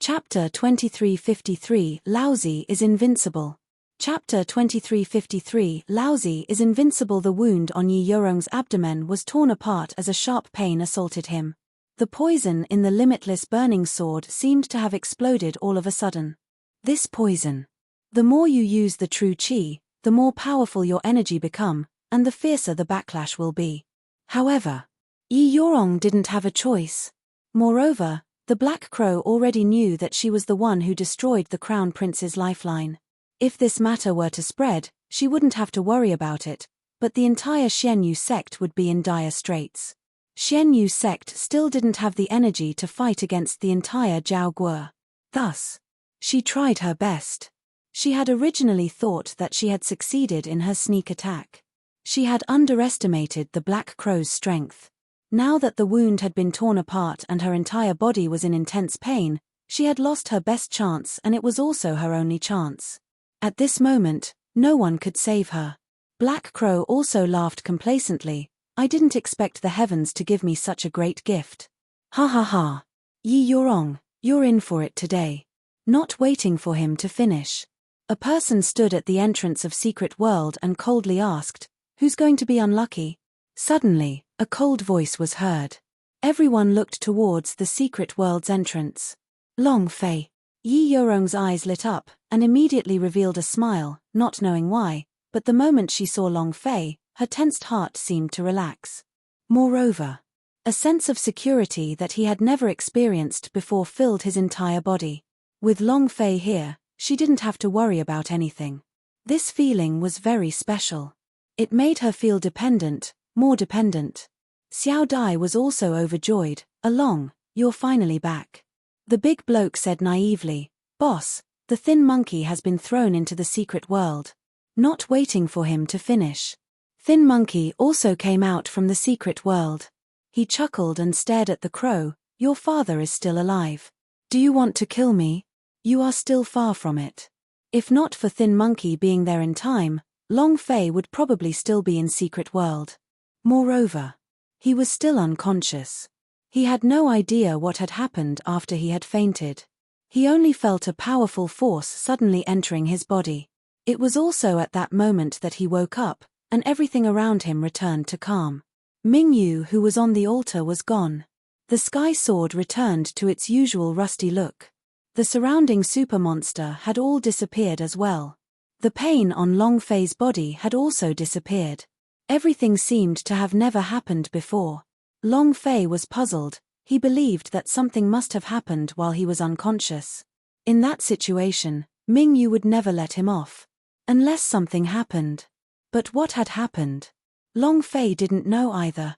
Chapter 2353 Lousy is Invincible. Chapter 2353 Lousy is Invincible. The wound on Yi Yorong's abdomen was torn apart as a sharp pain assaulted him. The poison in the limitless burning sword seemed to have exploded all of a sudden. This poison. The more you use the true qi, the more powerful your energy become, and the fiercer the backlash will be. However, Yi Yorong didn't have a choice. Moreover, the Black Crow already knew that she was the one who destroyed the Crown Prince's lifeline. If this matter were to spread, she wouldn't have to worry about it, but the entire Xianyu sect would be in dire straits. Xianyu sect still didn't have the energy to fight against the entire Zhao Guo. Thus, she tried her best. She had originally thought that she had succeeded in her sneak attack. She had underestimated the Black Crow's strength. Now that the wound had been torn apart and her entire body was in intense pain, she had lost her best chance, and it was also her only chance. At this moment, no one could save her. Black Crow also laughed complacently. I didn't expect the heavens to give me such a great gift. Ha ha ha. Yi Yorong, you're in for it today. Not waiting for him to finish. A person stood at the entrance of Secret World and coldly asked, "Who's going to be unlucky?" Suddenly, a cold voice was heard. Everyone looked towards the Secret World's entrance. Long Fei. Yi Yorong's eyes lit up, and immediately revealed a smile, not knowing why, but the moment she saw Long Fei, her tensed heart seemed to relax. Moreover, a sense of security that he had never experienced before filled his entire body. With Long Fei here, she didn't have to worry about anything. This feeling was very special. It made her feel dependent, more dependent. Xiao Dai was also overjoyed. Along, you're finally back. The big bloke said naively, "Boss, the thin monkey has been thrown into the secret world." Not waiting for him to finish. Thin Monkey also came out from the secret world. He chuckled and stared at the crow. "Your father is still alive. Do you want to kill me? You are still far from it." If not for Thin Monkey being there in time, Long Fei would probably still be in secret world. Moreover, he was still unconscious. He had no idea what had happened after he had fainted. He only felt a powerful force suddenly entering his body. It was also at that moment that he woke up, and everything around him returned to calm. Mingyu, who was on the altar, was gone. The sky sword returned to its usual rusty look. The surrounding super monster had all disappeared as well. The pain on Long Fei's body had also disappeared. Everything seemed to have never happened before. Long Fei was puzzled. He believed that something must have happened while he was unconscious. In that situation, Mingyu would never let him off. Unless something happened. But what had happened? Long Fei didn't know either.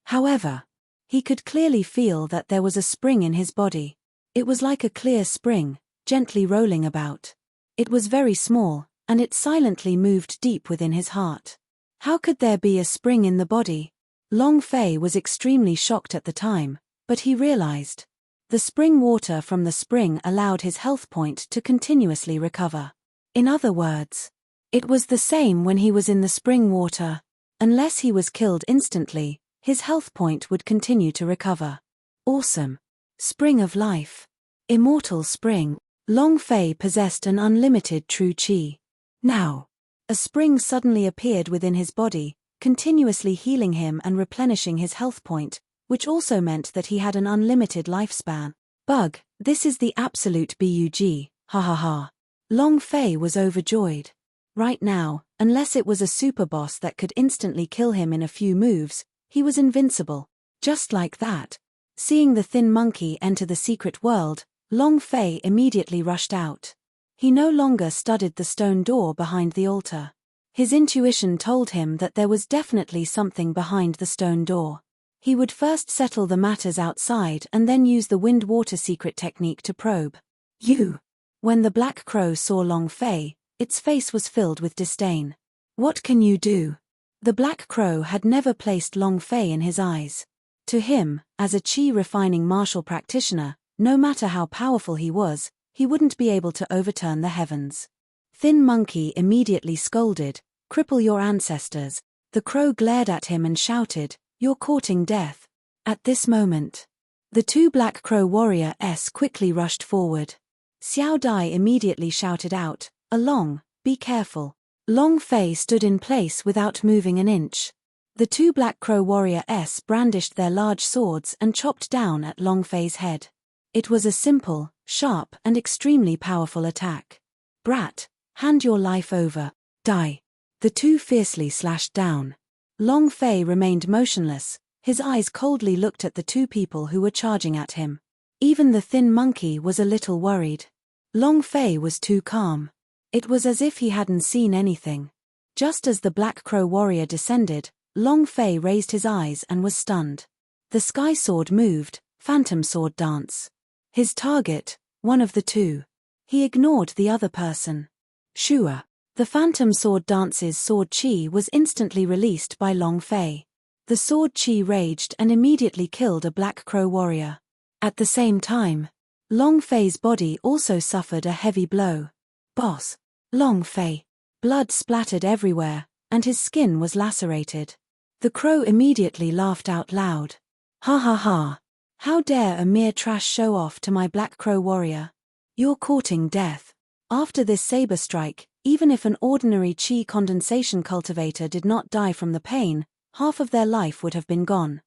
However, he could clearly feel that there was a spring in his body. It was like a clear spring, gently rolling about. It was very small, and it silently moved deep within his heart. How could there be a spring in the body? Long Fei was extremely shocked at the time, but he realized. The spring water from the spring allowed his health point to continuously recover. In other words, it was the same when he was in the spring water. Unless he was killed instantly, his health point would continue to recover. Awesome. Spring of life. Immortal spring. Long Fei possessed an unlimited true qi. Now, a spring suddenly appeared within his body, continuously healing him and replenishing his health point, which also meant that he had an unlimited lifespan. Bug, this is the absolute bug, ha ha ha. Long Fei was overjoyed. Right now, unless it was a super boss that could instantly kill him in a few moves, he was invincible. Just like that. Seeing the Thin Monkey enter the secret world, Long Fei immediately rushed out. He no longer studied the stone door behind the altar. His intuition told him that there was definitely something behind the stone door. He would first settle the matters outside and then use the wind-water secret technique to probe. You! When the Black Crow saw Long Fei, its face was filled with disdain. What can you do? The Black Crow had never placed Long Fei in his eyes. To him, as a qi-refining martial practitioner, no matter how powerful he was, he wouldn't be able to overturn the heavens. Thin Monkey immediately scolded, "Cripple your ancestors." The crow glared at him and shouted, "You're courting death." At this moment, The two Black Crow warriors quickly rushed forward. Xiao Dai immediately shouted out, "Along, be careful." Long Fei stood in place without moving an inch. The two Black Crow warriors brandished their large swords and chopped down at Long Fei's head. It was a simple, sharp and extremely powerful attack. "Brat, hand your life over. Die." The two fiercely slashed down. Long Fei remained motionless, his eyes coldly looked at the two people who were charging at him. Even the thin monkey was a little worried. Long Fei was too calm. It was as if he hadn't seen anything. Just as the Black Crow warrior descended, Long Fei raised his eyes and was stunned. The sky sword moved, phantom sword dance. His target, one of the two. He ignored the other person. Shua. The phantom sword dance's sword chi was instantly released by Long Fei. The sword chi raged and immediately killed a Black Crow warrior. At the same time, Long Fei's body also suffered a heavy blow. "Boss." Long Fei. Blood splattered everywhere, and his skin was lacerated. The crow immediately laughed out loud. "Ha ha ha. How dare a mere trash show off to my Black Crow warrior? You're courting death." After this saber strike, even if an ordinary chi condensation cultivator did not die from the pain, half of their life would have been gone.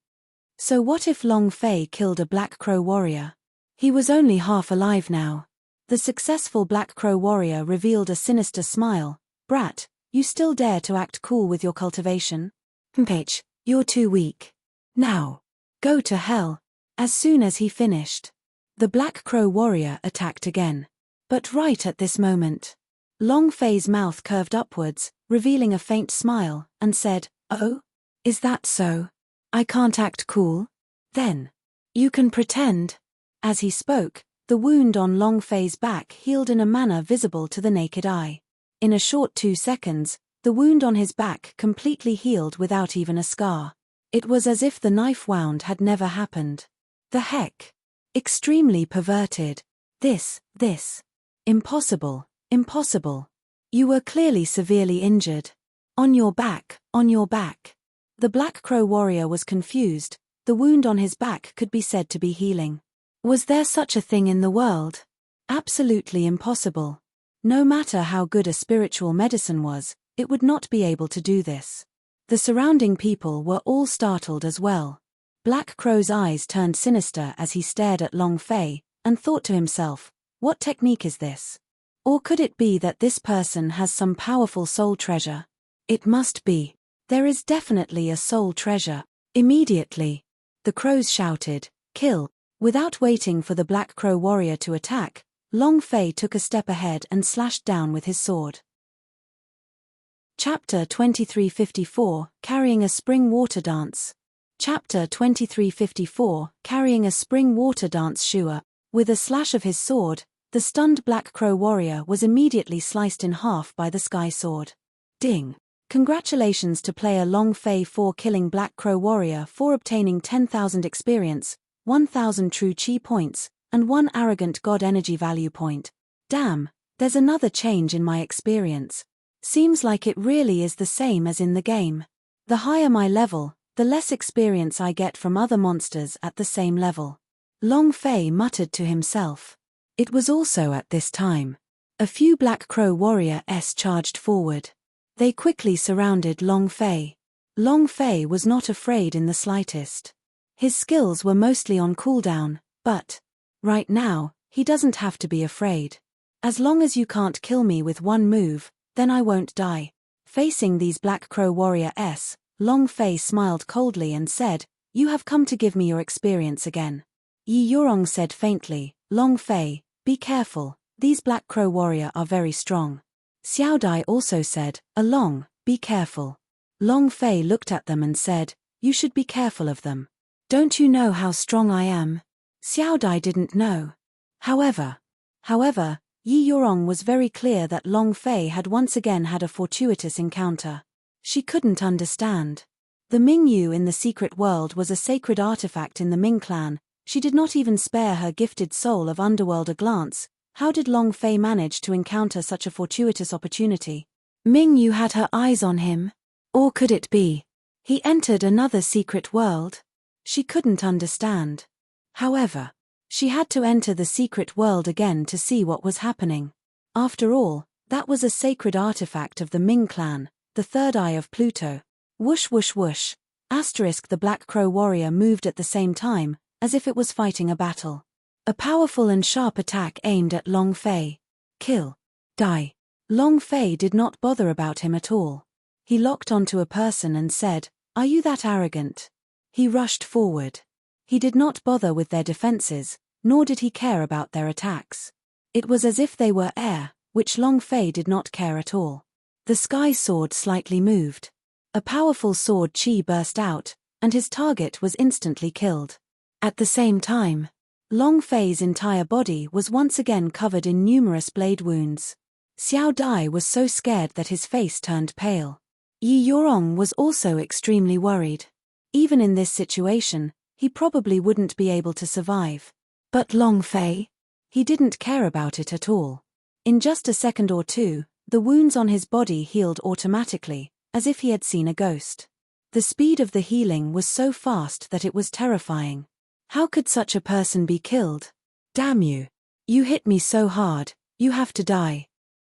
So what if Long Fei killed a Black Crow warrior? He was only half alive now. The successful Black Crow warrior revealed a sinister smile. "Brat, you still dare to act cool with your cultivation? Mph, you're too weak. Now, go to hell." As soon as he finished, the Black Crow warrior attacked again. But right at this moment, Long Fei's mouth curved upwards, revealing a faint smile, and said, "Oh? Is that so? I can't act cool? Then you can pretend." As he spoke, the wound on Long Fei's back healed in a manner visible to the naked eye. In a short 2 seconds, the wound on his back completely healed without even a scar. It was as if the knife wound had never happened. The heck? Extremely perverted. This. Impossible. You were clearly severely injured. On your back. The Black Crow warrior was confused. The wound on his back could be said to be healing. Was there such a thing in the world? Absolutely impossible. No matter how good a spiritual medicine was, it would not be able to do this. The surrounding people were all startled as well. Black Crow's eyes turned sinister as he stared at Long Fei, and thought to himself, what technique is this? Or could it be that this person has some powerful soul treasure? It must be. There is definitely a soul treasure. Immediately, the crows shouted, "Kill!" Without waiting for the Black Crow warrior to attack, Long Fei took a step ahead and slashed down with his sword. Chapter 2354, Carrying a Spring Water Dance. Chapter 2354, Carrying a Spring Water Dance. Shua. With a slash of his sword, the stunned Black Crow warrior was immediately sliced in half by the sky sword. Ding! Congratulations to player Long Fei for killing Black Crow warrior, for obtaining 10,000 experience, 1,000 true chi points, and 1 arrogant god energy value point. Damn, there's another change in my experience. Seems like it really is the same as in the game. The higher my level, the less experience I get from other monsters at the same level. Long Fei muttered to himself. It was also at this time. A few Black Crow warriors charged forward. They quickly surrounded Long Fei. Long Fei was not afraid in the slightest. His skills were mostly on cooldown, but right now, he doesn't have to be afraid. As long as you can't kill me with one move, then I won't die. Facing these Black Crow warriors, Long Fei smiled coldly and said, "You have come to give me your experience again." Yi Yorong said faintly, "Long Fei, be careful, these Black Crow warrior are very strong." Xiao Dai also said, "Along, be careful." Long Fei looked at them and said, "You should be careful of them. Don't you know how strong I am?" Xiao Dai didn't know. However, Yi Yorong was very clear that Long Fei had once again had a fortuitous encounter. She couldn't understand. The Mingyu in the secret world was a sacred artifact in the Ming clan. She did not even spare her gifted soul of underworld a glance. How did Long Fei manage to encounter such a fortuitous opportunity? Mingyu had her eyes on him? Or could it be he entered another secret world? She couldn't understand. However, she had to enter the secret world again to see what was happening. After all, that was a sacred artifact of the Ming clan, the third eye of Pluto. Whoosh whoosh whoosh. The Black Crow warrior moved at the same time, as if it was fighting a battle. A powerful and sharp attack aimed at Long Fei. Kill. Die. Long Fei did not bother about him at all. He locked onto a person and said, "Are you that arrogant?" He rushed forward. He did not bother with their defenses, nor did he care about their attacks. It was as if they were air, which Long Fei did not care at all. The sky sword slightly moved. A powerful sword chi burst out, and his target was instantly killed. At the same time, Long Fei's entire body was once again covered in numerous blade wounds. Xiao Dai was so scared that his face turned pale. Yi Yorong was also extremely worried. Even in this situation, he probably wouldn't be able to survive. But Long Fei? He didn't care about it at all. In just a second or two, the wounds on his body healed automatically, as if he had seen a ghost. The speed of the healing was so fast that it was terrifying. How could such a person be killed? Damn you. You hit me so hard, you have to die.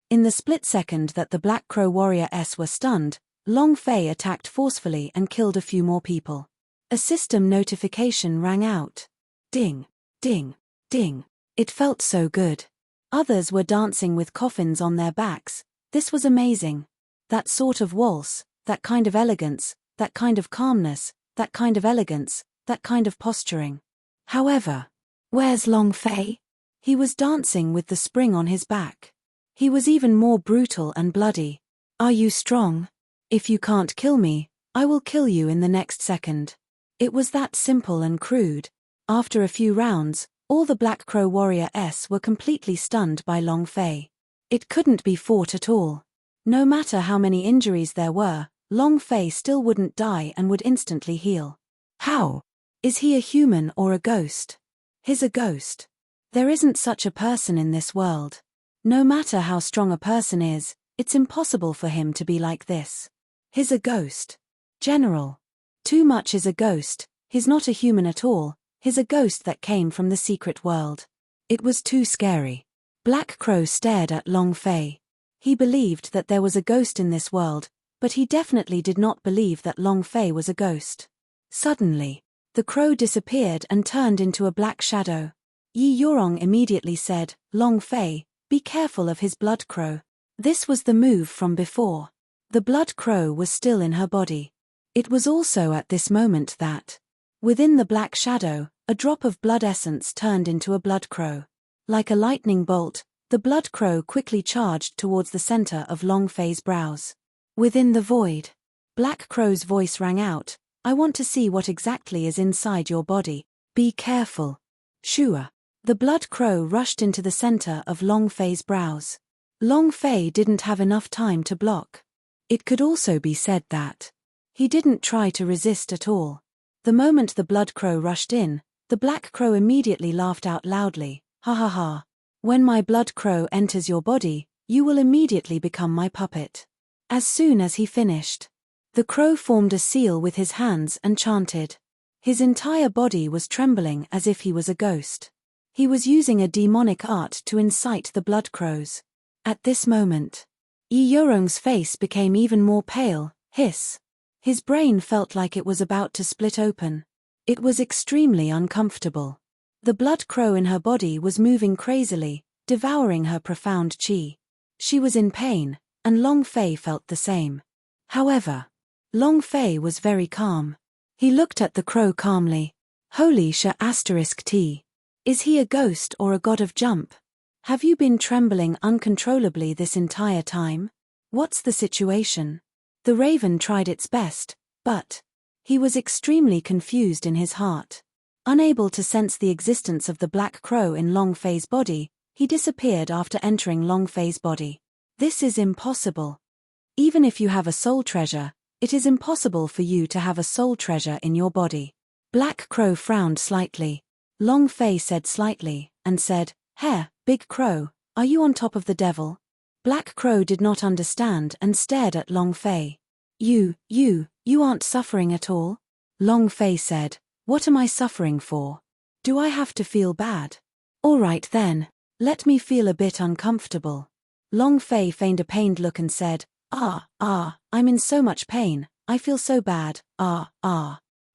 In the split second that the Black Crow warriors were stunned, Long Fei attacked forcefully and killed a few more people. A system notification rang out. Ding, ding, ding. It felt so good. Others were dancing with coffins on their backs. This was amazing. That sort of waltz, that kind of elegance, that kind of calmness, that kind of elegance, that kind of posturing. However, where's Long Fei? He was dancing with the spring on his back. He was even more brutal and bloody. Are you strong? If you can't kill me, I will kill you in the next second. It was that simple and crude. After a few rounds, all the Black Crow warriors were completely stunned by Long Fei. It couldn't be fought at all. No matter how many injuries there were, Long Fei still wouldn't die and would instantly heal. How? Is he a human or a ghost? He's a ghost. There isn't such a person in this world. No matter how strong a person is, it's impossible for him to be like this. He's a ghost. General. Too much is a ghost. He's not a human at all. He's a ghost that came from the secret world. It was too scary. Black Crow stared at Long Fei. He believed that there was a ghost in this world, but he definitely did not believe that Long Fei was a ghost. Suddenly, the crow disappeared and turned into a black shadow. Yi Yorong immediately said, "Long Fei, be careful of his blood crow." This was the move from before. The blood crow was still in her body. It was also at this moment that, within the black shadow, a drop of blood essence turned into a blood crow. Like a lightning bolt, the blood crow quickly charged towards the center of Long Fei's brows. Within the void, Black Crow's voice rang out, "I want to see what exactly is inside your body. Be careful." Shua. The blood crow rushed into the center of Long Fei's brows. Long Fei didn't have enough time to block. It could also be said that he didn't try to resist at all. The moment the blood crow rushed in, the black crow immediately laughed out loudly, "Ha ha ha. When my blood crow enters your body, you will immediately become my puppet." As soon as he finished, the crow formed a seal with his hands and chanted. His entire body was trembling as if he was a ghost. He was using a demonic art to incite the blood crows. At this moment, Yi Yorong's face became even more pale. Hiss. His brain felt like it was about to split open. It was extremely uncomfortable. The blood crow in her body was moving crazily, devouring her profound chi. She was in pain, and Long Fei felt the same. However, Long Fei was very calm. He looked at the crow calmly. "Holy **T. Is he a ghost or a god of jump? Have you been trembling uncontrollably this entire time? What's the situation?" The raven tried its best, but he was extremely confused in his heart. Unable to sense the existence of the black crow in Long Fei's body, he disappeared after entering Long Fei's body. This is impossible. Even if you have a soul treasure, it is impossible for you to have a soul treasure in your body. Black Crow frowned slightly. Long Fei said slightly, and said, Big Crow, are you on top of the devil?" Black Crow did not understand and stared at Long Fei. You aren't suffering at all?" Long Fei said, "What am I suffering for? Do I have to feel bad? All right then. Let me feel a bit uncomfortable. Long Fei feigned a pained look and said, I'm in so much pain, I feel so bad,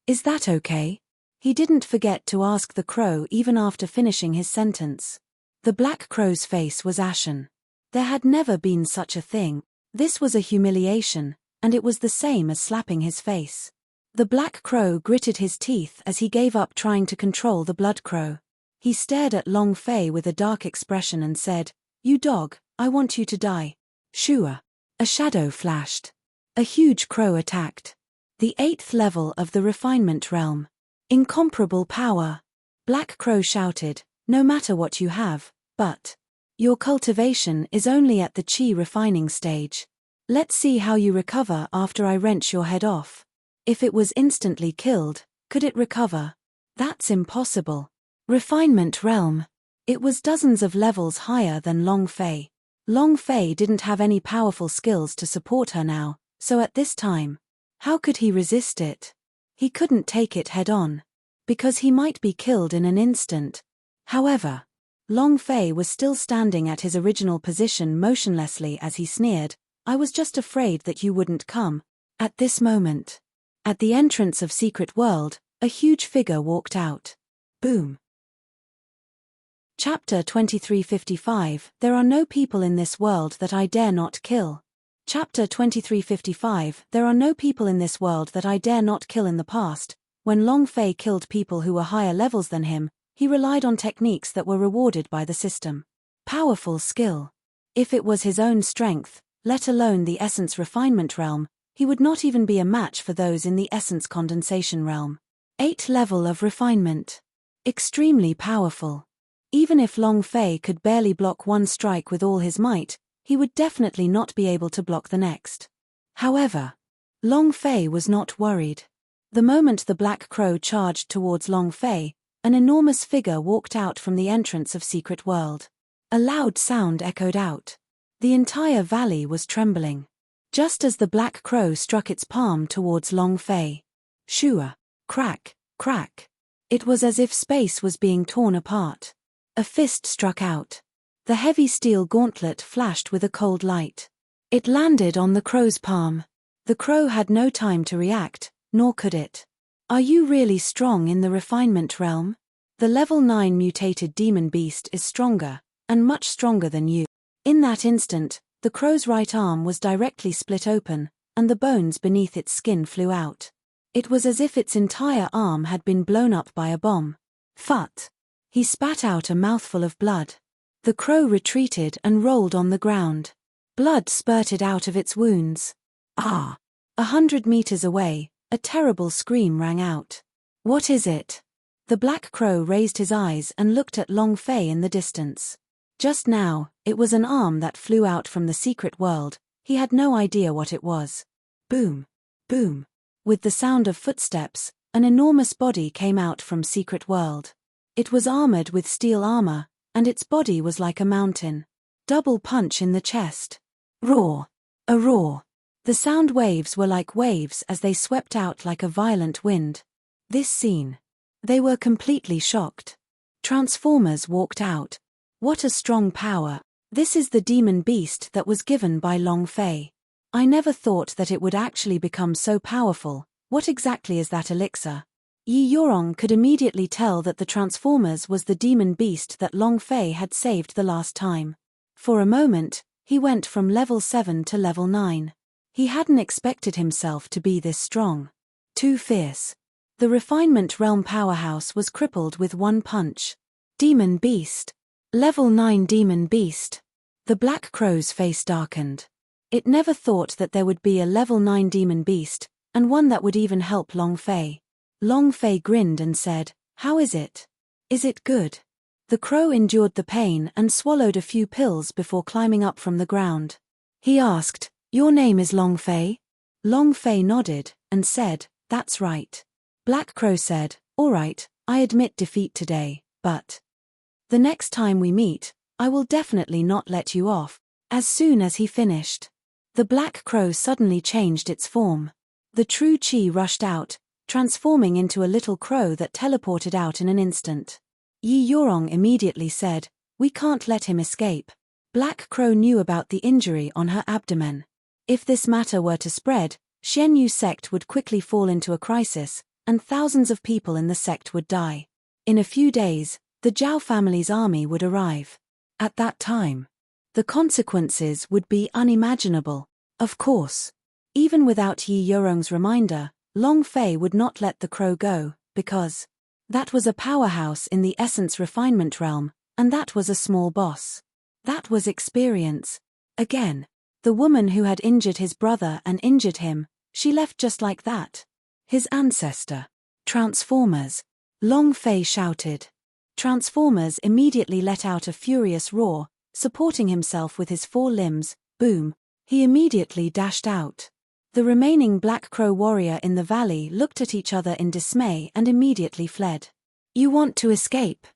Is that okay? He didn't forget to ask the crow even after finishing his sentence. The black crow's face was ashen. There had never been such a thing. This was a humiliation, and it was the same as slapping his face. The black crow gritted his teeth as he gave up trying to control the blood crow. He stared at Long Fei with a dark expression and said, "You dog, I want you to die." Shua. A shadow flashed. A huge crow attacked. The 8th level of the refinement realm. Incomparable power. Black Crow shouted, "No matter what you have, but your cultivation is only at the chi refining stage. Let's see how you recover after I wrench your head off." If it was instantly killed, could it recover? That's impossible. Refinement realm. It was dozens of levels higher than Long Fei. Long Fei didn't have any powerful skills to support her now, so at this time, how could he resist it? He couldn't take it head on, because he might be killed in an instant. However, Long Fei was still standing at his original position motionlessly as he sneered, "I was just afraid that you wouldn't come." At this moment, at the entrance of Secret World, a huge figure walked out. Boom. Chapter 2355, There are no people in this world that I dare not kill. Chapter 2355, There are no people in this world that I dare not kill. In the past, when Long Fei killed people who were higher levels than him, he relied on techniques that were rewarded by the system. Powerful skill. If it was his own strength, let alone the essence refinement realm, he would not even be a match for those in the essence condensation realm. 8th level of refinement. Extremely powerful. Even if Long Fei could barely block one strike with all his might, he would definitely not be able to block the next. However, Long Fei was not worried. The moment the black crow charged towards Long Fei, an enormous figure walked out from the entrance of Secret World. A loud sound echoed out. The entire valley was trembling. Just as the black crow struck its palm towards Long Fei. Shua. Crack, crack. It was as if space was being torn apart. A fist struck out. The heavy steel gauntlet flashed with a cold light. It landed on the crow's palm. The crow had no time to react, nor could it. Are you really strong in the refinement realm? The level 9 mutated demon beast is stronger, and much stronger than you. In that instant, the crow's right arm was directly split open, and the bones beneath its skin flew out. It was as if its entire arm had been blown up by a bomb. Phut! He spat out a mouthful of blood. The crow retreated and rolled on the ground. Blood spurted out of its wounds. 100 meters away, a terrible scream rang out. What is it? The black crow raised his eyes and looked at Long Fei in the distance. Just now, it was an arm that flew out from the secret world. He had no idea what it was. Boom, boom. With the sound of footsteps, an enormous body came out from Secret World. It was armored with steel armor, and its body was like a mountain. Double punch in the chest. Roar. A roar. The sound waves were like waves as they swept out like a violent wind. This scene. They were completely shocked. Transformers walked out. What a strong power. This is the demon beast that was given by Long Fei. I never thought that it would actually become so powerful. What exactly is that elixir? Yi Yorong could immediately tell that the Transformers was the demon beast that Long Fei had saved the last time. For a moment, he went from level 7 to level 9. He hadn't expected himself to be this strong. Too fierce. The refinement realm powerhouse was crippled with one punch. Demon beast. Level 9 demon beast. The black crow's face darkened. It never thought that there would be a level 9 demon beast, and one that would even help Long Fei. Long Fei grinned and said, "How is it? Is it good?" The crow endured the pain and swallowed a few pills before climbing up from the ground. He asked, "Your name is Long Fei?" Long Fei nodded and said, "That's right." Black Crow said, "All right, I admit defeat today, but the next time we meet, I will definitely not let you off." As soon as he finished, the black crow suddenly changed its form. The true chi rushed out, transforming into a little crow that teleported out in an instant. Yi Yorong immediately said, "We can't let him escape." Black Crow knew about the injury on her abdomen. If this matter were to spread, Xian Yu sect would quickly fall into a crisis, and thousands of people in the sect would die. In a few days, the Zhao family's army would arrive. At that time, the consequences would be unimaginable. Of course, even without Yi Yorong's reminder, Long Fei would not let the crow go, because that was a powerhouse in the essence refinement realm, and that was a small boss. That was experience. Again, the woman who had injured his brother and injured him, she left just like that. His ancestor. Transformers. Long Fei shouted. Transformers immediately let out a furious roar, supporting himself with his 4 limbs. Boom. He immediately dashed out. The remaining Black Crow warrior in the valley looked at each other in dismay and immediately fled. "You want to escape?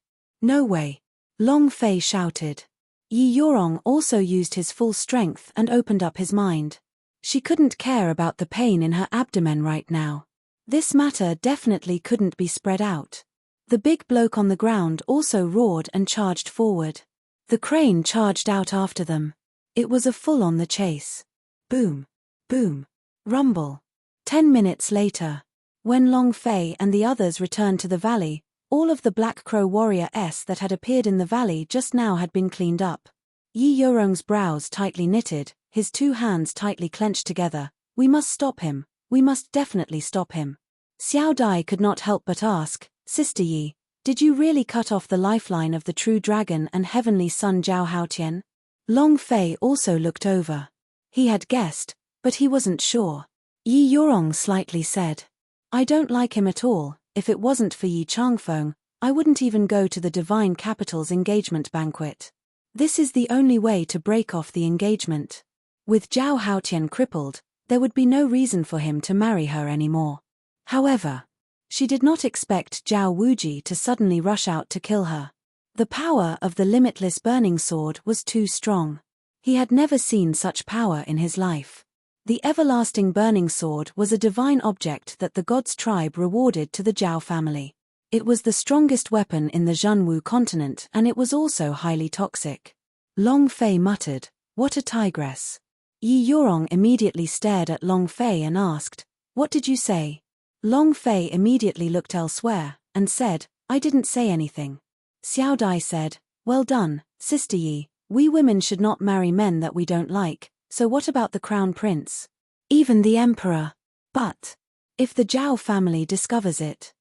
No way!" Long Fei shouted. Yi Yorong also used his full strength and opened up his mind. She couldn't care about the pain in her abdomen right now. This matter definitely couldn't be spread out. The big bloke on the ground also roared and charged forward. The crane charged out after them. It was a full-on chase. Boom. Boom. Rumble. 10 minutes later, when Long Fei and the others returned to the valley, all of the Black Crow warriors that had appeared in the valley just now had been cleaned up. Yi Yorong's brows tightly knitted, his 2 hands tightly clenched together. "We must stop him. We must definitely stop him." Xiao Dai could not help but ask, "Sister Yi, did you really cut off the lifeline of the true dragon and heavenly son Zhao Haotian?" Long Fei also looked over. He had guessed, but he wasn't sure. Yi Yorong slightly said, "I don't like him at all. If it wasn't for Yi Changfeng, I wouldn't even go to the Divine Capital's engagement banquet. This is the only way to break off the engagement. With Zhao Haotian crippled, there would be no reason for him to marry her anymore." However, she did not expect Zhao Wuji to suddenly rush out to kill her. The power of the limitless burning sword was too strong. He had never seen such power in his life. The everlasting burning sword was a divine object that the gods' tribe rewarded to the Zhao family. It was the strongest weapon in the Zhenwu continent and it was also highly toxic. Long Fei muttered, "What a tigress." Yi Yorong immediately stared at Long Fei and asked, "What did you say?" Long Fei immediately looked elsewhere, and said, "I didn't say anything." Xiao Dai said, "Well done, Sister Yi, we women should not marry men that we don't like, so what about the crown prince? Even the emperor? But if the Zhao family discovers it?"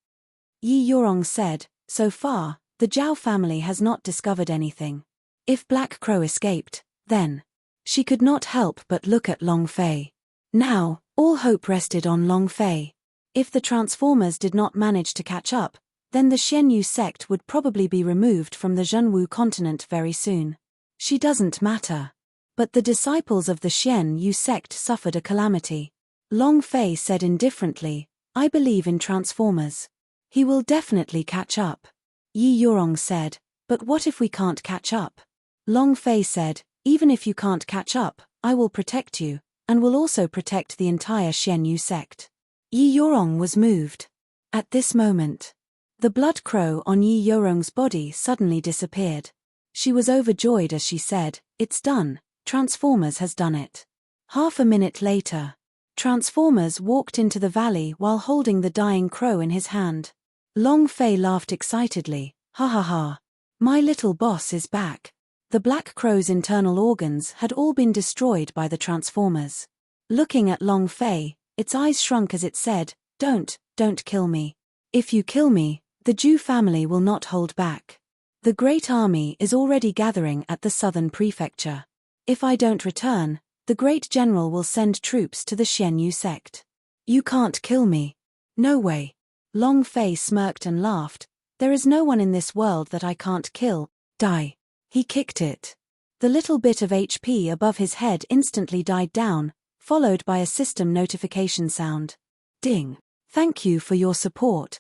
Yi Yorong said, "So far, the Zhao family has not discovered anything. If Black Crow escaped, then..." She could not help but look at Long Fei. Now, all hope rested on Long Fei. If the Transformers did not manage to catch up, then the Xian Yu sect would probably be removed from the Zhenwu continent very soon. She doesn't matter. But the disciples of the Xian Yu sect suffered a calamity. Long Fei said indifferently, "I believe in Transformers. He will definitely catch up." Yi Yorong said, "But what if we can't catch up?" Long Fei said, "Even if you can't catch up, I will protect you, and will also protect the entire Xian Yu sect." Yi Yorong was moved. At this moment, the blood crow on Yi Yorong's body suddenly disappeared. She was overjoyed as she said, "It's done, Transformers has done it." Half a minute later, Transformers walked into the valley while holding the dying crow in his hand. Long Fei laughed excitedly, "Ha ha ha. My little boss is back." The Black Crow's internal organs had all been destroyed by the Transformers. Looking at Long Fei, its eyes shrunk as it said, Don't kill me. If you kill me, the Zhu family will not hold back. The great army is already gathering at the southern prefecture. If I don't return, the great general will send troops to the Xian Yu sect. You can't kill me. No way." Long Fei smirked and laughed, "There is no one in this world that I can't kill." Die. He kicked it. The little bit of HP above his head instantly died down, followed by a system notification sound. Ding. Thank you for your support.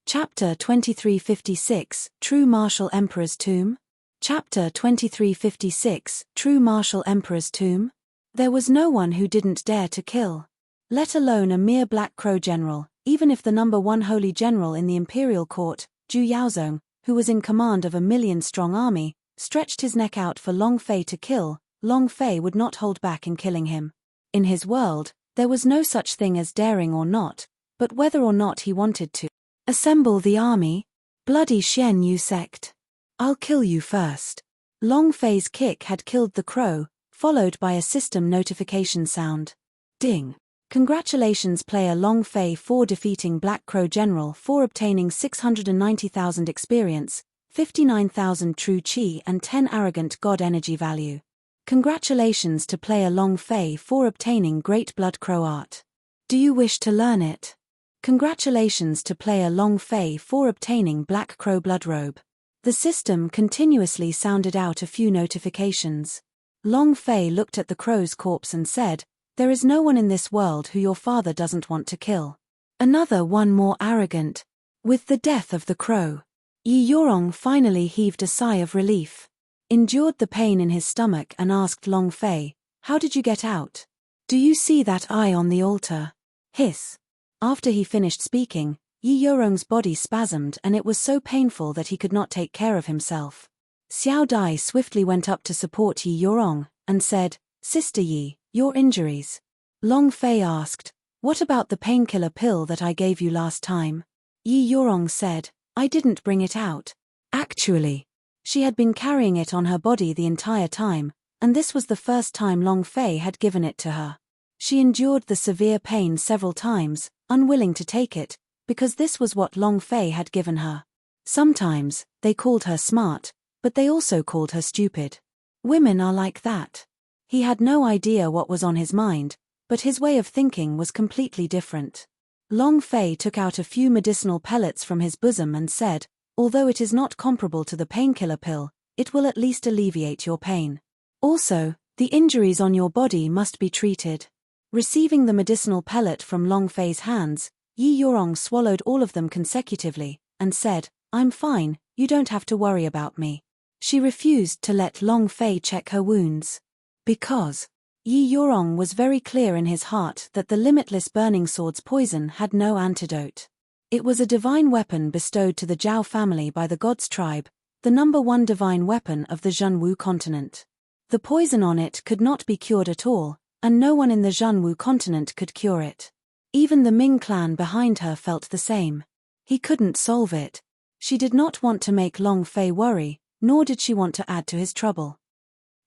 Chapter 2356, True Martial Emperor's Tomb? Chapter 2356, True Martial Emperor's Tomb? There was no one who didn't dare to kill. Let alone a mere Black Crow general, even if the number one holy general in the imperial court, Zhu Yaozong, who was in command of a 1,000,000-strong army, stretched his neck out for Long Fei to kill, Long Fei would not hold back in killing him. In his world, there was no such thing as daring or not, but whether or not he wanted to assemble the army. Bloody Xian Yu sect. I'll kill you first. Long Fei's kick had killed the crow, followed by a system notification sound. Ding. Congratulations player Long Fei for defeating Black Crow General for obtaining 690,000 experience, 59,000 true chi and 10 arrogant god energy value. Congratulations to player Long Fei for obtaining Great Blood Crow art. Do you wish to learn it? Congratulations to player Long Fei for obtaining Black Crow Blood Robe. The system continuously sounded out a few notifications. Long Fei looked at the crow's corpse and said, "There is no one in this world who your father doesn't want to kill." Another one more arrogant. With the death of the crow, Yi Yorong finally heaved a sigh of relief. Endured the pain in his stomach and asked Long Fei, "How did you get out? Do you see that eye on the altar?" Hiss. After he finished speaking, Yi Yorong's body spasmed and it was so painful that he could not take care of himself. Xiao Dai swiftly went up to support Yi Yorong, and said, "Sister Yi, your injuries." Long Fei asked, "What about the painkiller pill that I gave you last time?" Yi Yorong said, "I didn't bring it out. Actually, she had been carrying it on her body the entire time, and this was the first time Long Fei had given it to her. She endured the severe pain several times, unwilling to take it, because this was what Long Fei had given her. Sometimes, they called her smart, but they also called her stupid. Women are like that." He had no idea what was on his mind, but his way of thinking was completely different. Long Fei took out a few medicinal pellets from his bosom and said, "Although it is not comparable to the painkiller pill, it will at least alleviate your pain. Also, the injuries on your body must be treated." Receiving the medicinal pellet from Long Fei's hands, Yi Yorong swallowed all of them consecutively, and said, "I'm fine, you don't have to worry about me." She refused to let Long Fei check her wounds. Because Yi Yorong was very clear in his heart that the limitless burning sword's poison had no antidote. It was a divine weapon bestowed to the Zhao family by the God's tribe, the number one divine weapon of the Zhenwu continent. The poison on it could not be cured at all, and no one in the Zhenwu continent could cure it. Even the Ming clan behind her felt the same. He couldn't solve it. She did not want to make Long Fei worry, nor did she want to add to his trouble.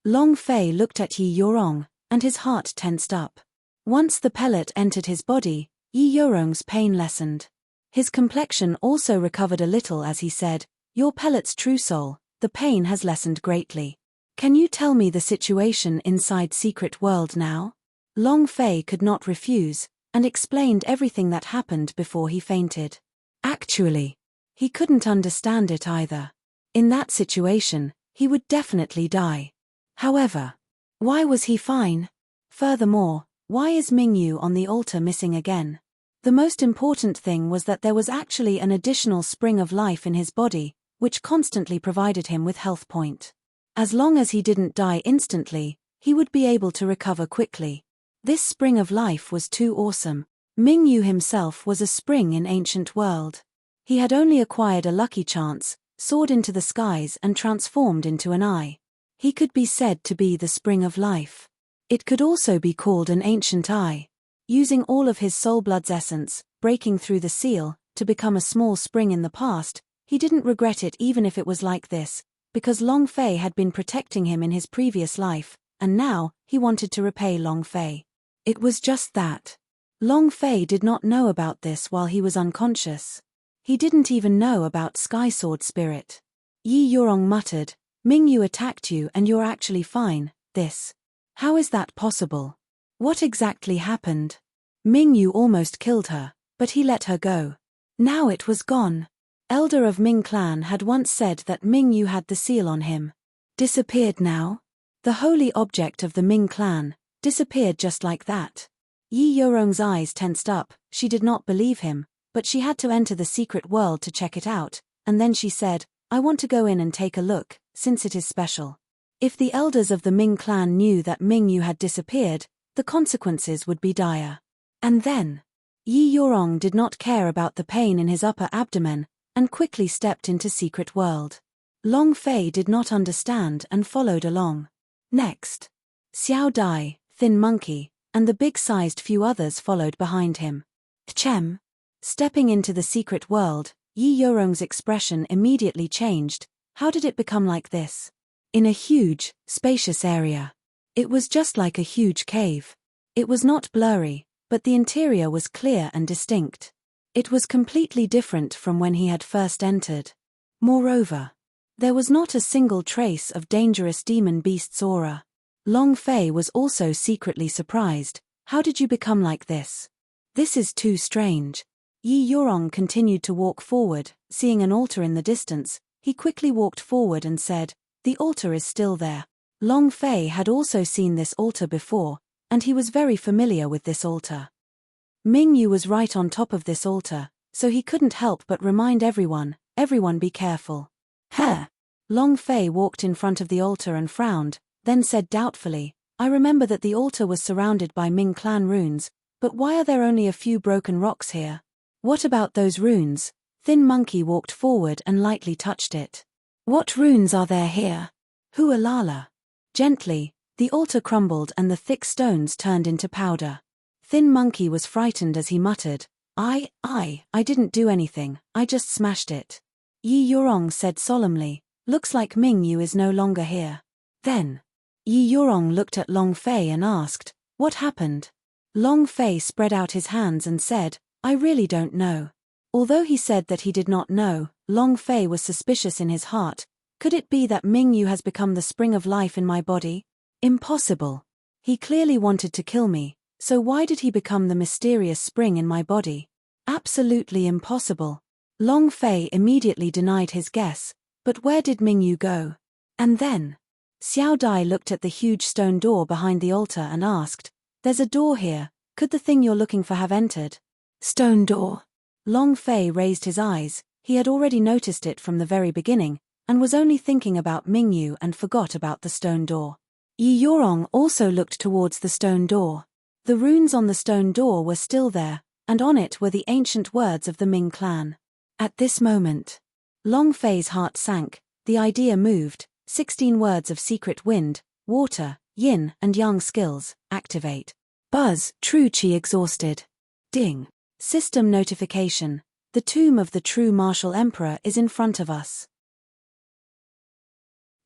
Long Fei looked at Yi Yorong, and his heart tensed up. Once the pellet entered his body, Yi Yorong's pain lessened. His complexion also recovered a little as he said, "Your pellet's true soul, the pain has lessened greatly. Can you tell me the situation inside Secret World now?" Long Fei could not refuse, and explained everything that happened before he fainted. Actually, he couldn't understand it either. In that situation, he would definitely die. However, why was he fine? Furthermore, why is Mingyu on the altar missing again? The most important thing was that there was actually an additional spring of life in his body, which constantly provided him with health point. As long as he didn't die instantly, he would be able to recover quickly. This spring of life was too awesome. Mingyu himself was a spring in ancient world. He had only acquired a lucky chance, soared into the skies and transformed into an eye. He could be said to be the spring of life. It could also be called an ancient eye. Using all of his soul blood's essence, breaking through the seal, to become a small spring in the past, he didn't regret it even if it was like this, because Long Fei had been protecting him in his previous life, and now, he wanted to repay Long Fei. It was just that. Long Fei did not know about this while he was unconscious. He didn't even know about Sky Sword Spirit. Yi Yorong muttered, "Mingyu attacked you and you're actually fine, this. How is that possible? What exactly happened?" Mingyu almost killed her, but he let her go. Now it was gone. Elder of Ming clan had once said that Mingyu had the seal on him. Disappeared now? The holy object of the Ming clan disappeared just like that. Yi Yorong's eyes tensed up. She did not believe him, but she had to enter the secret world to check it out, and then she said, "I want to go in and take a look, since it is special." If the elders of the Ming clan knew that Mingyu had disappeared, the consequences would be dire. And then, Yi Yorong did not care about the pain in his upper abdomen, and quickly stepped into secret world. Long Fei did not understand and followed along. Next, Xiao Dai, Thin Monkey, and the big-sized few others followed behind him. Tchem. Stepping into the secret world, Yi Yorong's expression immediately changed. How did it become like this? In a huge, spacious area. It was just like a huge cave. It was not blurry, but the interior was clear and distinct. It was completely different from when he had first entered. Moreover, there was not a single trace of dangerous demon beast's aura. Long Fei was also secretly surprised. How did you become like this? This is too strange. Yi Yorong continued to walk forward, seeing an altar in the distance. He quickly walked forward and said, "The altar is still there." Long Fei had also seen this altar before, and he was very familiar with this altar. Ming Yu was right on top of this altar, so he couldn't help but remind everyone be careful. Huh. Long Fei walked in front of the altar and frowned, then said doubtfully, "I remember that the altar was surrounded by Ming clan runes, but why are there only a few broken rocks here? What about those runes?" Thin Monkey walked forward and lightly touched it. "What runes are there here?" Hualala. Gently, the altar crumbled and the thick stones turned into powder. Thin Monkey was frightened as he muttered, I didn't do anything, I just smashed it." Yi Yorong said solemnly, "Looks like Ming Yu is no longer here." Then, Yi Yorong looked at Long Fei and asked, "What happened?" Long Fei spread out his hands and said, "I really don't know." Although he said that he did not know, Long Fei was suspicious in his heart. Could it be that Ming Yu has become the spring of life in my body? Impossible. He clearly wanted to kill me, so why did he become the mysterious spring in my body? Absolutely impossible. Long Fei immediately denied his guess, but where did Ming Yu go? And then, Xiao Dai looked at the huge stone door behind the altar and asked, "There's a door here, could the thing you're looking for have entered?" Stone door. Long Fei raised his eyes. He had already noticed it from the very beginning, and was only thinking about Ming Yu and forgot about the stone door. Yi Yorong also looked towards the stone door. The runes on the stone door were still there, and on it were the ancient words of the Ming clan. At this moment, Long Fei's heart sank. The idea moved. 16 words of secret wind, water, yin and yang skills, activate. Buzz, true chi exhausted. Ding. System notification. The tomb of the true martial emperor is in front of us.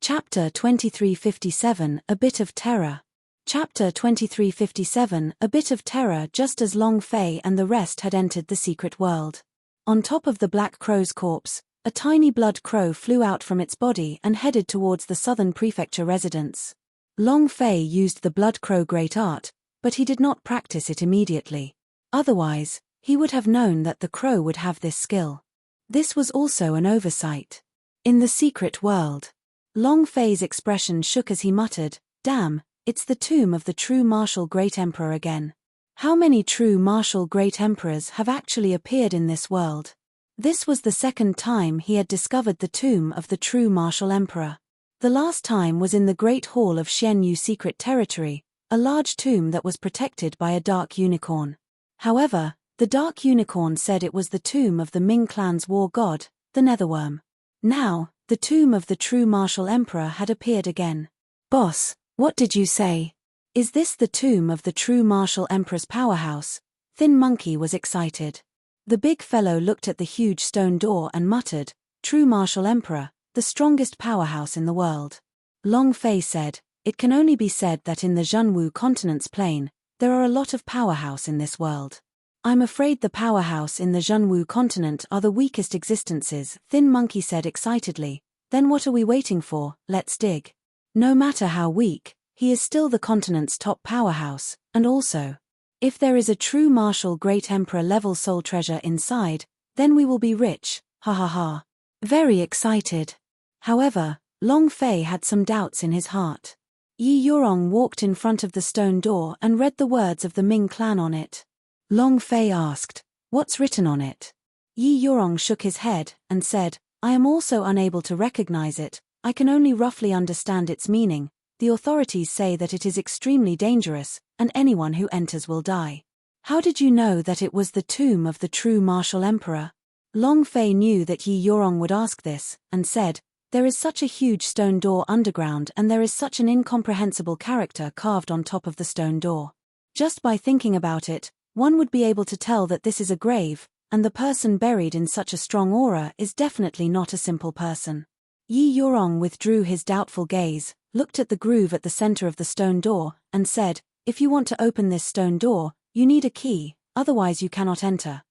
Chapter 2357, A Bit of Terror. Chapter 2357, A Bit of Terror. Just as Long Fei and the rest had entered the secret world. On top of the Black Crow's corpse, a tiny blood crow flew out from its body and headed towards the southern prefecture residence. Long Fei used the blood crow great art, but he did not practice it immediately. Otherwise, he would have known that the crow would have this skill. This was also an oversight. In the secret world, Long Fei's expression shook as he muttered, "Damn, it's the tomb of the true martial great emperor again. How many true martial great emperors have actually appeared in this world?" This was the second time he had discovered the tomb of the true martial emperor. The last time was in the Great Hall of Xianyu Secret Territory, a large tomb that was protected by a dark unicorn. However, the dark unicorn said it was the tomb of the Ming clan's war god, the Netherworm. Now, the tomb of the true martial emperor had appeared again. "Boss, what did you say? Is this the tomb of the true martial emperor's powerhouse?" Thin Monkey was excited. The big fellow looked at the huge stone door and muttered, "True martial emperor, the strongest powerhouse in the world." Long Fei said, "It can only be said that in the Zhenwu continent's plane, there are a lot of powerhouse in this world. I'm afraid the powerhouse in the Zhenwu continent are the weakest existences," Thin Monkey said excitedly. "Then what are we waiting for? Let's dig." No matter how weak, he is still the continent's top powerhouse, and also, if there is a true martial great emperor level soul treasure inside, then we will be rich, ha ha ha. Very excited. However, Long Fei had some doubts in his heart. Yi Yorong walked in front of the stone door and read the words of the Ming clan on it. Long Fei asked, "What's written on it?" Yi Yorong shook his head and said, "I am also unable to recognize it. I can only roughly understand its meaning. The authorities say that it is extremely dangerous, and anyone who enters will die. How did you know that it was the tomb of the true martial emperor? Long Fei knew that Yi Yorong would ask this, and said, there is such a huge stone door underground and there is such an incomprehensible character carved on top of the stone door. Just by thinking about it, one would be able to tell that this is a grave, and the person buried in such a strong aura is definitely not a simple person. Yi Yorong withdrew his doubtful gaze, looked at the groove at the center of the stone door, and said, if you want to open this stone door, you need a key, otherwise you cannot enter.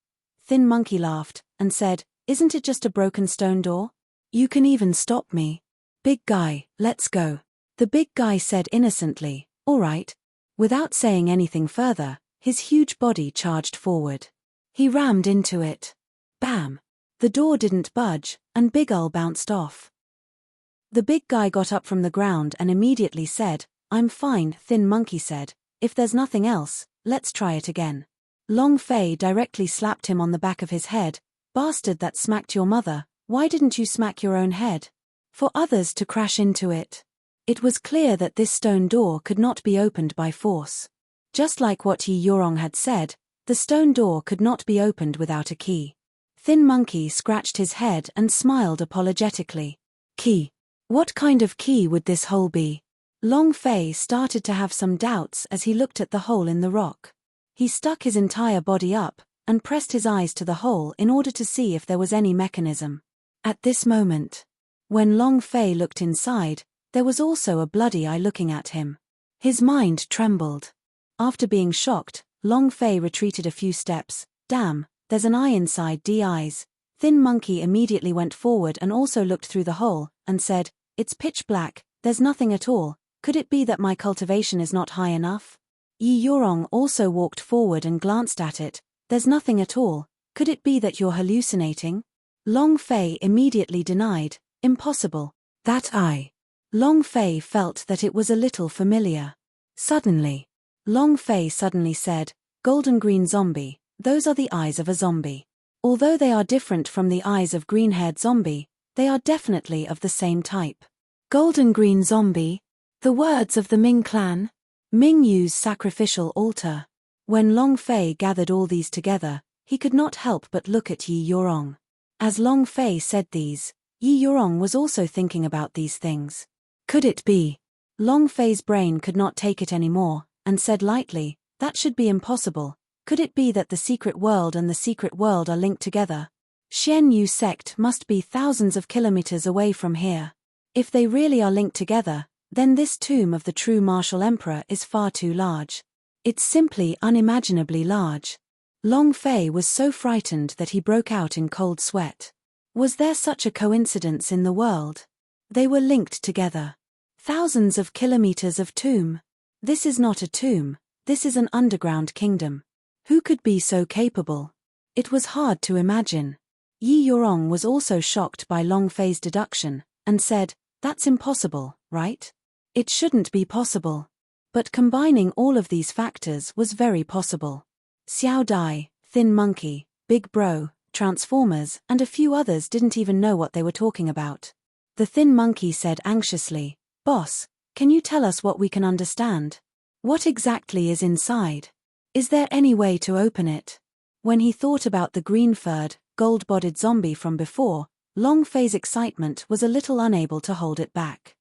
Thin Monkey laughed, and said, isn't it just a broken stone door? You can even stop me. Big guy, let's go. The big guy said innocently, all right. Without saying anything further, his huge body charged forward. He rammed into it. Bam! The door didn't budge, and Big Ul bounced off. The big guy got up from the ground and immediately said, I'm fine. Thin Monkey said, if there's nothing else, let's try it again. Long Fei directly slapped him on the back of his head. Bastard that smacked your mother, why didn't you smack your own head? For others to crash into it. It was clear that this stone door could not be opened by force. Just like what Yi Yorong had said, the stone door could not be opened without a key. Thin Monkey scratched his head and smiled apologetically. Key? What kind of key would this hole be? Long Fei started to have some doubts as he looked at the hole in the rock. He stuck his entire body up, and pressed his eyes to the hole in order to see if there was any mechanism. At this moment, when Long Fei looked inside, there was also a bloody eye looking at him. His mind trembled. After being shocked, Long Fei retreated a few steps. Damn, there's an eye inside the eyes. Thin Monkey immediately went forward and also looked through the hole, and said, it's pitch black, there's nothing at all. Could it be that my cultivation is not high enough? Yi Yorong also walked forward and glanced at it. There's nothing at all. Could it be that you're hallucinating? Long Fei immediately denied. Impossible. That eye. Long Fei felt that it was a little familiar. Suddenly. Long Fei suddenly said, golden green zombie, those are the eyes of a zombie. Although they are different from the eyes of green-haired zombie, they are definitely of the same type. Golden green zombie? The words of the Ming clan? Ming Yu's sacrificial altar. When Long Fei gathered all these together, he could not help but look at Yi Yorong. As Long Fei said these, Yi Yorong was also thinking about these things. Could it be? Long Fei's brain could not take it anymore, and said lightly, that should be impossible. Could it be that the secret world and the secret world are linked together? Xian Yu sect must be thousands of kilometers away from here. If they really are linked together, then this tomb of the true martial emperor is far too large. It's simply unimaginably large. Long Fei was so frightened that he broke out in cold sweat. Was there such a coincidence in the world? They were linked together. Thousands of kilometers of tomb. This is not a tomb, this is an underground kingdom. Who could be so capable? It was hard to imagine. Yi Yorong was also shocked by Long Fei's deduction, and said, that's impossible, right? It shouldn't be possible. But combining all of these factors was very possible. Xiao Dai, Thin Monkey, Big Bro, Transformers, and a few others didn't even know what they were talking about. The Thin Monkey said anxiously, Boss, can you tell us what we can understand? What exactly is inside? Is there any way to open it? When he thought about the green-furred, gold-bodied zombie from before, Long Fei's excitement was a little unable to hold it back.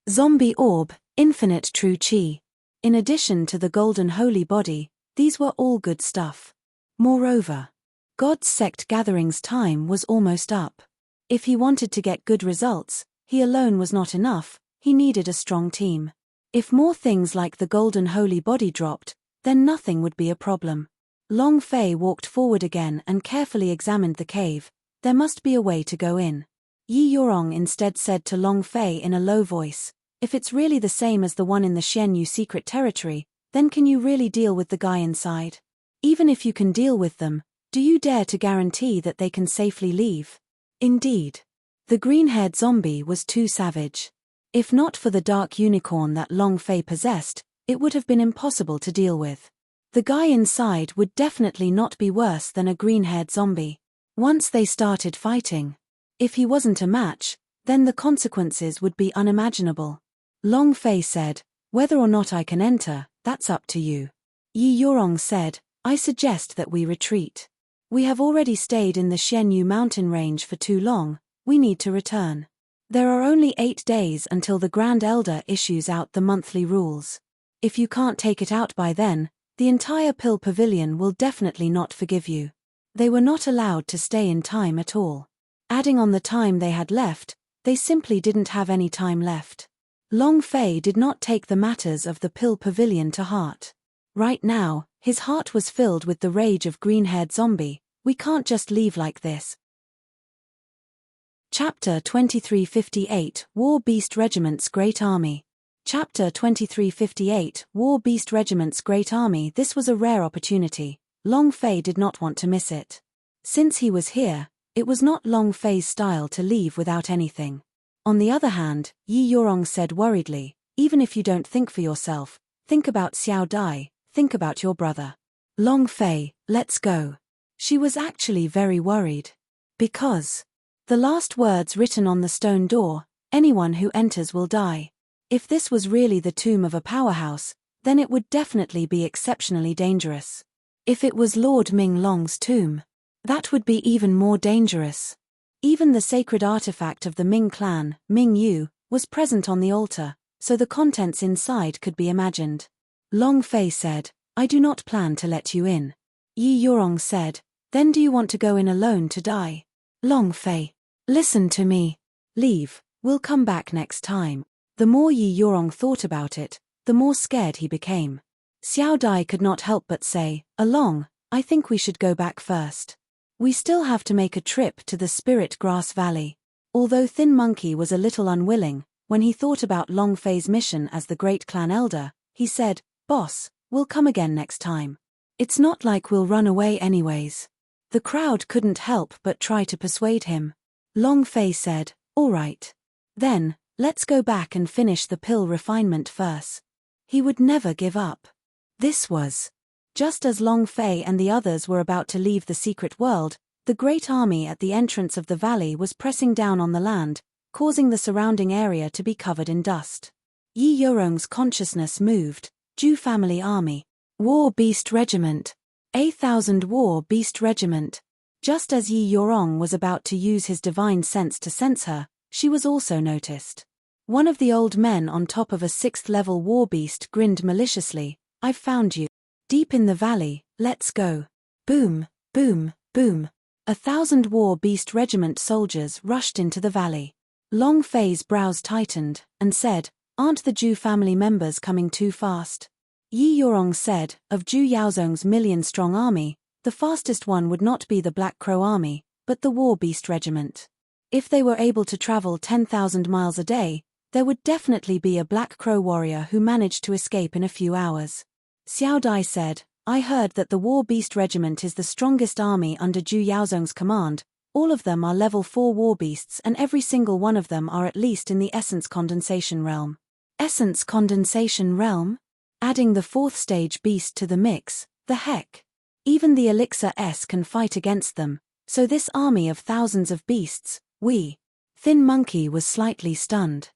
Zombie Orb, Infinite True Qi. In addition to the golden holy body, these were all good stuff. Moreover, God's sect gathering's time was almost up. If he wanted to get good results, he alone was not enough, he needed a strong team. If more things like the golden holy body dropped, then nothing would be a problem. Long Fei walked forward again and carefully examined the cave. There must be a way to go in. Yi Yorong instead said to Long Fei in a low voice, if it's really the same as the one in the Xian Yu secret territory, then can you really deal with the guy inside? Even if you can deal with them, do you dare to guarantee that they can safely leave? Indeed. The green-haired zombie was too savage. If not for the dark unicorn that Long Fei possessed, it would have been impossible to deal with. The guy inside would definitely not be worse than a green-haired zombie. Once they started fighting, if he wasn't a match, then the consequences would be unimaginable. Long Fei said, whether or not I can enter, that's up to you. Yi Yorong said, I suggest that we retreat. We have already stayed in the Xianyu mountain range for too long, we need to return. There are only 8 days until the Grand Elder issues out the monthly rules. If you can't take it out by then, the entire Pill Pavilion will definitely not forgive you. They were not allowed to stay in time at all. Adding on the time they had left, they simply didn't have any time left. Long Fei did not take the matters of the Pill Pavilion to heart. Right now, his heart was filled with the rage of green-haired zombie. We can't just leave like this. Chapter 2358 War Beast Regiment's Great Army. Chapter 2358 War Beast Regiment's Great Army. This was a rare opportunity. Long Fei did not want to miss it. Since he was here, it was not Long Fei's style to leave without anything. On the other hand, Yi Yorong said worriedly, even if you don't think for yourself, think about Xiao Dai, think about your brother. Long Fei, let's go. She was actually very worried. Because the last words written on the stone door, anyone who enters will die. If this was really the tomb of a powerhouse, then it would definitely be exceptionally dangerous. If it was Lord Ming Long's tomb, that would be even more dangerous. Even the sacred artifact of the Ming clan, Ming Yu, was present on the altar, so the contents inside could be imagined. Long Fei said, I do not plan to let you in. Yi Yorong said, then do you want to go in alone to die? Long Fei, listen to me. Leave, we'll come back next time. The more Yi Yorong thought about it, the more scared he became. Xiao Dai could not help but say, Along, I think we should go back first. We still have to make a trip to the Spirit Grass Valley. Although Thin Monkey was a little unwilling, when he thought about Long Fei's mission as the great clan elder, he said, Boss, we'll come again next time. It's not like we'll run away anyways. The crowd couldn't help but try to persuade him. Long Fei said, all right. Then, let's go back and finish the pill refinement first. He would never give up. This was just as Long Fei and the others were about to leave the secret world, the great army at the entrance of the valley was pressing down on the land, causing the surrounding area to be covered in dust. Yi Yorong's consciousness moved. Zhu family army. War Beast Regiment. 1,000 War Beast Regiment. Just as Yi Yorong was about to use his divine sense to sense her, she was also noticed. One of the old men on top of a 6th-level war beast grinned maliciously, I've found you. Deep in the valley, let's go. Boom, boom, boom. 1,000 War Beast Regiment soldiers rushed into the valley. Long Fei's brows tightened, and said, aren't the Zhu family members coming too fast? Yi Yorong said, of Zhu Yaozong's million-strong army, the fastest one would not be the Black Crow army, but the War Beast Regiment. If they were able to travel 10,000 miles a day, there would definitely be a Black Crow warrior who managed to escape in a few hours. Xiao Dai said, I heard that the War Beast Regiment is the strongest army under Zhu Yaozong's command. All of them are level 4 war beasts and every single one of them are at least in the Essence Condensation Realm. Essence Condensation Realm? Adding the 4th stage beast to the mix, the heck? Even the Elixir S can fight against them, so this army of thousands of beasts, Thin Monkey was slightly stunned.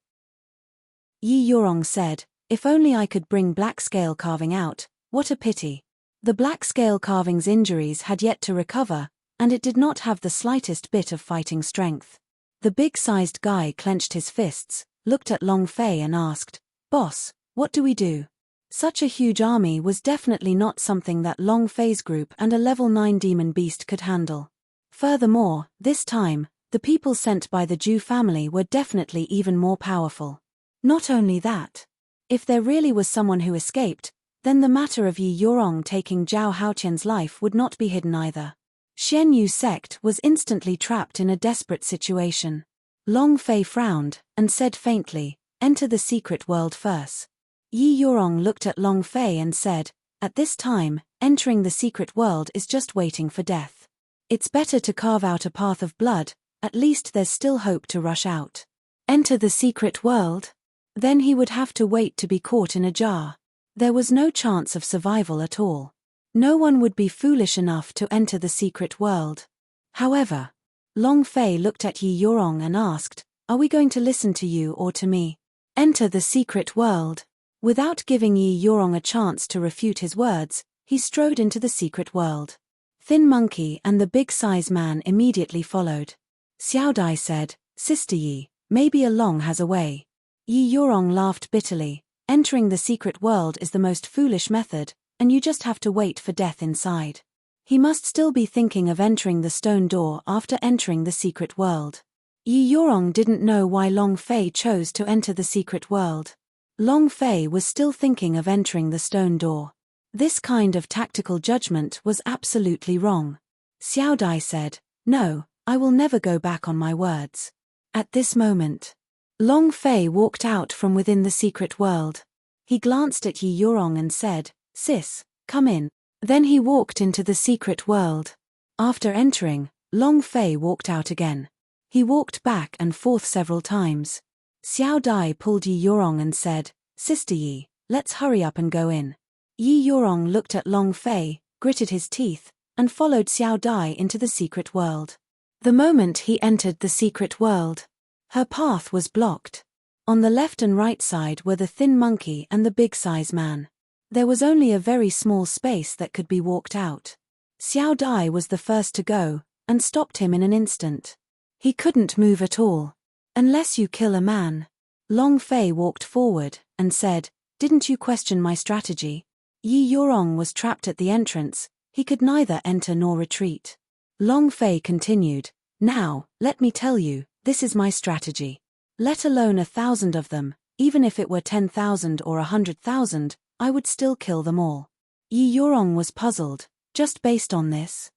Yi Yorong said, if only I could bring black scale carving out, what a pity. The black scale carving's injuries had yet to recover, and it did not have the slightest bit of fighting strength. The big-sized guy clenched his fists, looked at Long Fei and asked, Boss, what do we do? Such a huge army was definitely not something that Long Fei's group and a level 9 demon beast could handle. Furthermore, this time, the people sent by the Zhu family were definitely even more powerful. Not only that, if there really was someone who escaped, then the matter of Yi Yorong taking Zhao Haoqian's life would not be hidden either. Xianyu sect was instantly trapped in a desperate situation. Long Fei frowned, and said faintly, enter the secret world first. Yi Yorong looked at Long Fei and said, at this time, entering the secret world is just waiting for death. It's better to carve out a path of blood, at least there's still hope to rush out. Enter the secret world? Then he would have to wait to be caught in a jar. There was no chance of survival at all. No one would be foolish enough to enter the secret world. However, Long Fei looked at Yi Yorong and asked, are we going to listen to you or to me? Enter the secret world. Without giving Yi Yorong a chance to refute his words, He strode into the secret world. Thin Monkey and the Big Size Man immediately followed. Xiao Dai said, "Sister Yi, maybe along has a way." Yi Yurong laughed bitterly. "Entering the secret world is the most foolish method, and you just have to wait for death inside." He must still be thinking of entering the stone door after entering the secret world. Yi Yurong didn't know why Long Fei chose to enter the secret world. Long Fei was still thinking of entering the stone door. This kind of tactical judgment was absolutely wrong. Xiao Dai said, "No, I will never go back on my words." At this moment, Long Fei walked out from within the secret world. He glanced at Yi Yurong and said, "Sis, come in." Then he walked into the secret world. After entering, Long Fei walked out again. He walked back and forth several times. Xiao Dai pulled Yi Yurong and said, "Sister Yi, let's hurry up and go in." Yi Yurong looked at Long Fei, gritted his teeth, and followed Xiao Dai into the secret world. The moment he entered the secret world, her path was blocked. On the left and right side were the Thin Monkey and the Big Size Man. There was only a very small space that could be walked out. Xiao Dai was the first to go, and stopped him in an instant. He couldn't move at all. "Unless you kill a man." Long Fei walked forward, and said, "Didn't you question my strategy?" Yi Yurong was trapped at the entrance. He could neither enter nor retreat. Long Fei continued, "Now, let me tell you, this is my strategy. Let alone 1,000 of them, even if it were 10,000 or 100,000, I would still kill them all." Yi Yurong was puzzled. "Just based on this?"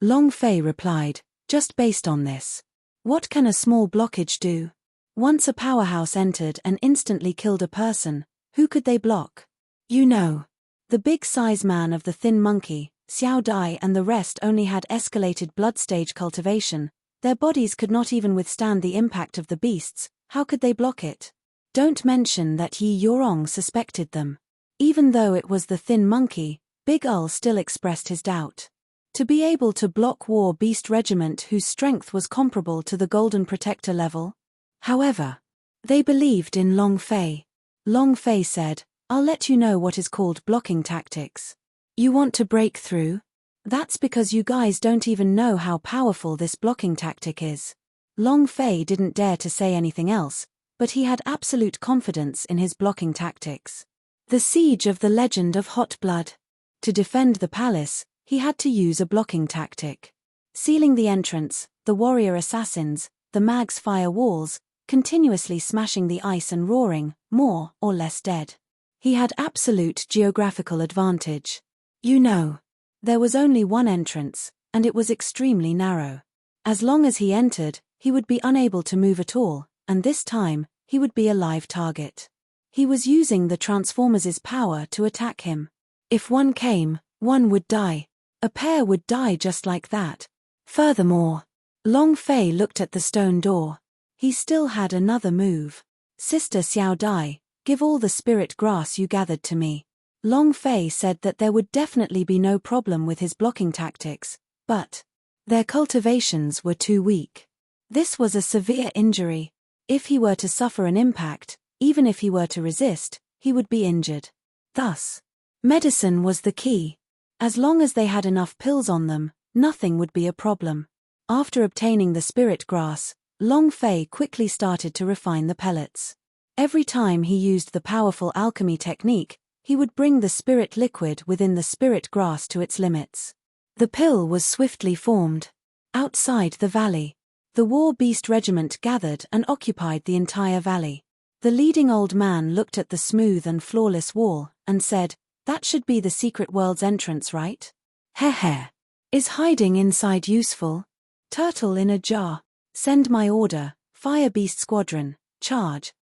Long Fei replied, "Just based on this. What can a small blockage do? Once a powerhouse entered and instantly killed a person, who could they block? You know. The Big Size Man of the Thin Monkey, Xiao Dai and the rest only had escalated blood stage cultivation. Their bodies could not even withstand the impact of the beasts. How could they block it? Don't mention that Yi Yurong suspected them. Even though it was the Thin Monkey, Big Ul still expressed his doubt. To be able to block War Beast Regiment whose strength was comparable to the Golden Protector level? However, they believed in Long Fei. Long Fei said, "I'll let you know what is called blocking tactics. You want to break through? That's because you guys don't even know how powerful this blocking tactic is." Long Fei didn't dare to say anything else, but he had absolute confidence in his blocking tactics. The siege of the legend of Hot Blood. To defend the palace, he had to use a blocking tactic. Sealing the entrance, the warrior assassins, the mag's fire walls, continuously smashing the ice and roaring, more or less dead. He had absolute geographical advantage. You know, there was only one entrance, and it was extremely narrow. As long as he entered, he would be unable to move at all, and this time, he would be a live target. He was using the Transformers' power to attack him. If one came, one would die. A pair would die just like that. Furthermore, Long Fei looked at the stone door. He still had another move. "Sister Xiao Dai, give all the spirit grass you gathered to me." Long Fei said that there would definitely be no problem with his blocking tactics, but their cultivations were too weak. This was a severe injury. If he were to suffer an impact, even if he were to resist, he would be injured. Thus, medicine was the key. As long as they had enough pills on them, nothing would be a problem. After obtaining the spirit grass, Long Fei quickly started to refine the pellets. Every time he used the powerful alchemy technique, he would bring the spirit liquid within the spirit grass to its limits. The pill was swiftly formed. Outside the valley, the War Beast Regiment gathered and occupied the entire valley. The leading old man looked at the smooth and flawless wall, and said, "That should be the secret world's entrance, right? Heh. Is hiding inside useful? Turtle in a jar. Send my order, Fire Beast Squadron, charge."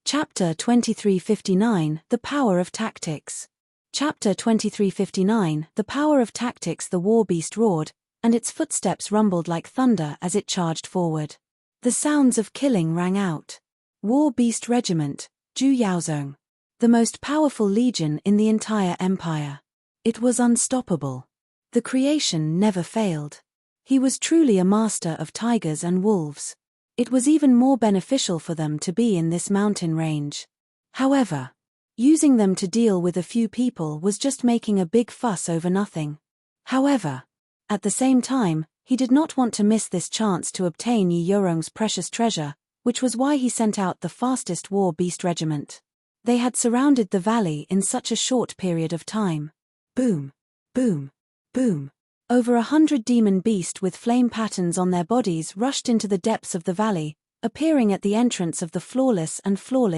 Chapter 2359, The Power of Tactics. Chapter 2359, The Power of Tactics. The war beast roared, and its footsteps rumbled like thunder as it charged forward. The sounds of killing rang out. War Beast Regiment, Ju Yaozong. The most powerful legion in the entire empire. It was unstoppable. The creation never failed. He was truly a master of tigers and wolves. It was even more beneficial for them to be in this mountain range. However, Using them to deal with a few people was just making a big fuss over nothing. However, at the same time, he did not want to miss this chance to obtain Yi Yorong's precious treasure, which was why he sent out the fastest war beast regiment. They had surrounded the valley in such a short period of time. Boom, boom, boom. Over 100 demon beasts with flame patterns on their bodies rushed into the depths of the valley, appearing at the entrance of the flawless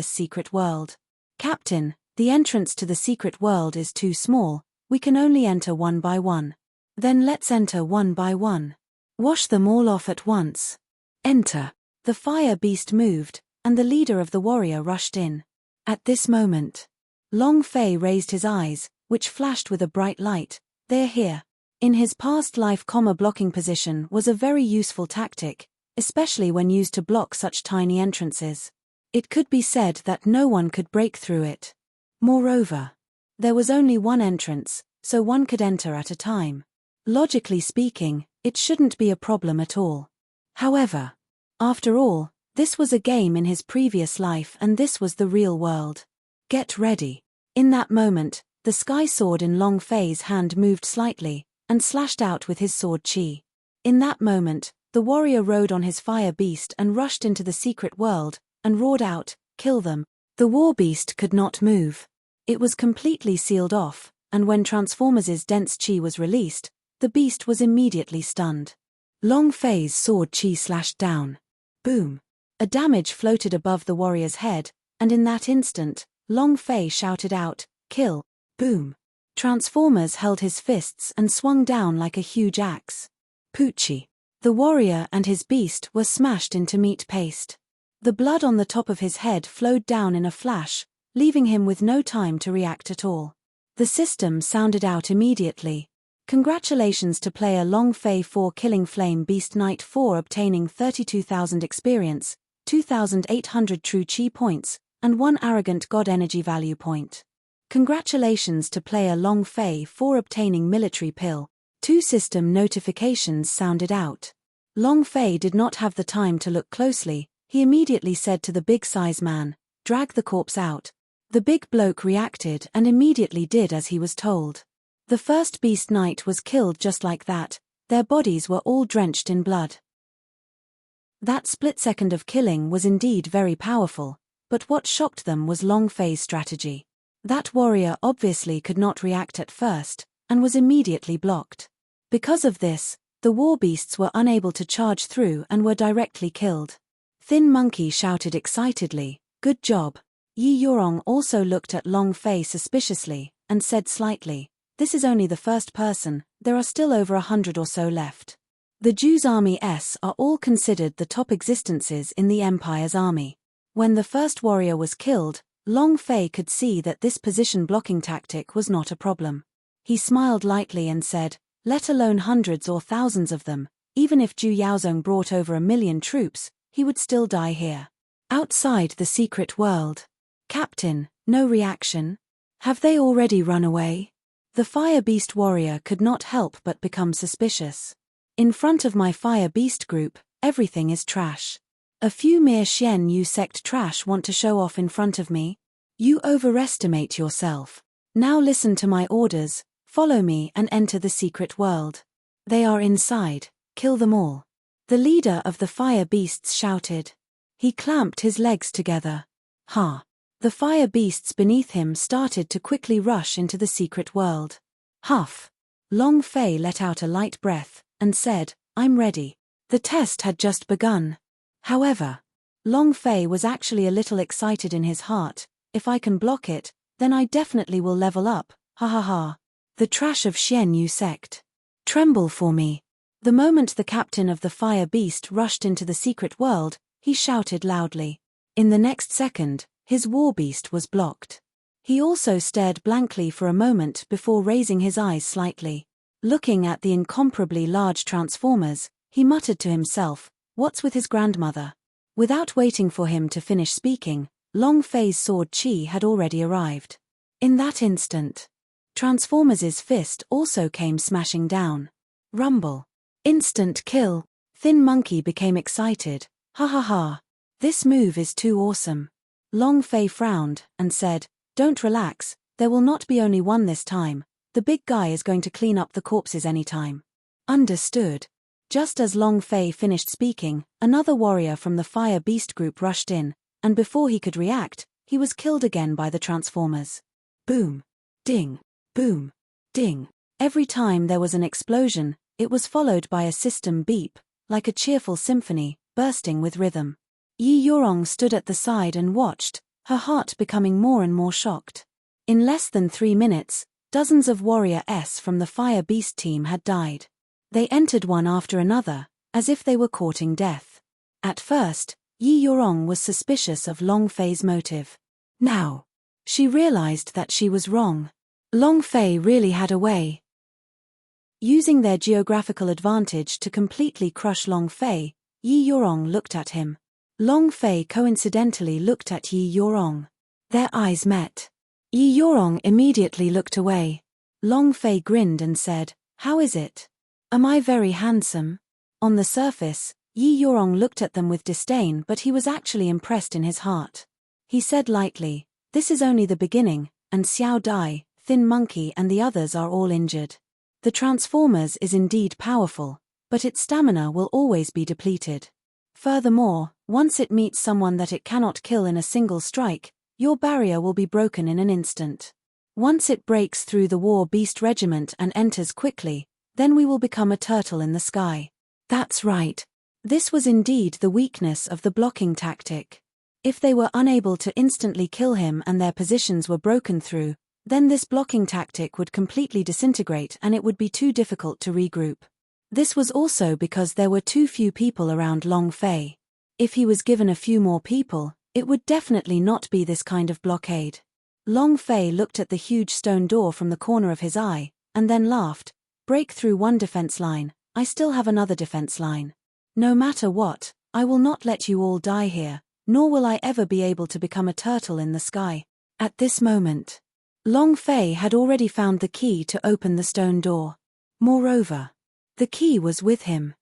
secret world. Captain, the entrance to the secret world is too small, we can only enter one by one. Then let's enter one by one. Wash them all off at once. Enter. The fire beast moved, and the leader of the warrior rushed in. At this moment, Long Fei raised his eyes, which flashed with a bright light. They're here. In his past life, blocking position was a very useful tactic, especially when used to block such tiny entrances. It could be said that no one could break through it. Moreover, there was only one entrance, so one could enter at a time. Logically speaking, it shouldn't be a problem at all. However, after all, this was a game in his previous life and this was the real world. Get ready. In that moment, the sky sword in Long Fei's hand moved slightly, and slashed out with his sword chi. In that moment, the warrior rode on his fire beast and rushed into the secret world, and roared out, "Kill them." The war beast could not move. It was completely sealed off, and when Transformers' dense chi was released, the beast was immediately stunned. Long Fei's sword chi slashed down. Boom. A damage floated above the warrior's head, and in that instant, Long Fei shouted out, "Kill." Boom. Transformers held his fists and swung down like a huge axe. Poochie. The warrior and his beast were smashed into meat paste. The blood on the top of his head flowed down in a flash, leaving him with no time to react at all. The system sounded out immediately. Congratulations to player Long Fei for killing Flame Beast Knight 4, obtaining 32,000 experience, 2,800 true chi points, and 1 arrogant god energy value point. Congratulations to player Long Fei for obtaining military pill. 2 system notifications sounded out. Long Fei did not have the time to look closely. He immediately said to the big size man, "Drag the corpse out." The big bloke reacted and immediately did as he was told. The first Beast Knight was killed just like that. Their bodies were all drenched in blood. That split second of killing was indeed very powerful, but what shocked them was Long Fei's strategy. That warrior obviously could not react at first, and was immediately blocked. Because of this, the war beasts were unable to charge through and were directly killed. Thin Monkey shouted excitedly, "Good job." Yi Yorong also looked at Long Fei suspiciously, and said slightly, "This is only the first person, there are still over 100 or so left." The Jews' army are all considered the top existences in the Empire's army. When the first warrior was killed, Long Fei could see that this position blocking tactic was not a problem. He smiled lightly and said, "Let alone hundreds or thousands of them, even if Zhu Yaozong brought over 1,000,000 troops, he would still die here. Outside the secret world. Captain, no reaction? Have they already run away?" The Fire Beast warrior could not help but become suspicious. "In front of my Fire Beast group, everything is trash. A few mere Xian Yu sect trash want to show off in front of me? You overestimate yourself. Now listen to my orders, follow me and enter the secret world. They are inside, kill them all." The leader of the Fire Beasts shouted. He clamped his legs together. Ha! The fire beasts beneath him started to quickly rush into the secret world. Huff! Long Fei let out a light breath, and said, "I'm ready." The test had just begun. However, Long Fei was actually a little excited in his heart. If I can block it, then I definitely will level up, ha ha ha. The trash of Xian Yu sect. Tremble for me. The moment the captain of the fire beast rushed into the secret world, he shouted loudly. In the next second, his war beast was blocked. He also stared blankly for a moment before raising his eyes slightly. Looking at the incomparably large transformers, he muttered to himself, "What's with his grandmother?" Without waiting for him to finish speaking, Long Fei's sword chi had already arrived. In that instant, Transformers' fist also came smashing down. Rumble. Instant kill. Thin Monkey became excited. Ha ha ha. This move is too awesome. Long Fei frowned, and said, Don't relax, there will not be only one this time. The big guy is going to clean up the corpses anytime. Understood. Just as Long Fei finished speaking, another warrior from the Fire Beast group rushed in, and before he could react, he was killed again by the Transformers. Boom. Ding. Boom. Ding. Every time there was an explosion, it was followed by a system beep, like a cheerful symphony, bursting with rhythm. Yi Yorong stood at the side and watched, her heart becoming more and more shocked. In less than 3 minutes, dozens of warriors from the Fire Beast team had died. They entered one after another, as if they were courting death. At first, Yi Yorong was suspicious of Long Fei's motive. Now, she realized that she was wrong. Long Fei really had a way. Using their geographical advantage to completely crush Long Fei, Yi Yorong looked at him. Long Fei coincidentally looked at Yi Yorong. Their eyes met. Yi Yorong immediately looked away. Long Fei grinned and said, "How is it? Am I very handsome?" On the surface, Yi Yorong looked at them with disdain, but he was actually impressed in his heart. He said lightly, "This is only the beginning, and Xiao Dai, Thin Monkey and the others are all injured. The Transformers is indeed powerful, but its stamina will always be depleted. Furthermore, once it meets someone that it cannot kill in a single strike, your barrier will be broken in an instant. Once it breaks through the War Beast Regiment and enters quickly, then we will become a turtle in the sky." That's right. This was indeed the weakness of the blocking tactic. If they were unable to instantly kill him and their positions were broken through, then this blocking tactic would completely disintegrate and it would be too difficult to regroup. This was also because there were too few people around Long Fei. If he was given a few more people, it would definitely not be this kind of blockade. Long Fei looked at the huge stone door from the corner of his eye, and then laughed. "Break through one defense line, I still have another defense line. No matter what, I will not let you all die here, nor will I ever be able to become a turtle in the sky." At this moment, Long Fei had already found the key to open the stone door. Moreover, the key was with him.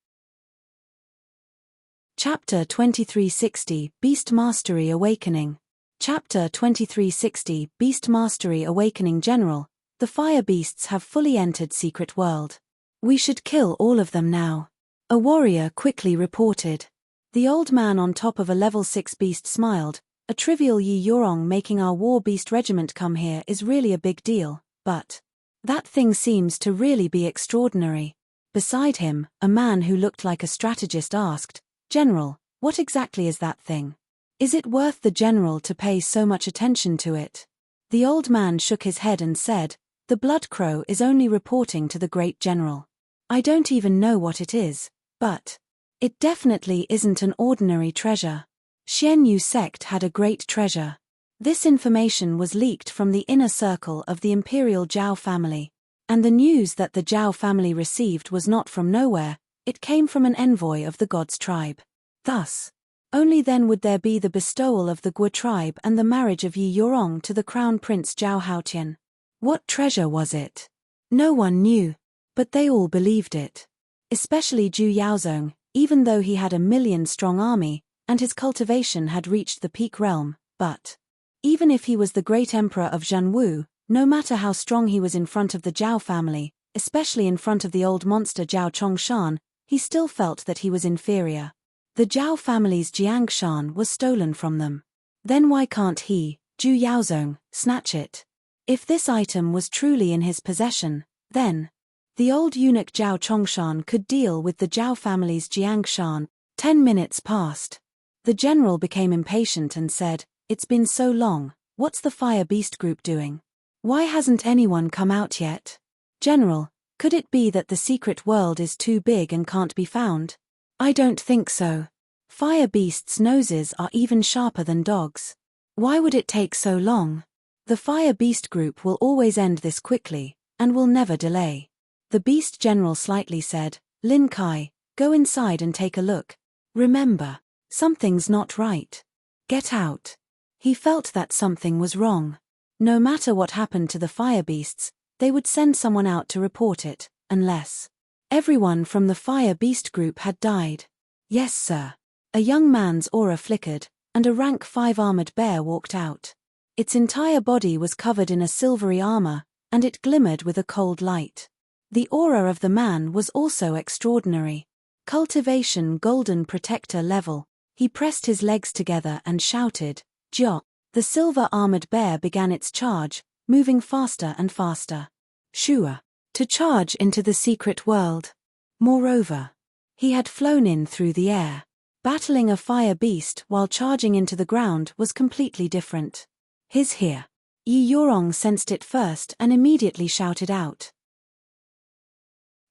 Chapter 2360 Beast Mastery Awakening. Chapter 2360 Beast Mastery Awakening. General, the fire beasts have fully entered Secret World. We should kill all of them now. A warrior quickly reported. The old man on top of a level 6 beast smiled. "A trivial Yi Yorong making our war beast regiment come here is really a big deal, but that thing seems to really be extraordinary." Beside him, a man who looked like a strategist asked, "General, what exactly is that thing? Is it worth the general to pay so much attention to it?" The old man shook his head and said, "The Blood Crow is only reporting to the great general. I don't even know what it is, but it definitely isn't an ordinary treasure. Xian Yu sect had a great treasure." This information was leaked from the inner circle of the Imperial Zhao family. And the news that the Zhao family received was not from nowhere, it came from an envoy of the God's tribe. Thus, only then would there be the bestowal of the Gua tribe and the marriage of Yi Yorong to the Crown Prince Zhao Haotian. What treasure was it? No one knew, but they all believed it. Especially Zhu Yaozong, even though he had a 1,000,000-strong army, and his cultivation had reached the peak realm, but even if he was the great emperor of Zhanwu, no matter how strong he was in front of the Zhao family, especially in front of the old monster Zhao Chongshan, he still felt that he was inferior. The Zhao family's Jiangshan was stolen from them. Then why can't he, Zhu Yaozong, snatch it? If this item was truly in his possession, then the old eunuch Zhao Chongshan could deal with the Zhao family's Jiangshan. 10 minutes passed. The general became impatient and said, "It's been so long, what's the Fire Beast group doing? Why hasn't anyone come out yet? General, could it be that the secret world is too big and can't be found?" "I don't think so. Fire beasts' noses are even sharper than dogs. Why would it take so long? The Fire Beast group will always end this quickly, and will never delay." The beast general slightly said, "Lin Kai, go inside and take a look. Remember, something's not right. Get out." He felt that something was wrong. No matter what happened to the fire beasts, they would send someone out to report it, unless everyone from the Fire Beast group had died. "Yes, sir." A young man's aura flickered, and a rank 5 armored bear walked out. Its entire body was covered in a silvery armor, and it glimmered with a cold light. The aura of the man was also extraordinary. Cultivation Golden Protector level. He pressed his legs together and shouted, "Ja!" The silver-armored bear began its charge, moving faster and faster. Sure. To charge into the secret world. Moreover, he had flown in through the air. Battling a fire beast while charging into the ground was completely different. His here. Yi Yorong sensed it first and immediately shouted out.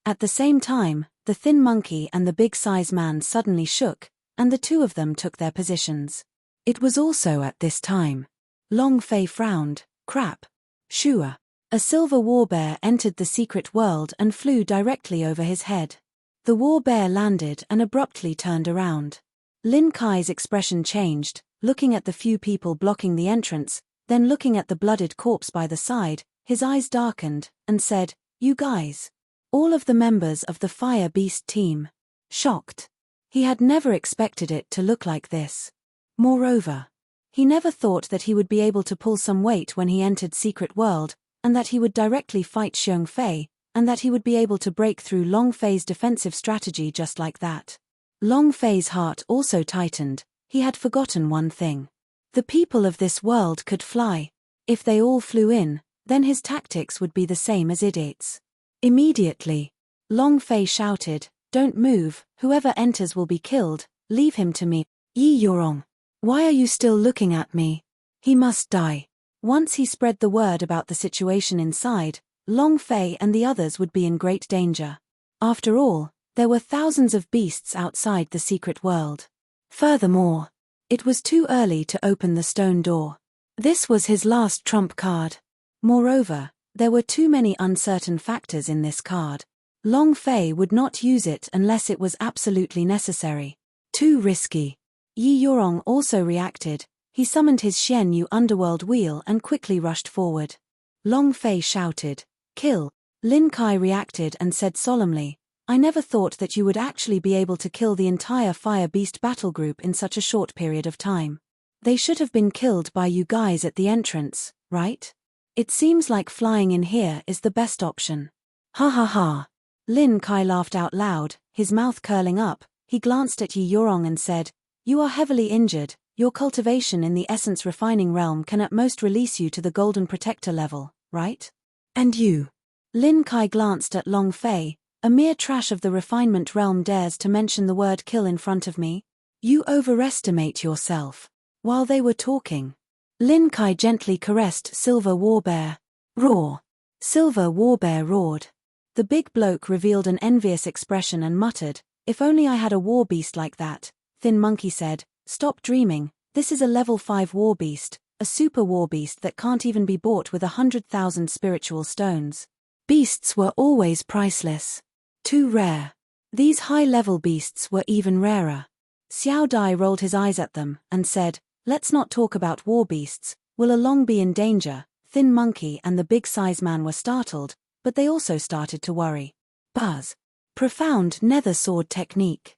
At the same time, the thin monkey and the big-size man suddenly shook, and the two of them took their positions. It was also at this time. Long Fei frowned. Crap. Sure. A silver warbear entered the secret world and flew directly over his head. The warbear landed and abruptly turned around. Lin Kai's expression changed, looking at the few people blocking the entrance, then looking at the blooded corpse by the side, his eyes darkened, and said, "You guys." All of the members of the Fire Beast team. Shocked. He had never expected it to look like this. Moreover, he never thought that he would be able to pull some weight when he entered Secret World, and that he would directly fight Xiong Fei, and that he would be able to break through Long Fei's defensive strategy just like that. Long Fei's heart also tightened. He had forgotten one thing. The people of this world could fly. If they all flew in, then his tactics would be the same as idiots. Immediately, Long Fei shouted, "Don't move, whoever enters will be killed, leave him to me." "Yi Yorong, why are you still looking at me? He must die." Once he spread the word about the situation inside, Long Fei and the others would be in great danger. After all, there were thousands of beasts outside the secret world. Furthermore, it was too early to open the stone door. This was his last trump card. Moreover, there were too many uncertain factors in this card. Long Fei would not use it unless it was absolutely necessary. Too risky. Yi Yorong also reacted. He summoned his Xian Yu underworld wheel and quickly rushed forward. Long Fei shouted, "Kill." Lin Kai reacted and said solemnly, "I never thought that you would actually be able to kill the entire Fire Beast battle group in such a short period of time. They should have been killed by you guys at the entrance, right? It seems like flying in here is the best option." Ha ha ha. Lin Kai laughed out loud, his mouth curling up. He glanced at Yi Yorong and said, "You are heavily injured. Your cultivation in the essence refining realm can at most release you to the Golden Protector level, right? And you?" Lin Kai glanced at Long Fei. "A mere trash of the refinement realm dares to mention the word kill in front of me? You overestimate yourself." While they were talking, Lin Kai gently caressed Silver Warbear. Roar. Silver Warbear roared. The big bloke revealed an envious expression and muttered, "If only I had a war beast like that." Thin Monkey said, "Stop dreaming, this is a level 5 war beast, a super war beast that can't even be bought with 100,000 spiritual stones. Beasts were always priceless. Too rare. These high-level beasts were even rarer." Xiao Dai rolled his eyes at them and said, "Let's not talk about war beasts, we'll long be in danger." Thin Monkey and the big size man were startled, but they also started to worry. Buzz. Profound nether sword technique.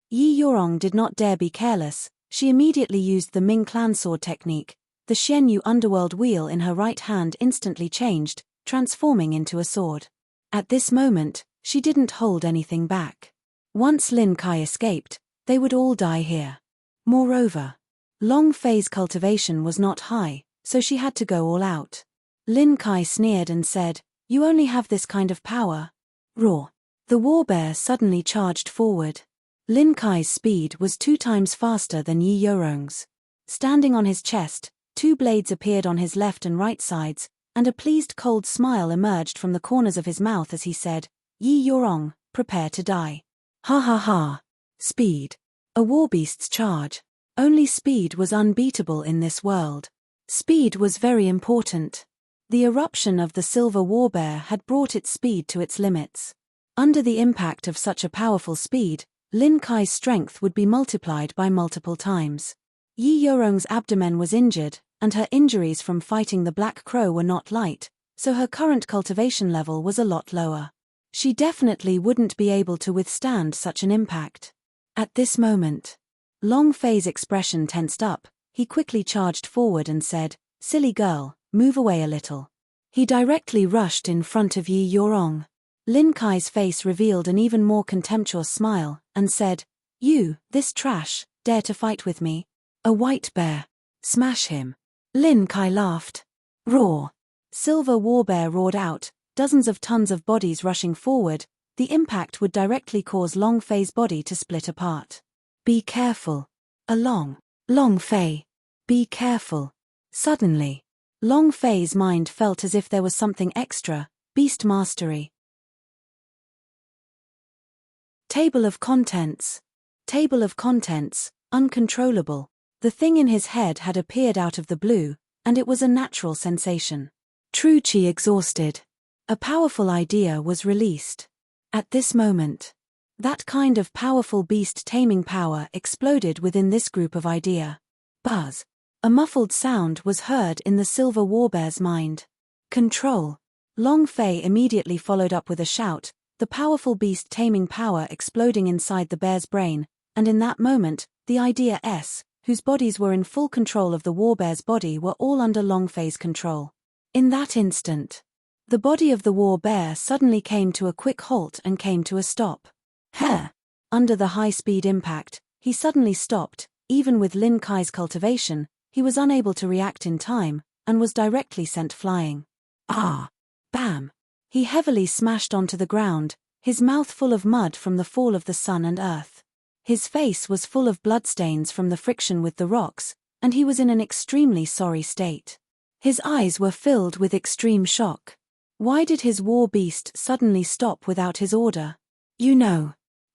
Yi Yorong did not dare be careless. She immediately used the Ming clan sword technique. The Xian Yu underworld wheel in her right hand instantly changed, transforming into a sword. At this moment, she didn't hold anything back. Once Lin Kai escaped, they would all die here. Moreover, Long Fei's cultivation was not high, so she had to go all out. Lin Kai sneered and said, "You only have this kind of power." Roar. The warbear suddenly charged forward. Lin Kai's speed was 2 times faster than Yi Yorong's. Standing on his chest, 2 blades appeared on his left and right sides, and a pleased cold smile emerged from the corners of his mouth as he said, "Yi Yorong, prepare to die." Ha ha ha. Speed. A warbeast's charge. Only speed was unbeatable in this world. Speed was very important. The eruption of the silver warbear had brought its speed to its limits. Under the impact of such a powerful speed, Lin Kai's strength would be multiplied by multiple times. Yi Yorong's abdomen was injured, and her injuries from fighting the Black Crow were not light, so her current cultivation level was a lot lower. She definitely wouldn't be able to withstand such an impact. At this moment, Long Fei's expression tensed up. He quickly charged forward and said, "Silly girl, move away a little." He directly rushed in front of Yi Yorong. Lin Kai's face revealed an even more contemptuous smile, and said, "You, this trash, dare to fight with me? A white bear. Smash him." Lin Kai laughed. Roar. Silver Warbear roared out, dozens of tons of bodies rushing forward. The impact would directly cause Long Fei's body to split apart. "Be careful. Long Fei. Be careful." Suddenly, Long Fei's mind felt as if there was something extra, beast mastery. Table of contents. Table of contents, uncontrollable. The thing in his head had appeared out of the blue, and it was a natural sensation. True Chi exhausted. A powerful idea was released. At this moment, that kind of powerful beast taming power exploded within this group of idea. Buzz. A muffled sound was heard in the Silver Warbear's mind. Control. Long Fei immediately followed up with a shout, the powerful beast taming power exploding inside the bear's brain, and in that moment, the idea S, whose bodies were in full control of the Warbear's body, were all under Long Fei's control. In that instant, the body of the Warbear suddenly came to a quick halt and came to a stop. Under the high-speed impact, he suddenly stopped. Even with Lin Kai's cultivation, he was unable to react in time, and was directly sent flying. Bam! He heavily smashed onto the ground, his mouth full of mud from the fall of the sun and earth. His face was full of bloodstains from the friction with the rocks, and he was in an extremely sorry state. His eyes were filled with extreme shock. Why did his war beast suddenly stop without his order?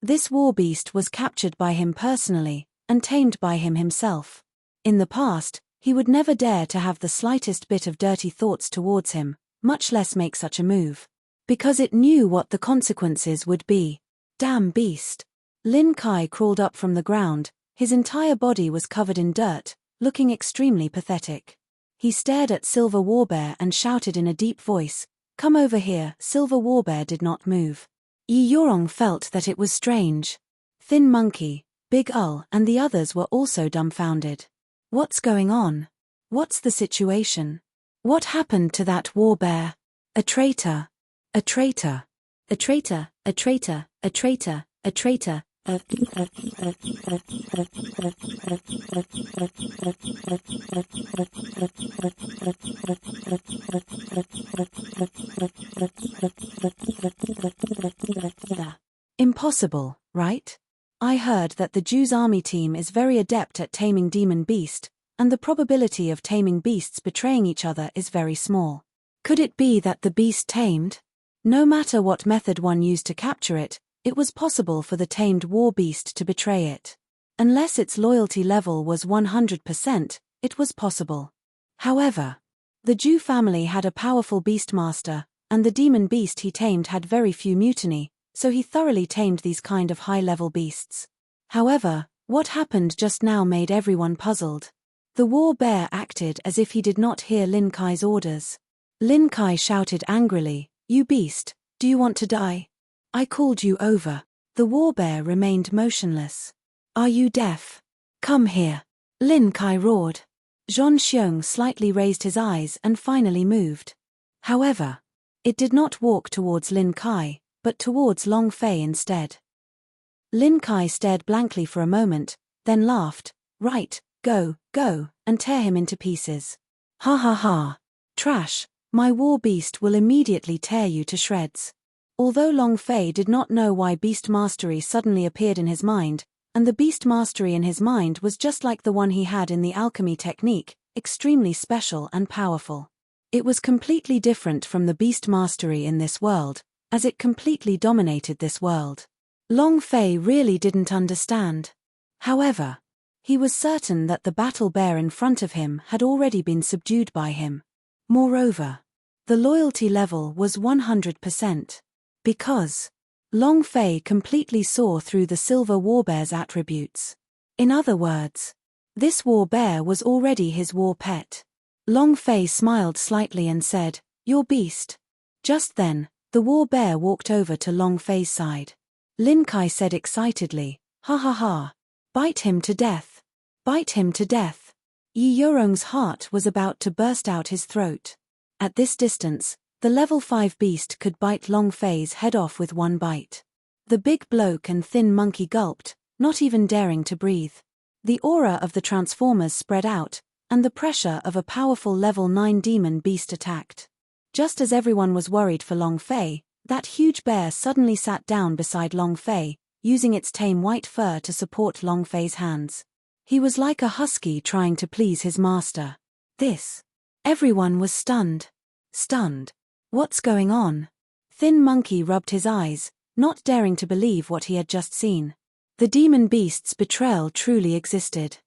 This war beast was captured by him personally, and tamed by him himself. In the past, he would never dare to have the slightest bit of dirty thoughts towards him, much less make such a move. Because it knew what the consequences would be. Damn beast. Lin Kai crawled up from the ground, his entire body was covered in dirt, looking extremely pathetic. He stared at Silver Warbear and shouted in a deep voice, "Come over here." Silver Warbear did not move. Yi Yorong felt that it was strange. Thin Monkey, Big Ul and the others were also dumbfounded. What's going on? What's the situation? What happened to that Warbear? A traitor. A traitor. A traitor. A traitor. A traitor. A traitor. Impossible, right? I heard that the Jew's army team is very adept at taming demon beast, and the probability of taming beasts betraying each other is very small. Could it be that the beast tamed? No matter what method one used to capture it, it was possible for the tamed war beast to betray it. Unless its loyalty level was 100%, it was possible. However, the Jew family had a powerful beastmaster, and the demon beast he tamed had very few mutiny, so he thoroughly tamed these kind of high-level beasts. However, what happened just now made everyone puzzled. The war bear acted as if he did not hear Lin Kai's orders. Lin Kai shouted angrily, "You beast, do you want to die? I called you over." The war bear remained motionless. "Are you deaf? Come here." Lin Kai roared. Zhong Xiong slightly raised his eyes and finally moved. However, it did not walk towards Lin Kai, but towards Long Fei instead. Lin Kai stared blankly for a moment, then laughed, "Right, go, and tear him into pieces. Ha ha ha. Trash, my war beast will immediately tear you to shreds." Although Long Fei did not know why beast mastery suddenly appeared in his mind, and the beast mastery in his mind was just like the one he had in the alchemy technique, extremely special and powerful. It was completely different from the beast mastery in this world, as it completely dominated this world. Long Fei really didn't understand. However, he was certain that the battle bear in front of him had already been subdued by him. Moreover, the loyalty level was 100%. Because Long Fei completely saw through the Silver Warbear's attributes. In other words, this war bear was already his war pet. Long Fei smiled slightly and said, "Your beast." Just then, the war bear walked over to Long Fei's side. Lin Kai said excitedly, "Ha ha ha. Bite him to death. Bite him to death." Yi Yorong's heart was about to burst out his throat. At this distance, the level 5 beast could bite Long Fei's head off with one bite. The big bloke and thin monkey gulped, not even daring to breathe. The aura of the Transformers spread out, and the pressure of a powerful level 9 demon beast attacked. Just as everyone was worried for Long Fei, that huge bear suddenly sat down beside Long Fei, using its tame white fur to support Long Fei's hands. He was like a husky trying to please his master. Everyone was stunned. Stunned. What's going on? Thin Monkey rubbed his eyes, not daring to believe what he had just seen. The demon beast's betrayal truly existed.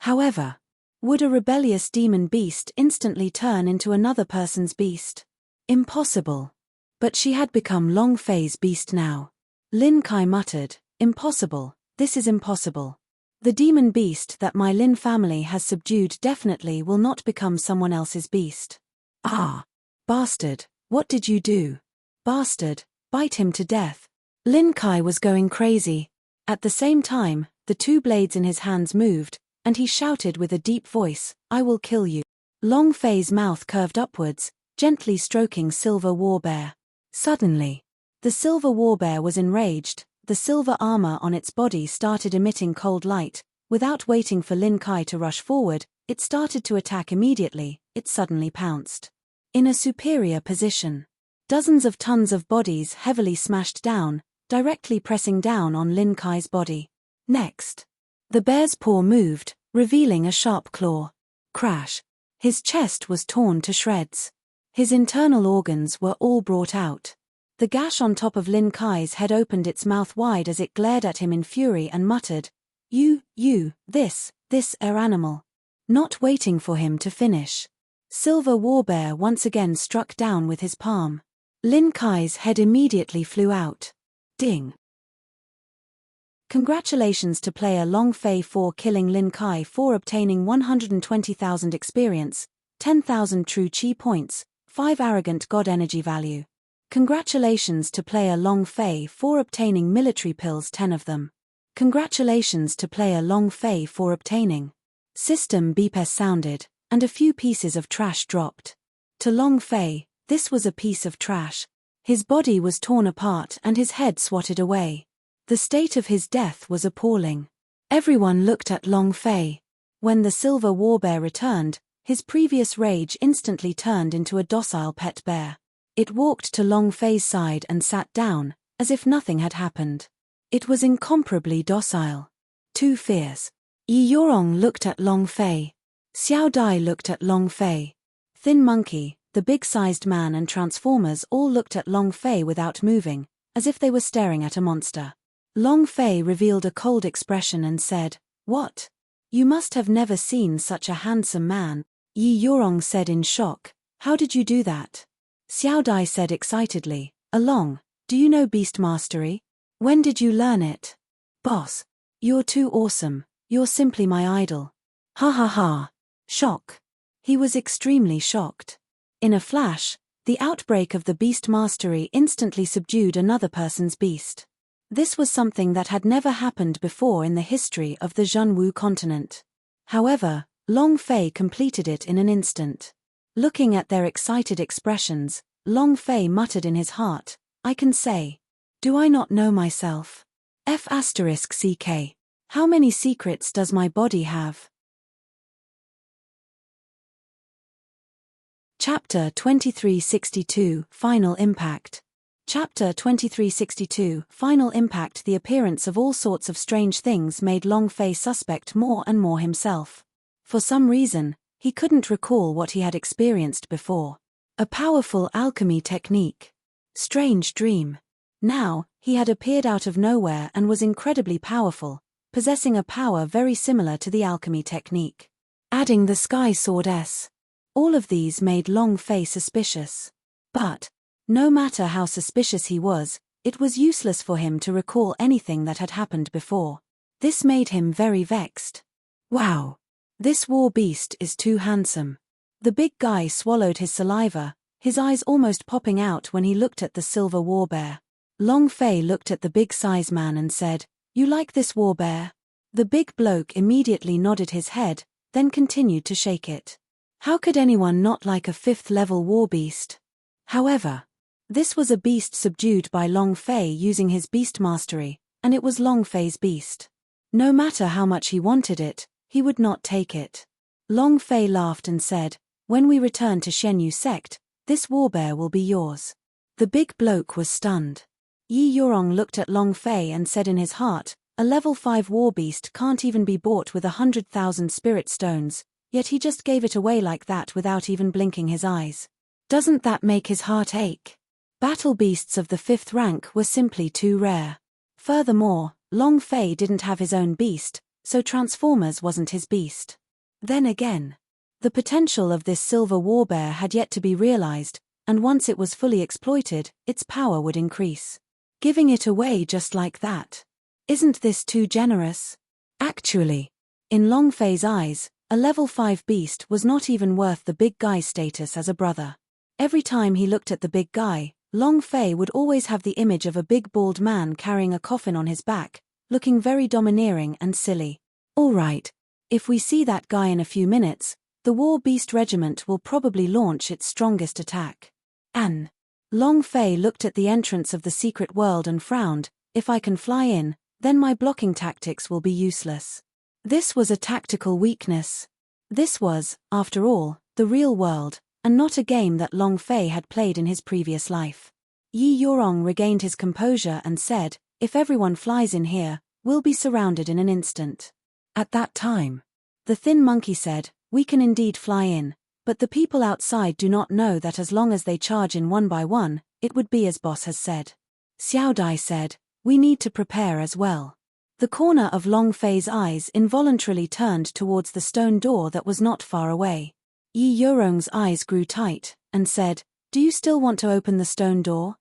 However, would a rebellious demon beast instantly turn into another person's beast? Impossible. But she had become Long Fei's beast now. Lin Kai muttered, "Impossible, this is impossible. The demon beast that my Lin family has subdued definitely will not become someone else's beast." "Ah! Bastard, what did you do? Bastard, bite him to death." Lin Kai was going crazy. At the same time, the two blades in his hands moved, and he shouted with a deep voice, "I will kill you." Long Fei's mouth curved upwards, gently stroking Silver Warbear. Suddenly, the Silver Warbear was enraged. The silver armor on its body started emitting cold light. Without waiting for Lin Kai to rush forward, it started to attack immediately. It suddenly pounced. In a superior position. Dozens of tons of bodies heavily smashed down, directly pressing down on Lin Kai's body. Next, the bear's paw moved, revealing a sharp claw. Crash. His chest was torn to shreds. His internal organs were all brought out. The gash on top of Lin Kai's head opened its mouth wide as it glared at him in fury and muttered, this animal." Not waiting for him to finish, Silver Warbear once again struck down with his palm. Lin Kai's head immediately flew out. Ding. Congratulations to player Long Fei for killing Lin Kai for obtaining 120,000 experience, 10,000 true chi points, 5 arrogant god energy value. Congratulations to player Long Fei for obtaining military pills, 10 of them. Congratulations to player Long Fei for obtaining. System beepers sounded, and a few pieces of trash dropped. To Long Fei, this was a piece of trash. His body was torn apart and his head swatted away. The state of his death was appalling. Everyone looked at Long Fei. When the Silver Warbear returned, his previous rage instantly turned into a docile pet bear. It walked to Long Fei's side and sat down, as if nothing had happened. It was incomparably docile. Too fierce. Yi Yorong looked at Long Fei. Xiao Dai looked at Long Fei. Thin Monkey, the big-sized man and Transformers all looked at Long Fei without moving, as if they were staring at a monster. Long Fei revealed a cold expression and said, "What? You must have never seen such a handsome man." Yi Yorong said in shock, "How did you do that?" Xiao Dai said excitedly, "Along, do you know Beast Mastery? When did you learn it?" "Boss, you're too awesome, you're simply my idol." Ha ha ha. Shock. He was extremely shocked. In a flash, the outbreak of the Beast Mastery instantly subdued another person's beast. This was something that had never happened before in the history of the Zhenwu continent. However, Long Fei completed it in an instant. Looking at their excited expressions, Long Fei muttered in his heart, "I can say. Do I not know myself? F***CK. How many secrets does my body have?" Chapter 2362, Final Impact. Chapter 2362, Final Impact. The appearance of all sorts of strange things made Long Fei suspect more and more himself. For some reason, he couldn't recall what he had experienced before. A powerful alchemy technique. Strange dream. Now, he had appeared out of nowhere and was incredibly powerful, possessing a power very similar to the alchemy technique. Adding the Sky Sword S. All of these made Long Fei suspicious. But, no matter how suspicious he was, it was useless for him to recall anything that had happened before. This made him very vexed. Wow! This war beast is too handsome. The big guy swallowed his saliva, his eyes almost popping out when he looked at the Silver Warbear. Long Fei looked at the big size man and said, "You like this warbear?" The big bloke immediately nodded his head, then continued to shake it. How could anyone not like a 5th-level war beast? However, this was a beast subdued by Long Fei using his beast mastery, and it was Long Fei's beast. No matter how much he wanted it, he would not take it. Long Fei laughed and said, "When we return to Shenyu sect, this warbear will be yours." The big bloke was stunned. Yi Yurong looked at Long Fei and said in his heart, "A level 5 warbeast can't even be bought with 100,000 spirit stones, yet he just gave it away like that without even blinking his eyes. Doesn't that make his heart ache?" Battle beasts of the 5th rank were simply too rare. Furthermore, Long Fei didn't have his own beast, so Transformers wasn't his beast. Then again, the potential of this silver warbear had yet to be realized, and once it was fully exploited, its power would increase. Giving it away just like that. Isn't this too generous? Actually, in Long Fei's eyes, a level 5 beast was not even worth the big guy's status as a brother. Every time he looked at the big guy, Long Fei would always have the image of a big bald man carrying a coffin on his back, looking very domineering and silly. All right, if we see that guy in a few minutes, the War Beast Regiment will probably launch its strongest attack. An. Long Fei looked at the entrance of the secret world and frowned. If I can fly in, then my blocking tactics will be useless. This was a tactical weakness. This was, after all, the real world, and not a game that Long Fei had played in his previous life. Yi Yurong regained his composure and said, "If everyone flies in here, we'll be surrounded in an instant." At that time, the thin monkey said, "We can indeed fly in, but the people outside do not know that as long as they charge in one by one, it would be as boss has said." Xiao Dai said, "We need to prepare as well." The corner of Long Fei's eyes involuntarily turned towards the stone door that was not far away. Yi Yurong's eyes grew tight, and said, "Do you still want to open the stone door?"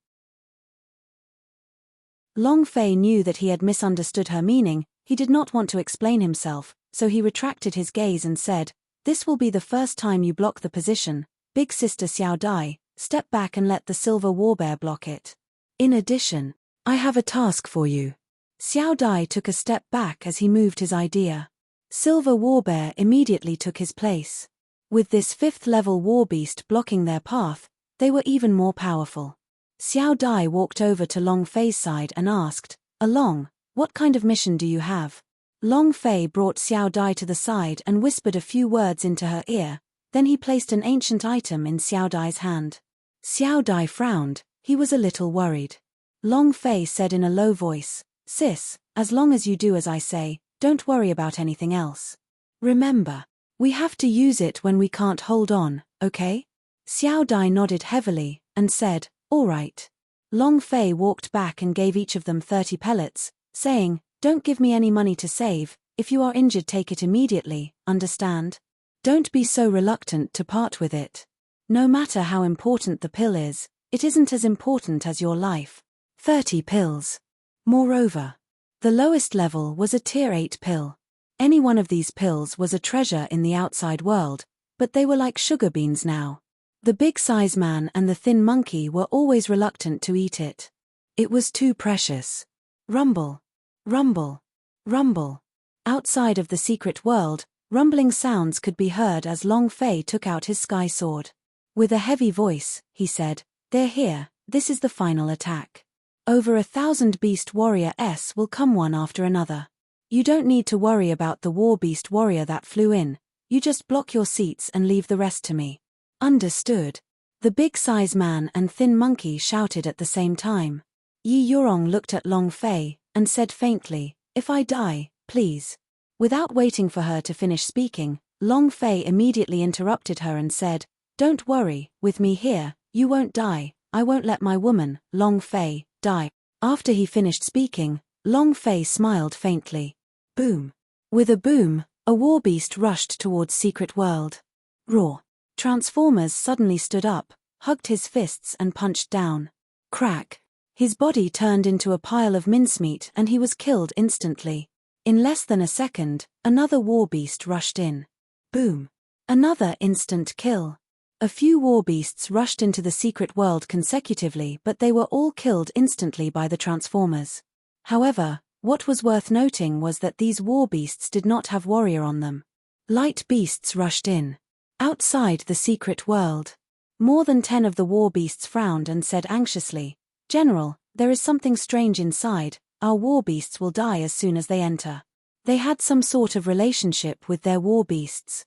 Long Fei knew that he had misunderstood her meaning. He did not want to explain himself, so he retracted his gaze and said, "This will be the first time you block the position. Big sister Xiao Dai, step back and let the silver warbear block it. In addition, I have a task for you." Xiao Dai took a step back as he moved his idea. Silver warbear immediately took his place. With this 5th-level warbeast blocking their path, they were even more powerful. Xiao Dai walked over to Long Fei's side and asked, "Along, what kind of mission do you have?" Long Fei brought Xiao Dai to the side and whispered a few words into her ear, then he placed an ancient item in Xiao Dai's hand. Xiao Dai frowned, he was a little worried. Long Fei said in a low voice, "Sis, as long as you do as I say, don't worry about anything else. Remember, we have to use it when we can't hold on, okay?" Xiao Dai nodded heavily, and said, "All right." Long Fei walked back and gave each of them 30 pellets, saying, "Don't give me any money to save, if you are injured take it immediately, understand? Don't be so reluctant to part with it. No matter how important the pill is, it isn't as important as your life." 30 pills. Moreover, the lowest level was a tier 8 pill. Any one of these pills was a treasure in the outside world, but they were like sugar beans now. The big size man and the thin monkey were always reluctant to eat it. It was too precious. Rumble. Rumble. Rumble. Outside of the secret world, rumbling sounds could be heard as Long Fei took out his sky sword. With a heavy voice, he said, "They're here, this is the final attack. Over 1,000 beast warriors will come one after another. You don't need to worry about the war beast warrior that flew in, you just block your seats and leave the rest to me." Understood. The big size man and thin monkey shouted at the same time. Yi Yurong looked at Long Fei, and said faintly, "If I die, please." Without waiting for her to finish speaking, Long Fei immediately interrupted her and said, "Don't worry, with me here, you won't die, I won't let my woman, Long Fei, die." After he finished speaking, Long Fei smiled faintly. Boom. With a boom, a warbeast rushed towards Secret World. Roar. Transformers suddenly stood up, hugged his fists and punched down. Crack. His body turned into a pile of mincemeat and he was killed instantly. In less than a second, another warbeast rushed in. Boom. Another instant kill. A few warbeasts rushed into the secret world consecutively, but they were all killed instantly by the Transformers. However, what was worth noting was that these warbeasts did not have warrior on them. Light beasts rushed in. Outside the secret world. More than 10 of the war beasts frowned and said anxiously, "General, there is something strange inside. Our war beasts will die as soon as they enter." They had some sort of relationship with their war beasts.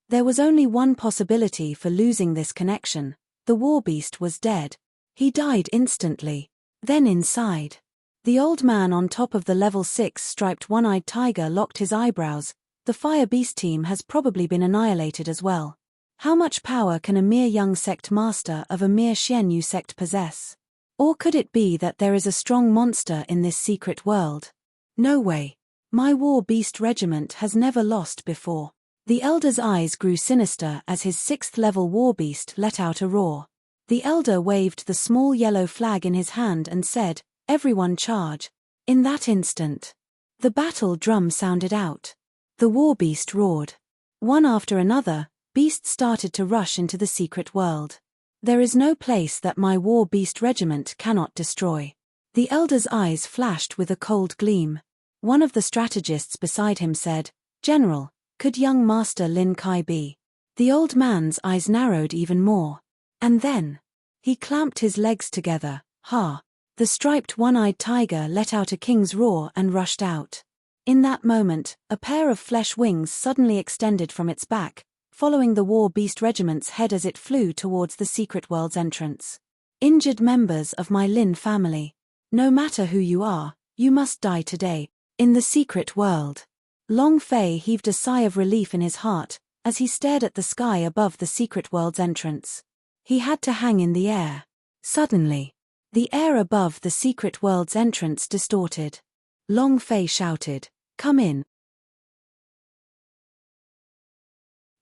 There was only one possibility for losing this connection. The war beast was dead. He died instantly. Then inside. The old man on top of the level 6 striped one-eyed tiger locked his eyebrows. The fire beast team has probably been annihilated as well. How much power can a mere young sect master of a mere Xianyu sect possess? Or could it be that there is a strong monster in this secret world? No way. My war beast regiment has never lost before. The elder's eyes grew sinister as his 6th level war beast let out a roar. The elder waved the small yellow flag in his hand and said, "Everyone charge." In that instant, the battle drum sounded out. The war beast roared. One after another, beasts started to rush into the secret world. There is no place that my war beast regiment cannot destroy. The elder's eyes flashed with a cold gleam. One of the strategists beside him said, "General, could young Master Lin Kai be?" The old man's eyes narrowed even more. And then, he clamped his legs together. Ha! The striped one-eyed tiger let out a king's roar and rushed out. In that moment, a pair of flesh wings suddenly extended from its back, following the war beast regiment's head as it flew towards the secret world's entrance. Injured members of my Lin family. No matter who you are, you must die today. In the secret world. Long Fei heaved a sigh of relief in his heart, as he stared at the sky above the secret world's entrance. He had to hang in the air. Suddenly, the air above the secret world's entrance distorted. Long Fei shouted, "Come in."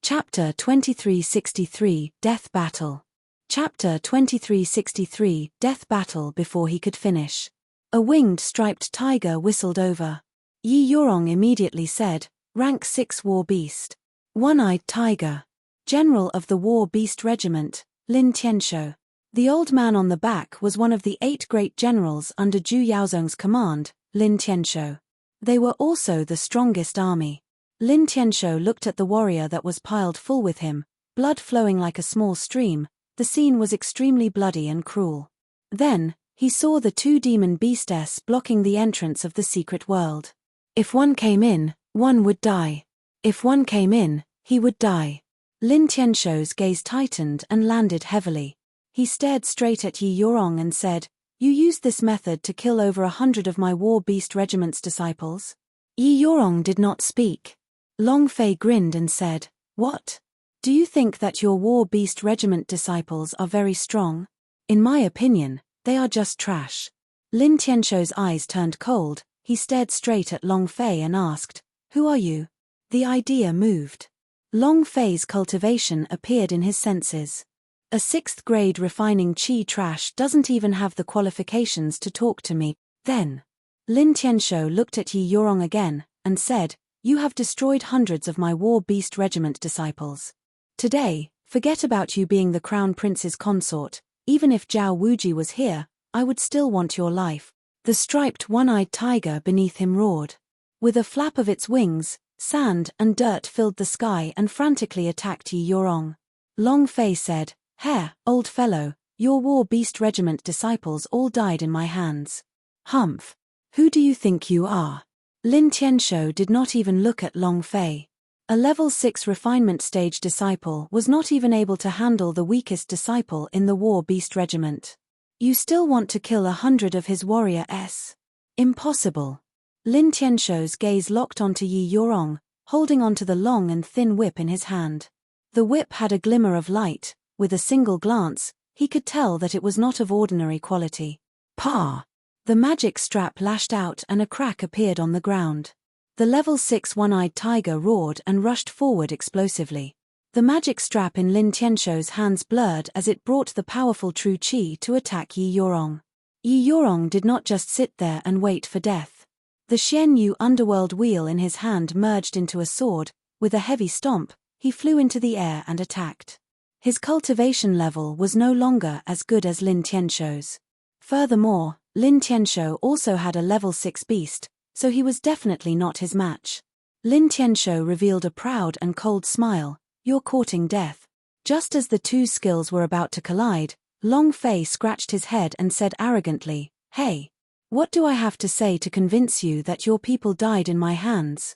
Chapter 2363, Death Battle. Chapter 2363, Death Battle. Before he could finish, a winged striped tiger whistled over. Yi Yorong immediately said, "Rank 6 war beast. One-eyed tiger. General of the war beast regiment, Lin Tianshou." The old man on the back was one of the 8 great generals under Zhu Yaozong's command, Lin Tianshou. They were also the strongest army. Lin Tianshou looked at the warrior that was piled full with him, blood flowing like a small stream. The scene was extremely bloody and cruel. Then, he saw the 2 demon beastess blocking the entrance of the secret world. If one came in, one would die. If one came in, he would die. Lin Tianshou's gaze tightened and landed heavily. He stared straight at Yi Yorong and said, "You used this method to kill over 100 of my war beast regiment's disciples?" Yi Yorong did not speak. Long Fei grinned and said, "What? Do you think that your war beast regiment disciples are very strong? In my opinion, they are just trash." Lin Tianshou's eyes turned cold. He stared straight at Long Fei and asked, "Who are you?" The idea moved. Long Fei's cultivation appeared in his senses. A 6th grade refining chi trash doesn't even have the qualifications to talk to me. Then, Lin Tianshou looked at Yi Yorong again, and said, "You have destroyed hundreds of my war beast regiment disciples. Today, forget about you being the crown prince's consort. Even if Zhao Wuji was here, I would still want your life." The striped one-eyed tiger beneath him roared. With a flap of its wings, sand and dirt filled the sky and frantically attacked Yi Yorong. Long Fei said, "Heh, old fellow, your war beast regiment disciples all died in my hands." "Humph. Who do you think you are?" Lin Tianshou did not even look at Long Fei. A level 6 refinement stage disciple was not even able to handle the weakest disciple in the war beast regiment. "You still want to kill 100 of his warriors? Impossible." Lin Tianshou's gaze locked onto Yi Yorong, holding onto the long and thin whip in his hand. The whip had a glimmer of light. With a single glance, he could tell that it was not of ordinary quality. "Pah!" The magic strap lashed out and a crack appeared on the ground. The level 6 one-eyed tiger roared and rushed forward explosively. The magic strap in Lin Tianshou's hands blurred as it brought the powerful true qi to attack Yi Yorong. Yi Yorong did not just sit there and wait for death. The Xianyu underworld wheel in his hand merged into a sword. With a heavy stomp, he flew into the air and attacked. His cultivation level was no longer as good as Lin Tianshou's. Furthermore, Lin Tianshou also had a level 6 beast, so he was definitely not his match. Lin Tianshou revealed a proud and cold smile. You're courting death. Just as the two skills were about to collide, Long Fei scratched his head and said arrogantly, Hey! What do I have to say to convince you that your people died in my hands?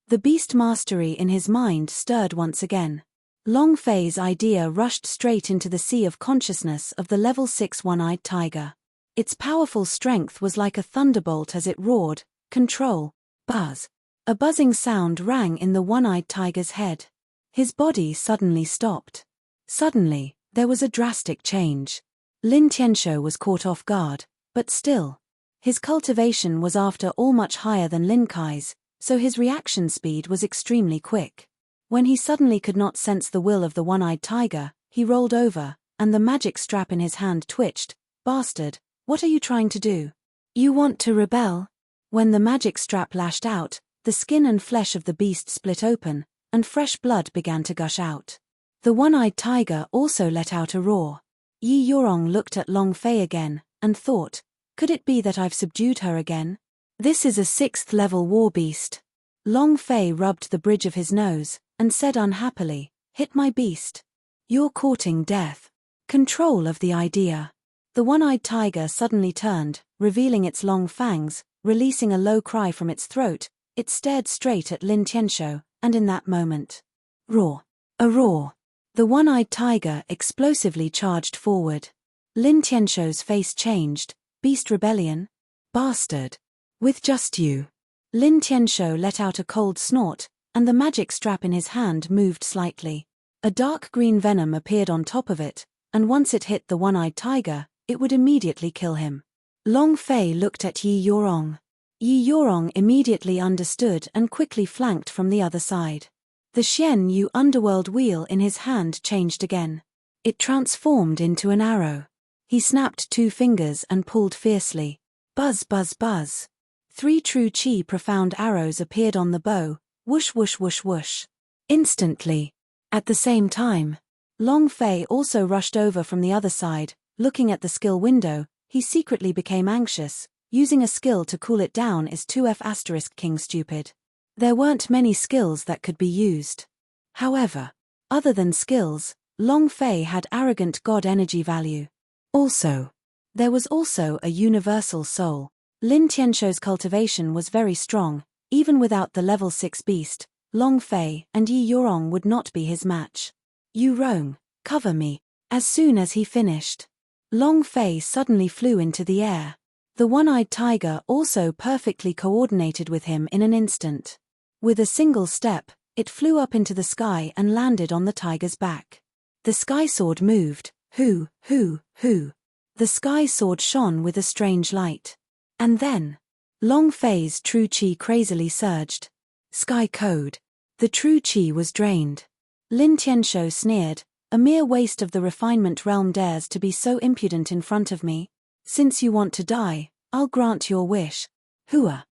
The beast mastery in his mind stirred once again. Long Fei's idea rushed straight into the sea of consciousness of the level 6 one-eyed tiger. Its powerful strength was like a thunderbolt as it roared, control, buzz. A buzzing sound rang in the one-eyed tiger's head. His body suddenly stopped. Suddenly, there was a drastic change. Lin Tianshou was caught off guard, but still. His cultivation was after all much higher than Lin Kai's, so his reaction speed was extremely quick. When he suddenly could not sense the will of the one-eyed tiger, he rolled over, and the magic strap in his hand twitched. Bastard, what are you trying to do? You want to rebel? When the magic strap lashed out, the skin and flesh of the beast split open, and fresh blood began to gush out. The one-eyed tiger also let out a roar. Yi Yorong looked at Long Fei again, and thought, could it be that I've subdued her again? This is a 6th level war beast. Long Fei rubbed the bridge of his nose, and said unhappily, hit my beast. You're courting death. Control of the idea. The one-eyed tiger suddenly turned, revealing its long fangs, releasing a low cry from its throat. It stared straight at Lin Tianshou, and in that moment, roar. A roar. The one-eyed tiger explosively charged forward. Lin Tianshou's face changed. Beast rebellion? Bastard. With just you. Lin Tianshou let out a cold snort, and the magic strap in his hand moved slightly. A dark green venom appeared on top of it, and once it hit the one-eyed tiger, it would immediately kill him. Long Fei looked at Yi Yorong. Yi Yorong immediately understood and quickly flanked from the other side. The Xian Yu underworld wheel in his hand changed again. It transformed into an arrow. He snapped 2 fingers and pulled fiercely. Buzz buzz buzz. 3 true qi profound arrows appeared on the bow, whoosh whoosh whoosh whoosh. Instantly. At the same time, Long Fei also rushed over from the other side, looking at the skill window. He secretly became anxious. Using a skill to cool it down is 2F** king stupid. There weren't many skills that could be used. However, other than skills, Long Fei had arrogant god energy value. Also, there was also a universal soul. Lin Tianshou's cultivation was very strong. Even without the level 6 beast, Long Fei and Yi Yorong would not be his match. Yu Rong, cover me. As soon as he finished, Long Fei suddenly flew into the air. The one-eyed tiger also perfectly coordinated with him in an instant. With a single step, it flew up into the sky and landed on the tiger's back. The sky sword moved. Hoo, hoo, hoo. The sky sword shone with a strange light. And then, Long Fei's true qi crazily surged. Sky code. The true qi was drained. Lin Tianshou sneered, a mere waste of the refinement realm dares to be so impudent in front of me. Since you want to die, I'll grant your wish. Hooah.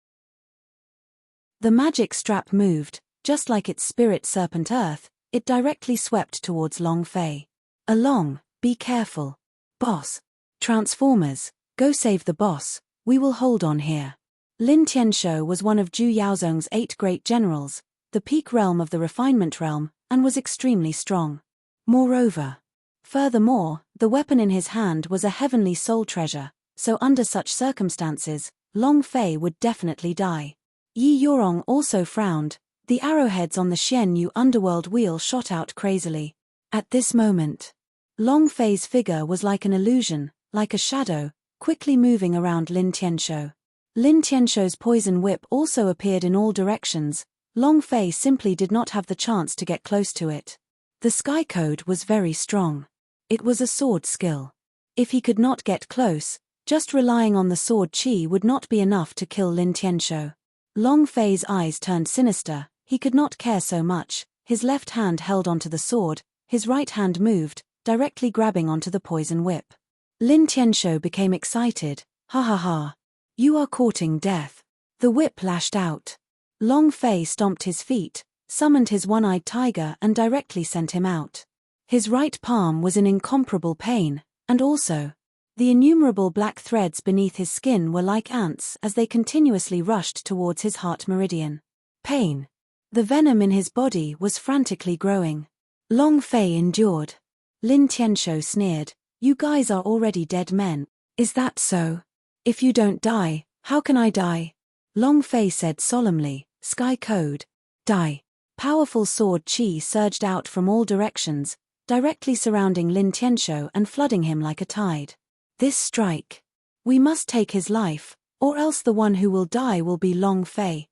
The magic strap moved, just like its spirit serpent Earth, it directly swept towards Long Fei. Along, be careful. Boss. Transformers, go save the boss, we will hold on here. Lin Tianshou was one of Zhu Yaozong's 8 great generals, the peak realm of the refinement realm, and was extremely strong. Furthermore, the weapon in his hand was a heavenly soul treasure, so under such circumstances, Long Fei would definitely die. Yi Yorong also frowned. The arrowheads on the Xian Yu underworld wheel shot out crazily. At this moment, Long Fei's figure was like an illusion, like a shadow, quickly moving around Lin Tianshou. Lin Tianshou's poison whip also appeared in all directions. Long Fei simply did not have the chance to get close to it. The sky code was very strong. It was a sword skill. If he could not get close, just relying on the sword qi would not be enough to kill Lin Tianshou. Long Fei's eyes turned sinister. He could not care so much. His left hand held onto the sword, his right hand moved, directly grabbing onto the poison whip. Lin Tianshou became excited. Ha ha ha. You are courting death. The whip lashed out. Long Fei stomped his feet, summoned his one-eyed tiger and directly sent him out. His right palm was in incomparable pain, and also, The innumerable black threads beneath his skin were like ants as they continuously rushed towards his heart meridian. Pain. The venom in his body was frantically growing. Long Fei endured. Lin Tianshou sneered, "You guys are already dead men. Is that so? If you don't die, how can I die?" Long Fei said solemnly, "Sky Code. Die." Powerful sword qi surged out from all directions, directly surrounding Lin Tianshou and flooding him like a tide. This strike. We must take his life, or else the one who will die will be Long Fei.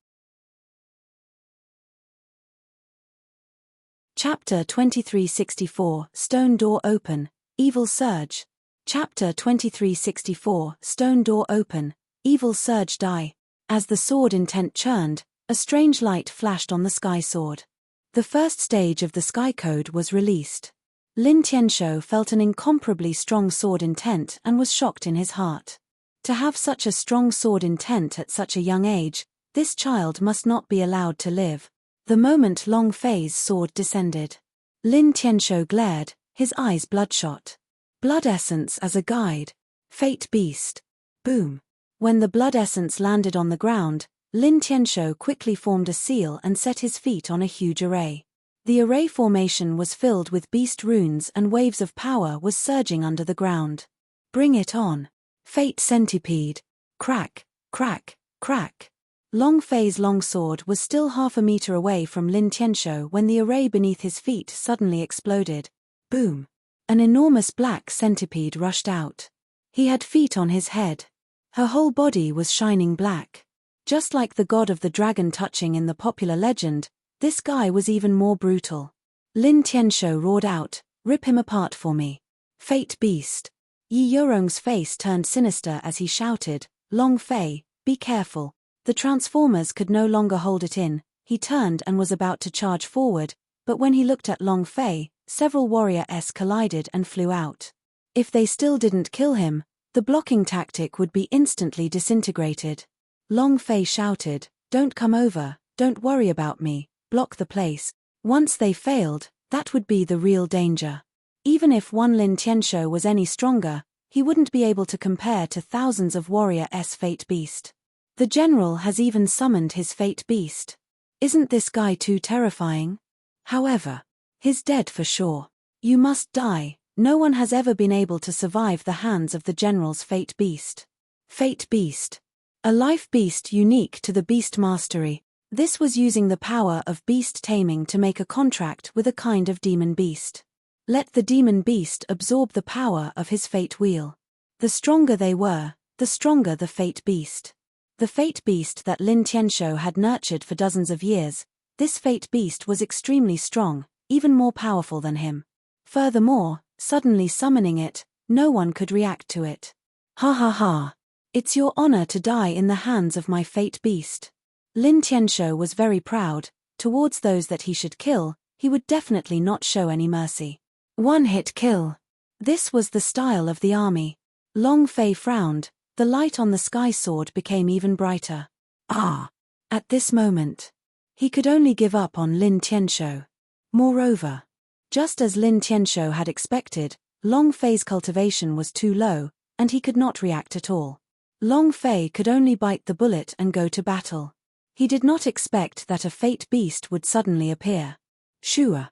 Chapter 2364, Stone Door Open, Evil Surge. Chapter 2364, Stone Door Open, Evil Surge. Die. As the sword intent churned, a strange light flashed on the sky sword. The first stage of the sky code was released. Lin Tianshou felt an incomparably strong sword intent and was shocked in his heart. To have such a strong sword intent at such a young age, this child must not be allowed to live. The moment Long Fei's sword descended, Lin Tianshou glared, his eyes bloodshot. Blood essence as a guide. Fate beast. Boom. When the blood essence landed on the ground, Lin Tianshou quickly formed a seal and set his feet on a huge array. The array formation was filled with beast runes and waves of power was surging under the ground. Bring it on. Fate centipede. Crack, crack, crack. Long Fei's longsword was still half a meter away from Lin Tianshou when the array beneath his feet suddenly exploded. Boom. An enormous black centipede rushed out. He had feet on his head. Her whole body was shining black. Just like the god of the dragon touching in the popular legend, this guy was even more brutal. Lin Tianshou roared out, "Rip him apart for me. Fate beast." Yi Yorong's face turned sinister as he shouted, "Long Fei, be careful." The transformers could no longer hold it in. He turned and was about to charge forward, but when he looked at Long Fei, several warriors collided and flew out. If they still didn't kill him, the blocking tactic would be instantly disintegrated. Long Fei shouted, "Don't come over, don't worry about me, block the place." Once they failed, that would be the real danger. Even if one Lin Tianshou was any stronger, he wouldn't be able to compare to thousands of warriors' Fate Beast. The general has even summoned his Fate Beast. Isn't this guy too terrifying? However, he's dead for sure. You must die. No one has ever been able to survive the hands of the general's Fate Beast. Fate Beast. A life beast unique to the beast mastery. This was using the power of beast taming to make a contract with a kind of demon beast. Let the demon beast absorb the power of his fate wheel. The stronger they were, the stronger the Fate Beast. The Fate Beast that Lin Tianshou had nurtured for dozens of years, this Fate Beast was extremely strong, even more powerful than him. Furthermore, suddenly summoning it, no one could react to it. Ha ha ha. It's your honor to die in the hands of my Fate Beast. Lin Tianshou was very proud. Towards those that he should kill, he would definitely not show any mercy. One-hit kill. This was the style of the army. Long Fei frowned. The light on the sky sword became even brighter. Ah! At this moment, he could only give up on Lin Tianshou. Moreover, just as Lin Tianshou had expected, Long Fei's cultivation was too low, and he could not react at all. Long Fei could only bite the bullet and go to battle. He did not expect that a Fate Beast would suddenly appear. Shua.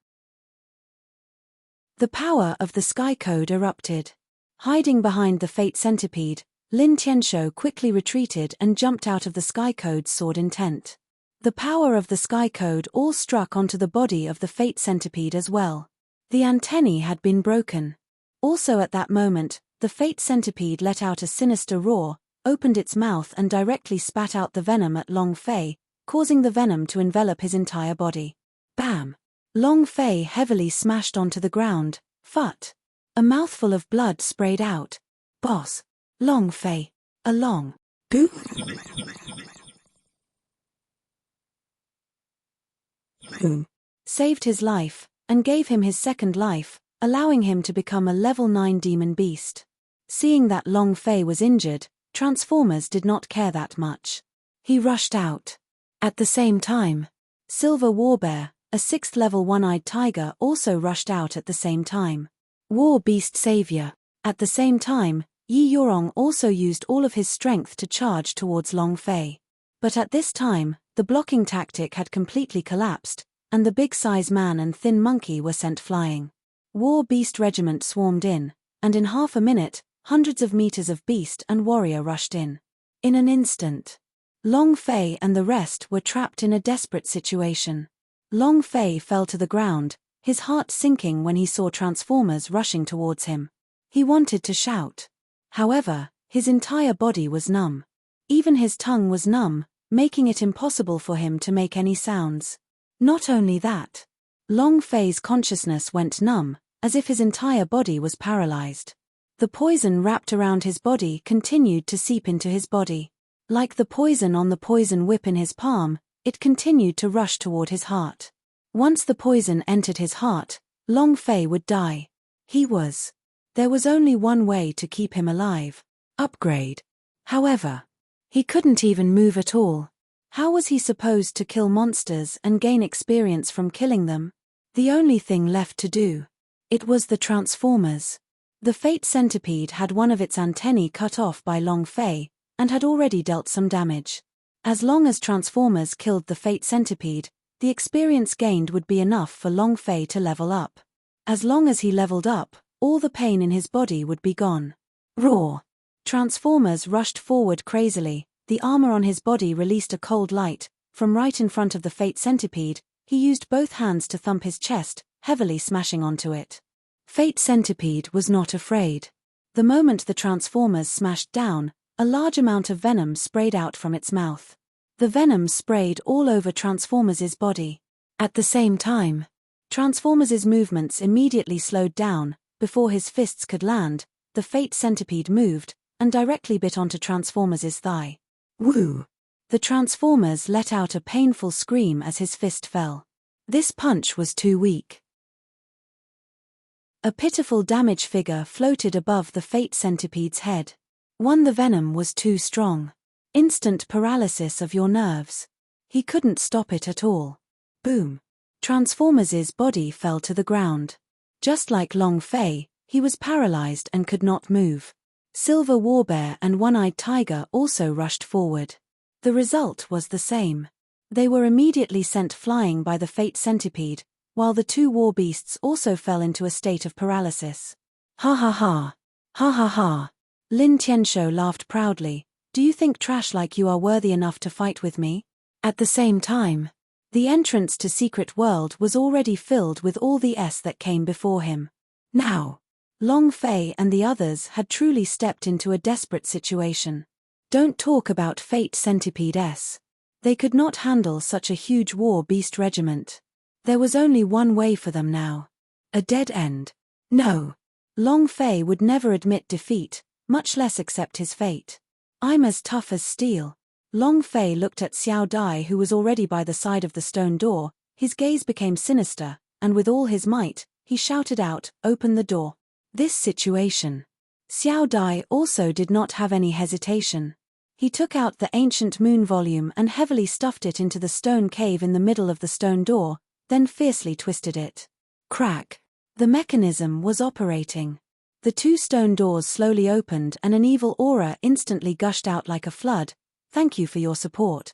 The power of the Sky Code erupted. Hiding behind the Fate Centipede, Lin Tianshou quickly retreated and jumped out of the Sky Code's sword intent. The power of the Sky Code all struck onto the body of the Fate Centipede as well. The antennae had been broken. Also at that moment, the Fate Centipede let out a sinister roar, opened its mouth and directly spat out the venom at Long Fei, causing the venom to envelop his entire body. Bam! Long Fei heavily smashed onto the ground. Phut! A mouthful of blood sprayed out. Boss! Long Fei! Along! Goo! Boom! Saved his life, and gave him his second life, allowing him to become a level 9 demon beast. Seeing that Long Fei was injured, Transformers did not care that much. He rushed out. At the same time, Silver Warbear, a 6th level one-eyed tiger, also rushed out at the same time. War Beast Savior. At the same time, Yi Yorong also used all of his strength to charge towards Long Fei. But at this time, the blocking tactic had completely collapsed, and the big-size man and thin monkey were sent flying. War Beast Regiment swarmed in, and in half a minute, hundreds of meters of beast and warrior rushed in. In an instant, Long Fei and the rest were trapped in a desperate situation. Long Fei fell to the ground, his heart sinking when he saw transformers rushing towards him. He wanted to shout. However, his entire body was numb. Even his tongue was numb, making it impossible for him to make any sounds. Not only that, Long Fei's consciousness went numb, as if his entire body was paralyzed. The poison wrapped around his body continued to seep into his body. Like the poison on the poison whip in his palm, it continued to rush toward his heart. Once the poison entered his heart, Long Fei would die. There was only one way to keep him alive: upgrade. However, he couldn't even move at all. How was he supposed to kill monsters and gain experience from killing them? The only thing left to do. It was the transformers. The Fate Centipede had one of its antennae cut off by Long Fei, and had already dealt some damage. As long as transformers killed the Fate Centipede, the experience gained would be enough for Long Fei to level up. As long as he leveled up, all the pain in his body would be gone. Roar! Transformers rushed forward crazily, the armor on his body released a cold light. From right in front of the Fate Centipede, he used both hands to thump his chest, heavily smashing onto it. Fate Centipede was not afraid. The moment the Transformers smashed down, a large amount of venom sprayed out from its mouth. The venom sprayed all over Transformers' body. At the same time, Transformers' movements immediately slowed down. Before his fists could land, the Fate Centipede moved, and directly bit onto Transformers' thigh. Woo! The Transformers let out a painful scream as his fist fell. This punch was too weak. A pitiful damage figure floated above the Fate Centipede's head. The venom was too strong. Instant paralysis of your nerves. He couldn't stop it at all. Boom! Transformers' body fell to the ground. Just like Long Fei, he was paralyzed and could not move. Silver Warbear and One-Eyed Tiger also rushed forward. The result was the same. They were immediately sent flying by the Fate Centipede, while the two war beasts also fell into a state of paralysis. Ha ha ha! Ha ha ha! Lin Tianshou laughed proudly. Do you think trash like you are worthy enough to fight with me? At the same time, the entrance to Secret World was already filled with all the S that came before him. Now, Long Fei and the others had truly stepped into a desperate situation. Don't talk about Fate Centipede S. They could not handle such a huge war beast regiment. There was only one way for them now. A dead end. No. Long Fei would never admit defeat, much less accept his fate. I'm as tough as steel. Long Fei looked at Xiao Dai, who was already by the side of the stone door. His gaze became sinister, and with all his might, he shouted out, "Open the door." This situation. Xiao Dai also did not have any hesitation. He took out the ancient moon volume and heavily stuffed it into the stone cave in the middle of the stone door, then fiercely twisted it. Crack! The mechanism was operating. The two stone doors slowly opened and an evil aura instantly gushed out like a flood. Thank you for your support.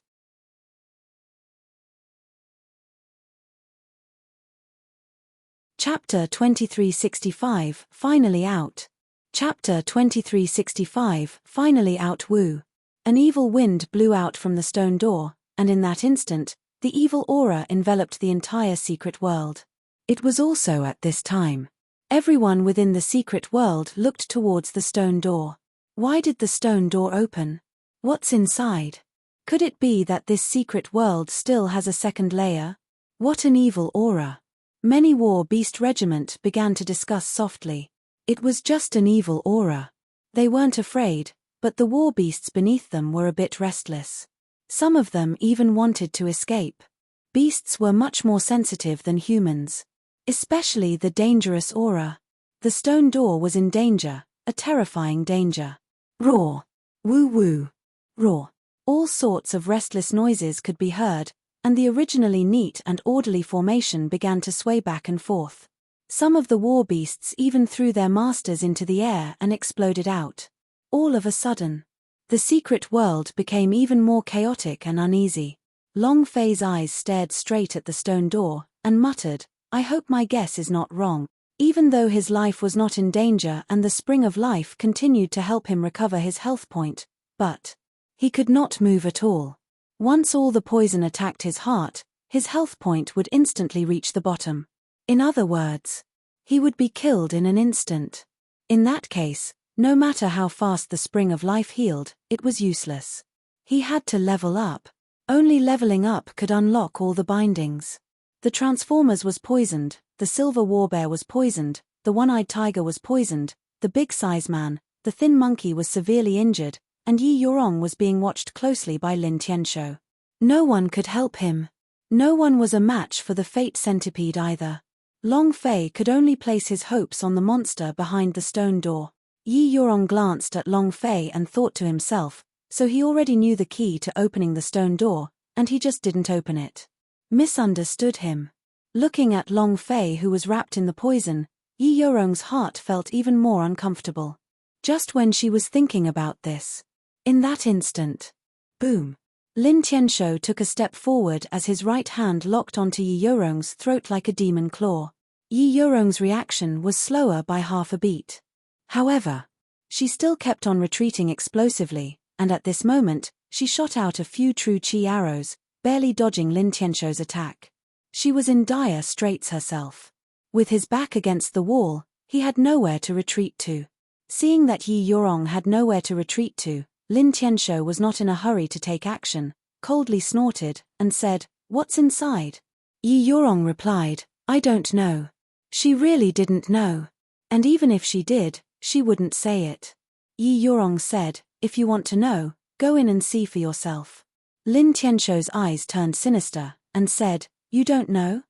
Chapter 2365, finally out. Chapter 2365, finally out. Woo! An evil wind blew out from the stone door, and in that instant, the evil aura enveloped the entire secret world. It was also at this time. Everyone within the secret world looked towards the stone door. Why did the stone door open? What's inside? Could it be that this secret world still has a second layer? What an evil aura! Many war beast regiment began to discuss softly. It was just an evil aura. They weren't afraid, but the war beasts beneath them were a bit restless. Some of them even wanted to escape. Beasts were much more sensitive than humans. Especially the dangerous aura. The stone door was in danger, a terrifying danger. Roar! Woo woo! Roar! All sorts of restless noises could be heard, and the originally neat and orderly formation began to sway back and forth. Some of the war beasts even threw their masters into the air and exploded out. All of a sudden, the secret world became even more chaotic and uneasy. Long Fei's eyes stared straight at the stone door, and muttered, "I hope my guess is not wrong." Even though his life was not in danger and the spring of life continued to help him recover his health point, but he could not move at all. Once all the poison attacked his heart, his health point would instantly reach the bottom. In other words, he would be killed in an instant. In that case, no matter how fast the spring of life healed, it was useless. He had to level up. Only leveling up could unlock all the bindings. The Transformers was poisoned, the Silver Warbear was poisoned, the One-Eyed Tiger was poisoned, the Big Size Man, the Thin Monkey was severely injured, and Yi Yorong was being watched closely by Lin Tianshou. No one could help him. No one was a match for the Fate Centipede either. Long Fei could only place his hopes on the monster behind the stone door. Yi Yorong glanced at Long Fei and thought to himself, so he already knew the key to opening the stone door, and he just didn't open it. Misunderstood him. Looking at Long Fei, who was wrapped in the poison, Yi Yorong's heart felt even more uncomfortable. Just when she was thinking about this, in that instant, boom! Lin Tianshou took a step forward as his right hand locked onto Yi Yorong's throat like a demon claw. Yi Yorong's reaction was slower by half a beat. However, she still kept on retreating explosively, and at this moment, she shot out a few true chi arrows, barely dodging Lin Tianshou's attack. She was in dire straits herself. With his back against the wall, he had nowhere to retreat to. Seeing that Yi Yorong had nowhere to retreat to, Lin Tianshou was not in a hurry to take action, coldly snorted, and said, "What's inside?" Yi Yorong replied, "I don't know." She really didn't know. And even if she did, she wouldn't say it. Yi Yorong said, "If you want to know, go in and see for yourself." Lin Tianshou's eyes turned sinister, and said, "You don't know?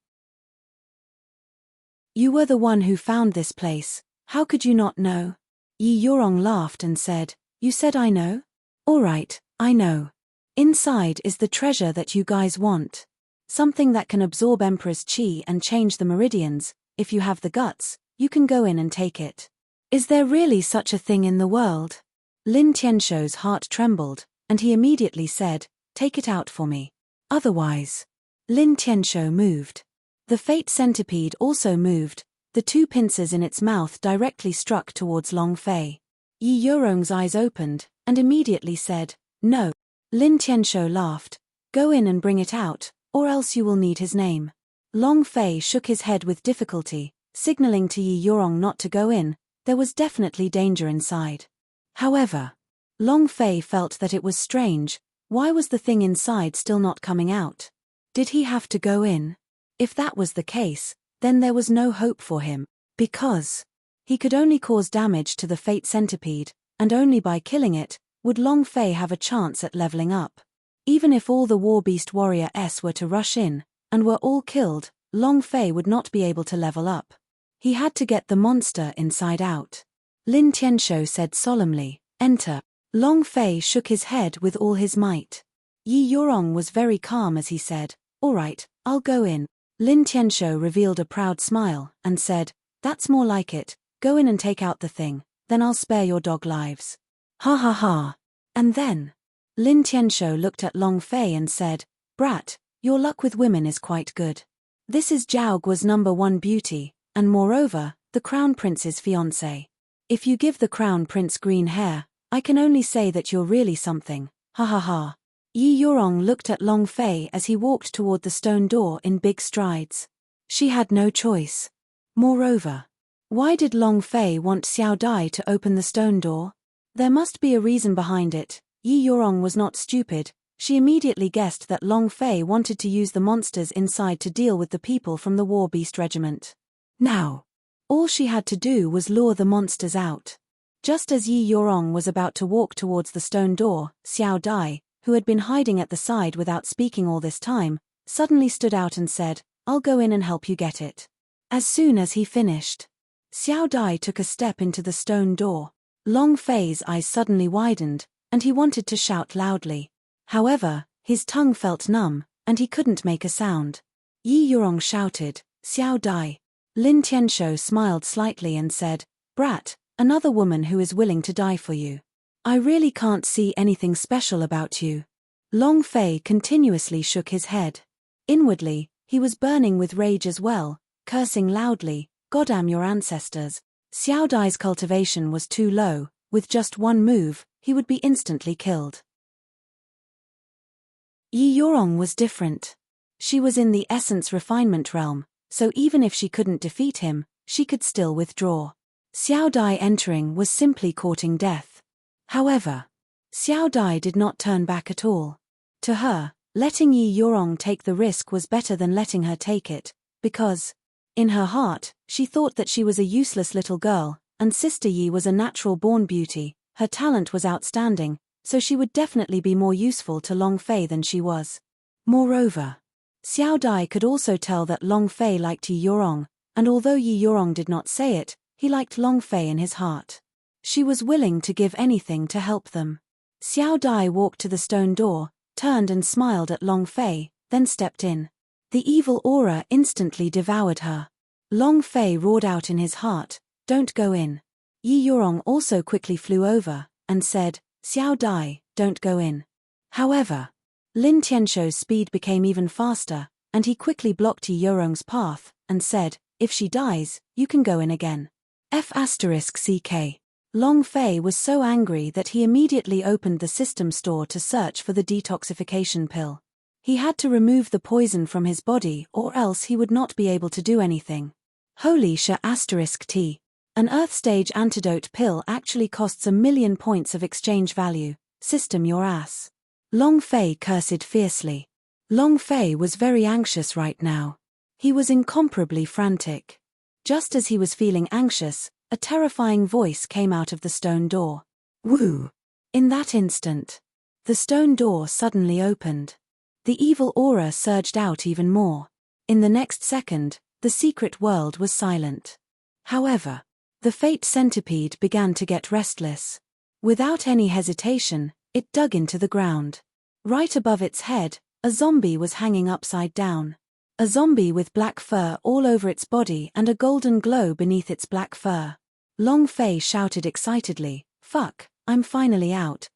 You were the one who found this place, how could you not know?" Yi Yorong laughed and said, "You said I know? All right, I know. Inside is the treasure that you guys want. Something that can absorb Emperor's chi and change the meridians. If you have the guts, you can go in and take it." "Is there really such a thing in the world?" Lin Tianshou's heart trembled, and he immediately said, "Take it out for me. Otherwise." Lin Tianshou moved. The Fate Centipede also moved, the two pincers in its mouth directly struck towards Long Fei. Yi Yorong's eyes opened, and immediately said, "No." Lin Tianshou laughed, "Go in and bring it out, or else you will need his name." Long Fei shook his head with difficulty, signaling to Yi Yorong not to go in. There was definitely danger inside. However, Long Fei felt that it was strange. Why was the thing inside still not coming out? Did he have to go in? If that was the case, then there was no hope for him, because he could only cause damage to the Fate Centipede, and only by killing it would Long Fei have a chance at leveling up. Even if all the War Beast Warriors were to rush in, and were all killed, Long Fei would not be able to level up. He had to get the monster inside out. Lin Tianshou said solemnly, "Enter." Long Fei shook his head with all his might. Yi Yorong was very calm as he said, "All right, I'll go in." Lin Tianshou revealed a proud smile, and said, "That's more like it, go in and take out the thing, then I'll spare your dog lives." Ha ha ha. And then, Lin Tianshou looked at Long Fei and said, "Brat, your luck with women is quite good. This is Zhao Guo's #1 beauty, and moreover, the Crown Prince's fiancé. If you give the Crown Prince green hair, I can only say that you're really something, ha ha ha." Yi Yorong looked at Long Fei as he walked toward the stone door in big strides. She had no choice. Moreover, why did Long Fei want Xiao Dai to open the stone door? There must be a reason behind it. Yi Yorong was not stupid. She immediately guessed that Long Fei wanted to use the monsters inside to deal with the people from the War Beast Regiment. Now, all she had to do was lure the monsters out. Just as Yi Yorong was about to walk towards the stone door, Xiao Dai, who had been hiding at the side without speaking all this time, suddenly stood out and said, "I'll go in and help you get it." As soon as he finished, Xiao Dai took a step into the stone door. Long Fei's eyes suddenly widened, and he wanted to shout loudly. However, his tongue felt numb, and he couldn't make a sound. Yi Yorong shouted, "Xiao Dai." Lin Tianshou smiled slightly and said, "Brat, another woman who is willing to die for you." I really can't see anything special about you. Long Fei continuously shook his head. Inwardly, he was burning with rage as well, cursing loudly, "Goddamn your ancestors." Xiao Dai's cultivation was too low, with just one move, he would be instantly killed. Yi Yorong was different. She was in the essence refinement realm, so even if she couldn't defeat him, she could still withdraw. Xiao Dai entering was simply courting death. However, Xiao Dai did not turn back at all. To her, letting Yi Yorong take the risk was better than letting her take it, because, in her heart, she thought that she was a useless little girl, and Sister Yi was a natural-born beauty. Her talent was outstanding, so she would definitely be more useful to Long Fei than she was. Moreover, Xiao Dai could also tell that Long Fei liked Yi Yorong, and although Yi Yorong did not say it, he liked Long Fei in his heart. She was willing to give anything to help them. Xiao Dai walked to the stone door, turned and smiled at Long Fei, then stepped in. The evil aura instantly devoured her. Long Fei roared out in his heart, "Don't go in." Yi Yorong also quickly flew over, and said, "Xiao Dai, don't go in." However, Lin Tianshou's speed became even faster, and he quickly blocked Yi Yorong's path, and said, "If she dies, you can go in again." F***CK. Long Fei was so angry that he immediately opened the system store to search for the detoxification pill. He had to remove the poison from his body or else he would not be able to do anything. Holy **T. An Earth stage antidote pill actually costs 1,000,000 points of exchange value. System your ass. Long Fei cursed fiercely. Long Fei was very anxious right now. He was incomparably frantic. Just as he was feeling anxious, a terrifying voice came out of the stone door. Woo! In that instant, the stone door suddenly opened. The evil aura surged out even more. In the next second, the secret world was silent. However, the fate centipede began to get restless. Without any hesitation, it dug into the ground. Right above its head, a zombie was hanging upside down. A zombie with black fur all over its body and a golden glow beneath its black fur. Long Fei shouted excitedly, "Fuck, I'm finally out."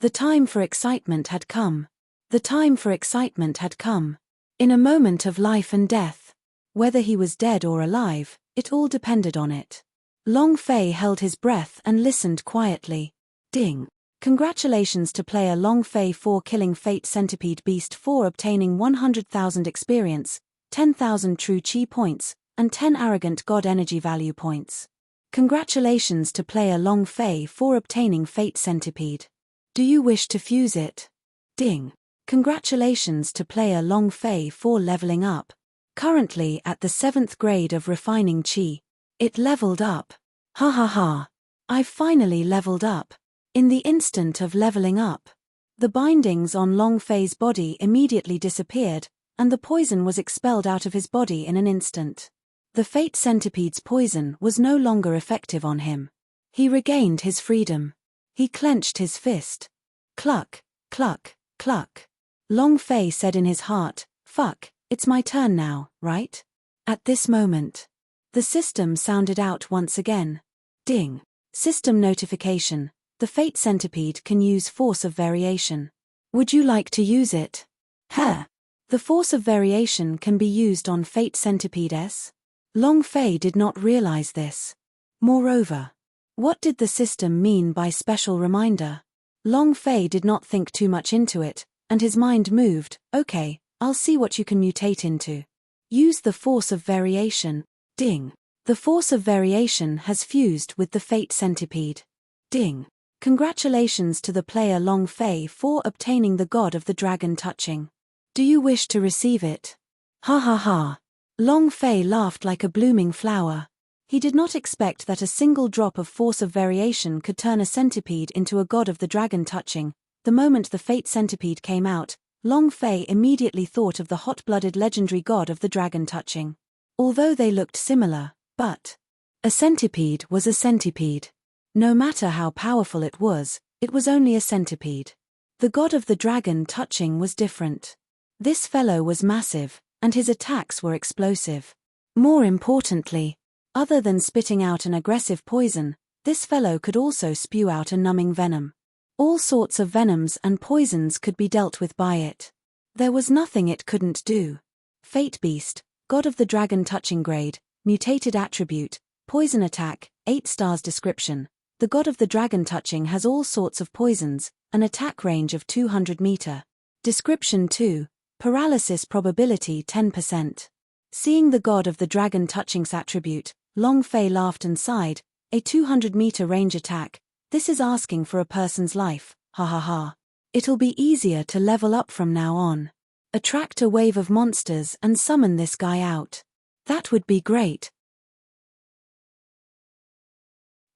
The time for excitement had come. The time for excitement had come. In a moment of life and death. Whether he was dead or alive, it all depended on it. Long Fei held his breath and listened quietly. Ding. Congratulations to player Long Fei for killing Fate Centipede Beast 4, obtaining 100,000 experience, 10,000 true chi points, and 10 arrogant god energy value points. Congratulations to player Long Fei for obtaining Fate Centipede. Do you wish to fuse it? Ding. Congratulations to player Long Fei for leveling up. Currently at the 7th grade of refining chi. It leveled up. Ha ha ha. I've finally leveled up. In the instant of leveling up, the bindings on Long Fei's body immediately disappeared, and the poison was expelled out of his body in an instant. The Fate Centipede's poison was no longer effective on him. He regained his freedom. He clenched his fist. Cluck, cluck, cluck. Long Fei said in his heart, "Fuck, it's my turn now, right?" At this moment, the system sounded out once again. Ding. System notification. The Fate Centipede can use Force of Variation. Would you like to use it? Huh. The Force of Variation can be used on Fate Centipedes. Long Fei did not realize this. Moreover, what did the system mean by special reminder? Long Fei did not think too much into it, and his mind moved. Okay, I'll see what you can mutate into. Use the Force of Variation. Ding. The Force of Variation has fused with the Fate Centipede. Ding. Congratulations to the player Long Fei for obtaining the God of the Dragon Touching. Do you wish to receive it? Ha ha ha. Long Fei laughed like a blooming flower. He did not expect that a single drop of Force of Variation could turn a centipede into a God of the Dragon Touching. The moment the Fate Centipede came out, Long Fei immediately thought of the hot-blooded legendary God of the Dragon Touching. Although they looked similar, but a centipede was a centipede. No matter how powerful it was only a centipede. The God of the Dragon Touching was different. This fellow was massive, and his attacks were explosive. More importantly, Other than spitting out an aggressive poison, this fellow could also spew out a numbing venom. All sorts of venoms and poisons could be dealt with by it. There was nothing it couldn't do. Fate Beast, God of the Dragon touching grade, mutated attribute, poison attack, 8 stars description. The God of the Dragon touching has all sorts of poisons, an attack range of 200 meter. Description 2, paralysis probability 10%. Seeing the God of the Dragon touching's attribute, Long Fei laughed and sighed, a 200 meter range attack, this is asking for a person's life, ha ha ha. It'll be easier to level up from now on. Attract a wave of monsters and summon this guy out. That would be great.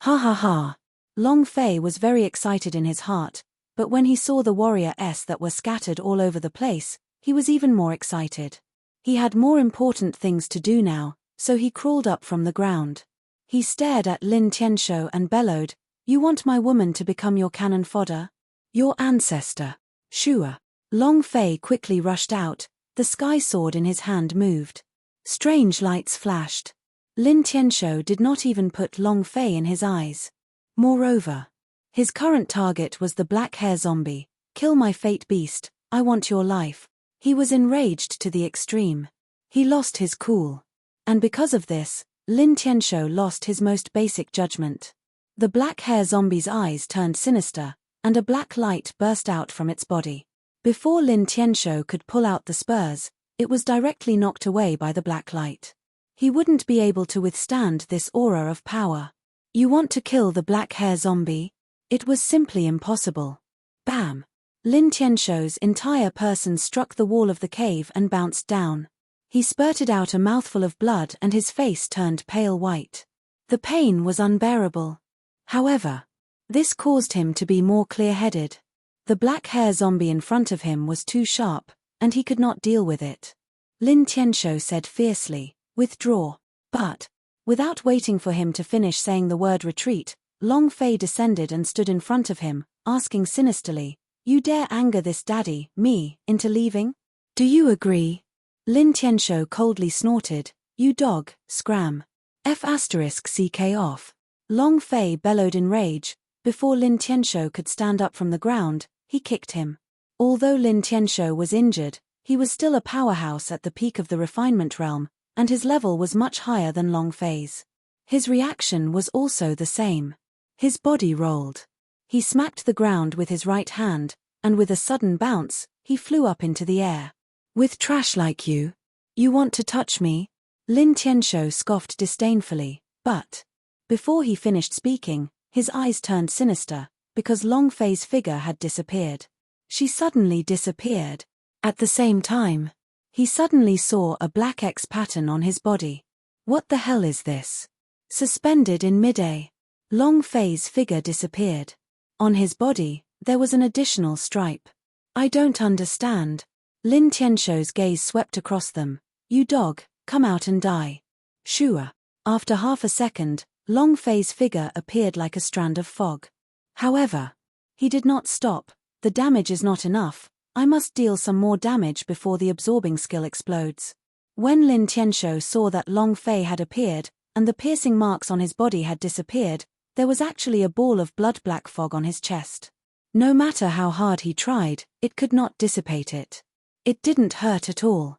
Ha ha ha. Long Fei was very excited in his heart, but when he saw the warriors that were scattered all over the place, he was even more excited. He had more important things to do now, so he crawled up from the ground. He stared at Lin Tianshou and bellowed, "You want my woman to become your cannon fodder? Your ancestor. Shua." Long Fei quickly rushed out, the sky sword in his hand moved. Strange lights flashed. Lin Tianshou did not even put Long Fei in his eyes. Moreover, his current target was the black hair zombie. "Kill my Fate Beast, I want your life." He was enraged to the extreme. He lost his cool. And because of this, Lin Tianshou lost his most basic judgment. The black hair zombie's eyes turned sinister, and a black light burst out from its body. Before Lin Tianshou could pull out the spurs, it was directly knocked away by the black light. He wouldn't be able to withstand this aura of power. You want to kill the black hair zombie? It was simply impossible. Bam! Lin Tianshou's entire person struck the wall of the cave and bounced down. He spurted out a mouthful of blood and his face turned pale white. The pain was unbearable. However, this caused him to be more clear-headed. The black hair zombie in front of him was too sharp, and he could not deal with it. Lin Tianshou said fiercely, "Withdraw." But, without waiting for him to finish saying the word retreat, Long Fei descended and stood in front of him, asking sinisterly, "You dare anger this daddy, me, into leaving? Do you agree?" Lin Tianshou coldly snorted, "You dog, scram. F***ck off." Long Fei bellowed in rage. Before Lin Tianshou could stand up from the ground, he kicked him. Although Lin Tianshou was injured, he was still a powerhouse at the peak of the refinement realm, and his level was much higher than Long Fei's. His reaction was also the same. His body rolled. He smacked the ground with his right hand, and with a sudden bounce, he flew up into the air. "With trash like you? You want to touch me?" Lin Tianshou scoffed disdainfully, but before he finished speaking, his eyes turned sinister, because Long Fei's figure had disappeared. She suddenly disappeared. At the same time, he suddenly saw a black X pattern on his body. What the hell is this? Suspended in mid-air, Long Fei's figure disappeared. On his body, there was an additional stripe. "I don't understand." Lin Tianshou's gaze swept across them. "You dog, come out and die." Shua. After half a second, Long Fei's figure appeared like a strand of fog. However, he did not stop. "The damage is not enough, I must deal some more damage before the absorbing skill explodes." When Lin Tianshou saw that Long Fei had appeared, and the piercing marks on his body had disappeared, there was actually a ball of blood-black fog on his chest. No matter how hard he tried, it could not dissipate it. It didn't hurt at all.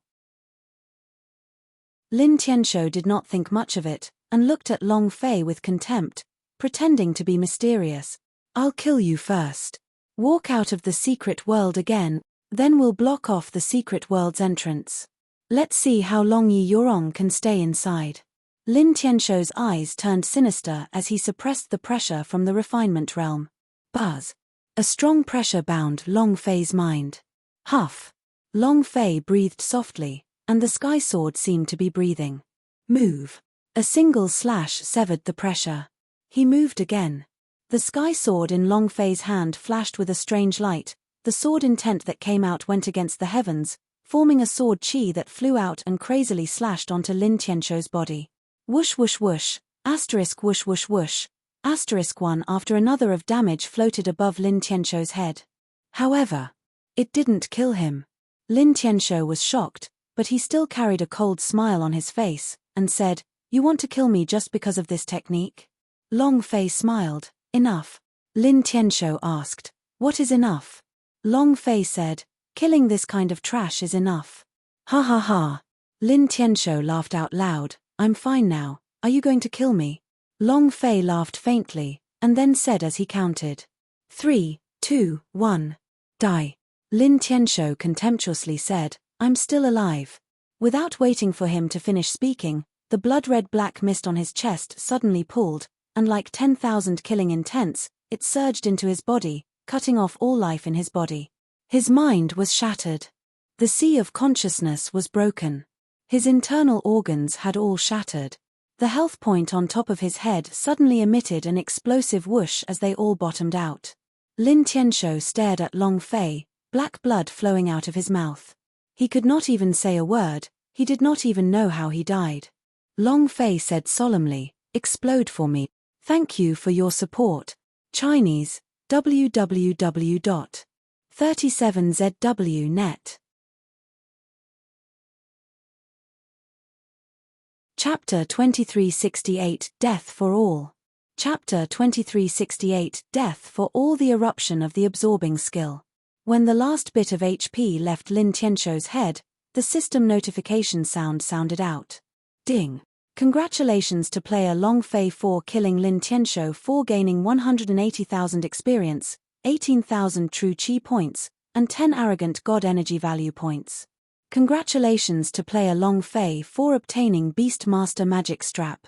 Lin Tianshou did not think much of it, and looked at Long Fei with contempt, pretending to be mysterious. "I'll kill you first. Walk out of the secret world again, then we'll block off the secret world's entrance. Let's see how long Yi Yorong can stay inside." Lin Tianshou's eyes turned sinister as he suppressed the pressure from the refinement realm. Buzz. A strong pressure bound Long Fei's mind. Huff. Long Fei breathed softly, and the sky sword seemed to be breathing. Move. A single slash severed the pressure. He moved again. The sky sword in Long Fei's hand flashed with a strange light. The sword intent that came out went against the heavens, forming a sword chi that flew out and crazily slashed onto Lin Tianshou's body. Whoosh whoosh whoosh, asterisk whoosh whoosh whoosh, asterisk one after another of damage floated above Lin Tianshou's head. However, it didn't kill him. Lin Tianshou was shocked, but he still carried a cold smile on his face, and said, You want to kill me just because of this technique? Long Fei smiled. Enough. Lin Tianshou asked, what is enough? Long Fei said, killing this kind of trash is enough. Ha ha ha. Lin Tianshou laughed out loud. I'm fine now. Are you going to kill me? Long Fei laughed faintly, and then said as he counted. 3, 2, 1. Die. Lin Tianshou contemptuously said, I'm still alive. Without waiting for him to finish speaking, the blood-red black mist on his chest suddenly pulled, and like 10,000 killing intents, it surged into his body, cutting off all life in his body. His mind was shattered. The sea of consciousness was broken. His internal organs had all shattered. The health point on top of his head suddenly emitted an explosive whoosh as they all bottomed out. Lin Tianshou stared at Long Fei, black blood flowing out of his mouth. He could not even say a word, he did not even know how he died. Long Fei said solemnly, explode for me. Thank you for your support. Chinese, www.37zw.net. Chapter 2368 Death for All. Chapter 2368 Death for All. The eruption of the absorbing skill. When the last bit of HP left Lin Tianshou's head, the system notification sound sounded out. Ding. Congratulations to player Long Fei for killing Lin Tianshou, for gaining 180,000 experience, 18,000 true chi points, and 10 arrogant god energy value points. Congratulations to player Long Fei for obtaining Beastmaster Magic Strap.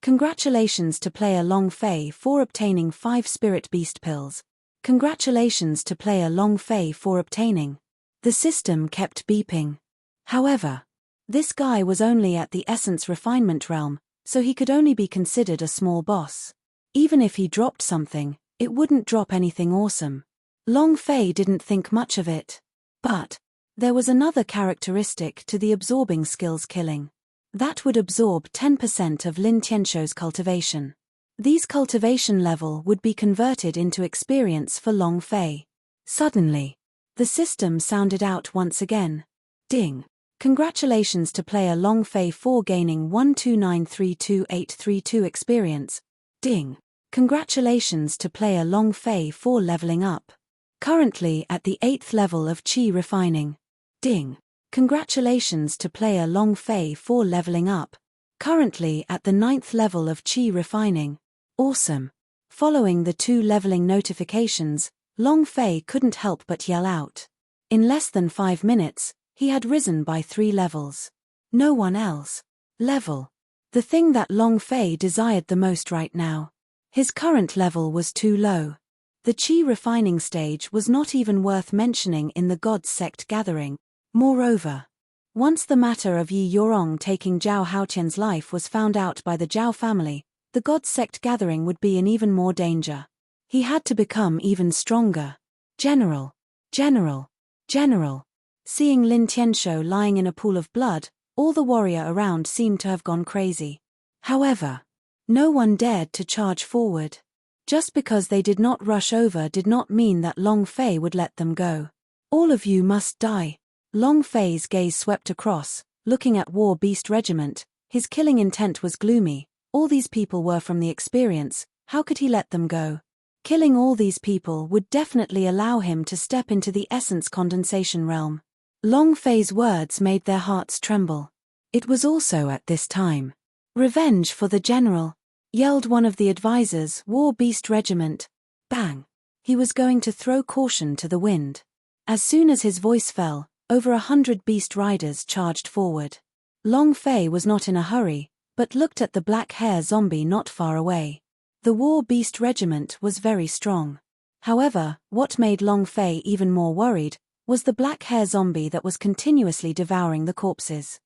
Congratulations to player Long Fei for obtaining 5 Spirit Beast Pills. Congratulations to player Long Fei for obtaining. The system kept beeping. However, this guy was only at the essence refinement realm, so he could only be considered a small boss. Even if he dropped something, it wouldn't drop anything awesome. Long Fei didn't think much of it. But there was another characteristic to the absorbing skills killing. That would absorb 10% of Lin Tianshou's cultivation. These cultivation level would be converted into experience for Long Fei. Suddenly, the system sounded out once again. Ding. Congratulations to player Long Fei for gaining 12932,832 experience. Ding. Congratulations to player Long Fei for leveling up. Currently at the 8th level of Chi refining. Ding. Congratulations to player Long Fei for leveling up. Currently at the 9th level of Chi refining. Awesome. Following the 2 leveling notifications, Long Fei couldn't help but yell out. In less than 5 minutes, he had risen by 3 levels. No one else. Level. The thing that Long Fei desired the most right now. His current level was too low. The Qi refining stage was not even worth mentioning in the God's Sect gathering. Moreover, once the matter of Yi Yorong taking Zhao Haotian's life was found out by the Zhao family, the God's Sect gathering would be in even more danger. He had to become even stronger. General. General. General. Seeing Lin Tianshou lying in a pool of blood, all the warrior around seemed to have gone crazy. However, no one dared to charge forward. Just because they did not rush over did not mean that Long Fei would let them go. All of you must die. Long Fei's gaze swept across, looking at War Beast Regiment. His killing intent was gloomy. All these people were from the experience, how could he let them go? Killing all these people would definitely allow him to step into the essence condensation realm. Long Fei's words made their hearts tremble. It was also at this time. Revenge for the general, yelled one of the advisors, War Beast Regiment. Bang! He was going to throw caution to the wind. As soon as his voice fell, over 100 beast riders charged forward. Long Fei was not in a hurry, but looked at the black hair zombie not far away. The War Beast Regiment was very strong. However, what made Long Fei even more worried was the black hair zombie that was continuously devouring the corpses.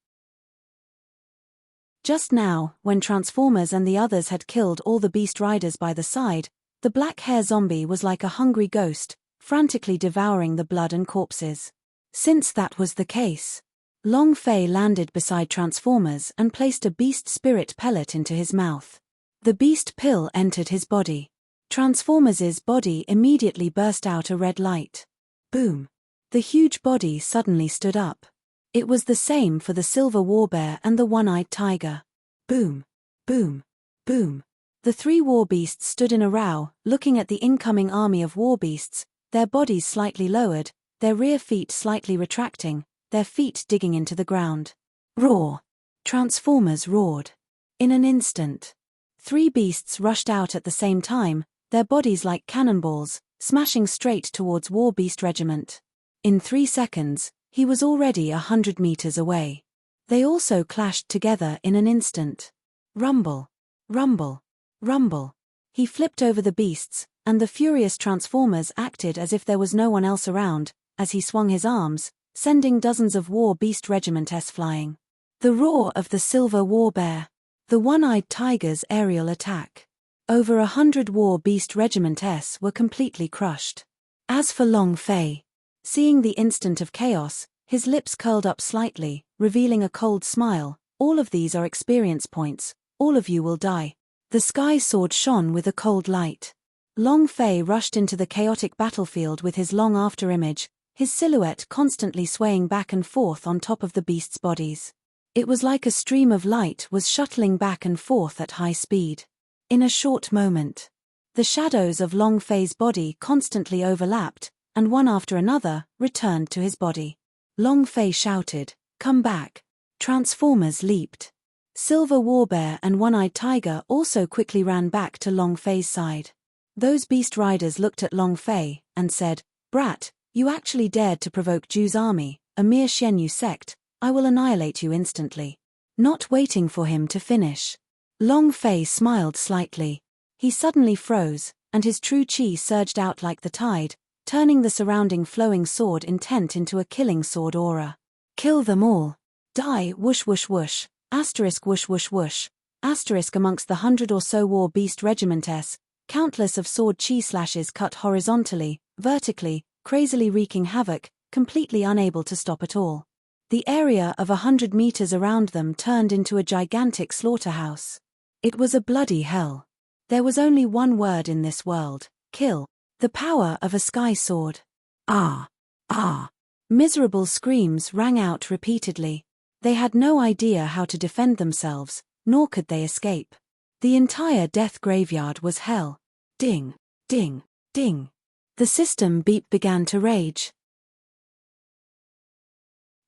Just now, when Transformers and the others had killed all the beast riders by the side, the black hair zombie was like a hungry ghost, frantically devouring the blood and corpses. Since that was the case, Long Fei landed beside Transformers and placed a beast spirit pellet into his mouth. The beast pill entered his body. Transformers' body immediately burst out a red light. Boom! The huge body suddenly stood up. It was the same for the silver warbear and the one-eyed tiger. Boom! Boom. Boom. The three war beasts stood in a row, looking at the incoming army of war beasts, their bodies slightly lowered, their rear feet slightly retracting, their feet digging into the ground. Roar! Transformers roared. In an instant, three beasts rushed out at the same time, their bodies like cannonballs, smashing straight towards War Beast Regiment. In 3 seconds, he was already 100 meters away. They also clashed together in an instant. Rumble. Rumble. Rumble. He flipped over the beasts, and the furious Transformers acted as if there was no one else around, as he swung his arms, sending dozens of War Beast Regiments flying. The roar of the Silver War Bear. The One-Eyed Tiger's aerial attack. Over 100 War Beast Regiments were completely crushed. As for Long Fei, seeing the instant of chaos, his lips curled up slightly, revealing a cold smile. All of these are experience points. All of you will die. The sky sword shone with a cold light. Long Fei rushed into the chaotic battlefield with his long afterimage, his silhouette constantly swaying back and forth on top of the beasts' bodies. It was like a stream of light was shuttling back and forth at high speed. In a short moment, the shadows of Long Fei's body constantly overlapped, and one after another returned to his body. Long Fei shouted, "Come back!" Transformers leaped. Silver Warbear and One-Eyed Tiger also quickly ran back to Long Fei's side. Those beast riders looked at Long Fei and said, "Brat, you actually dared to provoke Ju's army, a mere Xianyu sect. I will annihilate you instantly." Not waiting for him to finish, Long Fei smiled slightly. He suddenly froze, and his true chi surged out like the tide, turning the surrounding flowing sword intent into a killing sword aura. Kill them all. Die, whoosh whoosh whoosh, asterisk whoosh whoosh whoosh, asterisk amongst the 100 or so war beast regiments, countless of sword chi slashes cut horizontally, vertically, crazily wreaking havoc, completely unable to stop at all. The area of 100 meters around them turned into a gigantic slaughterhouse. It was a bloody hell. There was only one word in this world: kill. The power of a sky sword. Ah! Ah! Miserable screams rang out repeatedly. They had no idea how to defend themselves, nor could they escape. The entire death graveyard was hell. Ding! Ding! Ding! The system beep began to rage.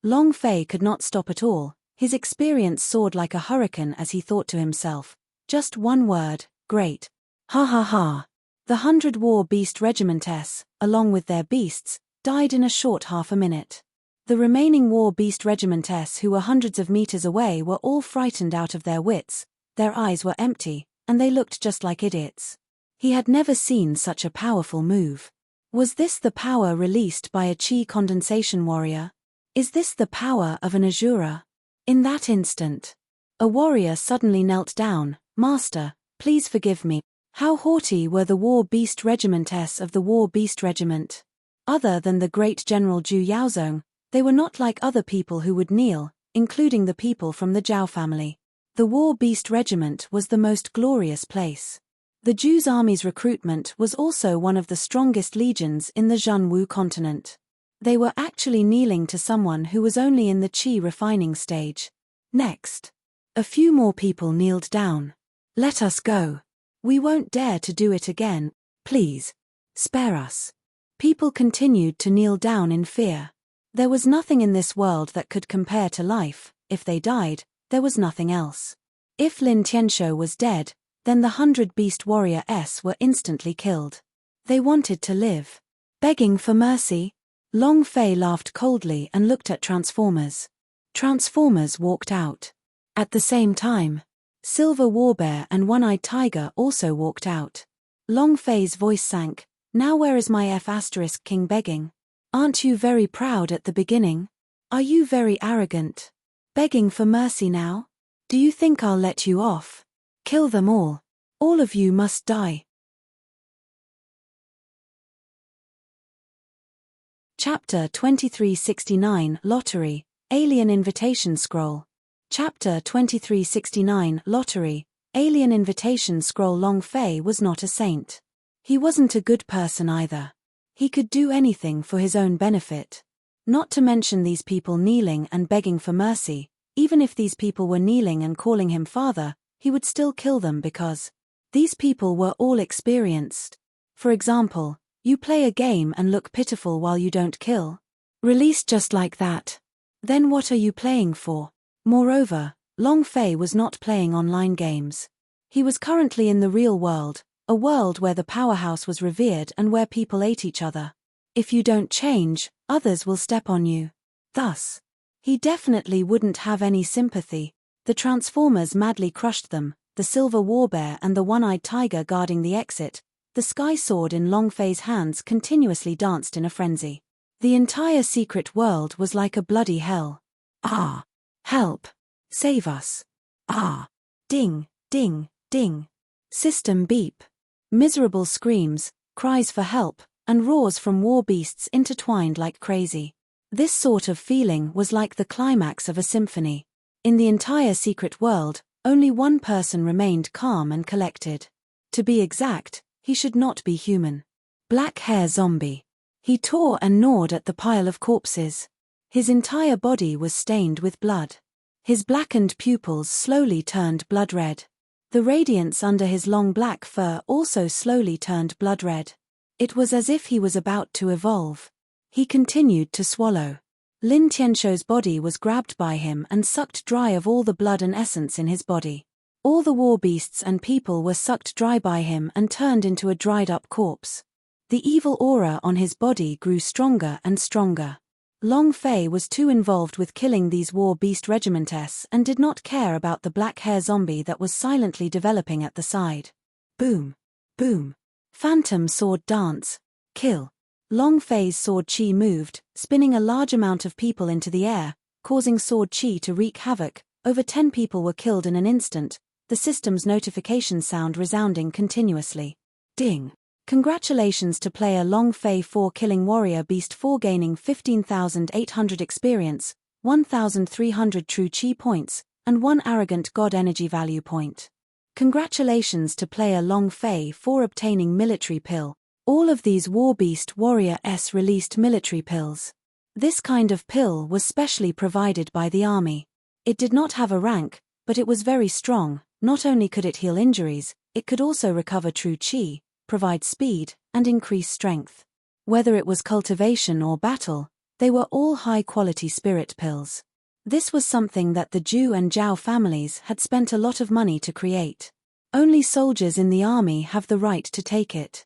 Long Fei could not stop at all. His experience soared like a hurricane as he thought to himself, just one word: great. Ha ha ha. The 100 war beast regiments, along with their beasts, died in a short half a minute. The remaining war beast regiments who were hundreds of meters away were all frightened out of their wits, their eyes were empty, and they looked just like idiots. He had never seen such a powerful move. Was this the power released by a chi condensation warrior? Is this the power of an Azura? In that instant, a warrior suddenly knelt down. "Master, please forgive me." How haughty were the war beast regiments of the war beast regiment. Other than the great General Zhu Yaozong, they were not like other people who would kneel, including the people from the Zhao family. The war beast regiment was the most glorious place. The Zhu's army's recruitment was also one of the strongest legions in the Zhenwu continent. They were actually kneeling to someone who was only in the chi refining stage. Next, a few more people kneeled down. "Let us go. We won't dare to do it again. Please, spare us." People continued to kneel down in fear. There was nothing in this world that could compare to life. If they died, there was nothing else. If Lin Tianshou was dead, then the 100 beast warriors were instantly killed. They wanted to live. Begging for mercy? Long Fei laughed coldly and looked at Transformers. Transformers walked out. At the same time, Silver Warbear and One-Eyed Tiger also walked out. Long Fei's voice sank. "Now where is my King begging? Aren't you very proud at the beginning? Are you very arrogant? Begging for mercy now? Do you think I'll let you off? Kill them all. All of you must die." Chapter 2369 Lottery, Alien Invitation Scroll. Chapter 2369 Lottery, Alien Invitation Scroll. Long Fei was not a saint. He wasn't a good person either. He could do anything for his own benefit. Not to mention these people kneeling and begging for mercy. Even if these people were kneeling and calling him father, he would still kill them because these people were all experienced. For example, you play a game and look pitiful while you don't kill. Released just like that. Then what are you playing for? Moreover, Long Fei was not playing online games. He was currently in the real world, a world where the powerhouse was revered and where people ate each other. If you don't change, others will step on you. Thus, he definitely wouldn't have any sympathy. The Transformers madly crushed them, the silver warbear and the one-eyed tiger guarding the exit. The sky sword in Long Fei's hands continuously danced in a frenzy. The entire secret world was like a bloody hell. Ah! Help! Save us! Ah! Ding, ding, ding. System beep. Miserable screams, cries for help, and roars from war beasts intertwined like crazy. This sort of feeling was like the climax of a symphony. In the entire secret world, only one person remained calm and collected. To be exact, he should not be human. Black hair zombie. He tore and gnawed at the pile of corpses. His entire body was stained with blood. His blackened pupils slowly turned blood red. The radiance under his long black fur also slowly turned blood red. It was as if he was about to evolve. He continued to swallow. Lin Tianshou's body was grabbed by him and sucked dry of all the blood and essence in his body. All the war beasts and people were sucked dry by him and turned into a dried-up corpse. The evil aura on his body grew stronger and stronger. Long Fei was too involved with killing these war beast regimentess and did not care about the black hair zombie that was silently developing at the side. Boom. Boom. Phantom sword dance. Kill. Long Fei's sword chi moved, spinning a large amount of people into the air, causing sword chi to wreak havoc. Over 10 people were killed in an instant, the system's notification sound resounding continuously. Ding. Congratulations to player Long Fei 4 killing warrior beast 4 gaining 15,800 experience, 1,300 true chi points, and 1 arrogant god energy value point. Congratulations to player Long Fei 4 obtaining military pill. All of these war beast warrior S released military pills. This kind of pill was specially provided by the army. It did not have a rank, but it was very strong. Not only could it heal injuries, it could also recover true chi, provide speed, and increase strength. Whether it was cultivation or battle, they were all high-quality spirit pills. This was something that the Zhu and Zhao families had spent a lot of money to create. Only soldiers in the army have the right to take it.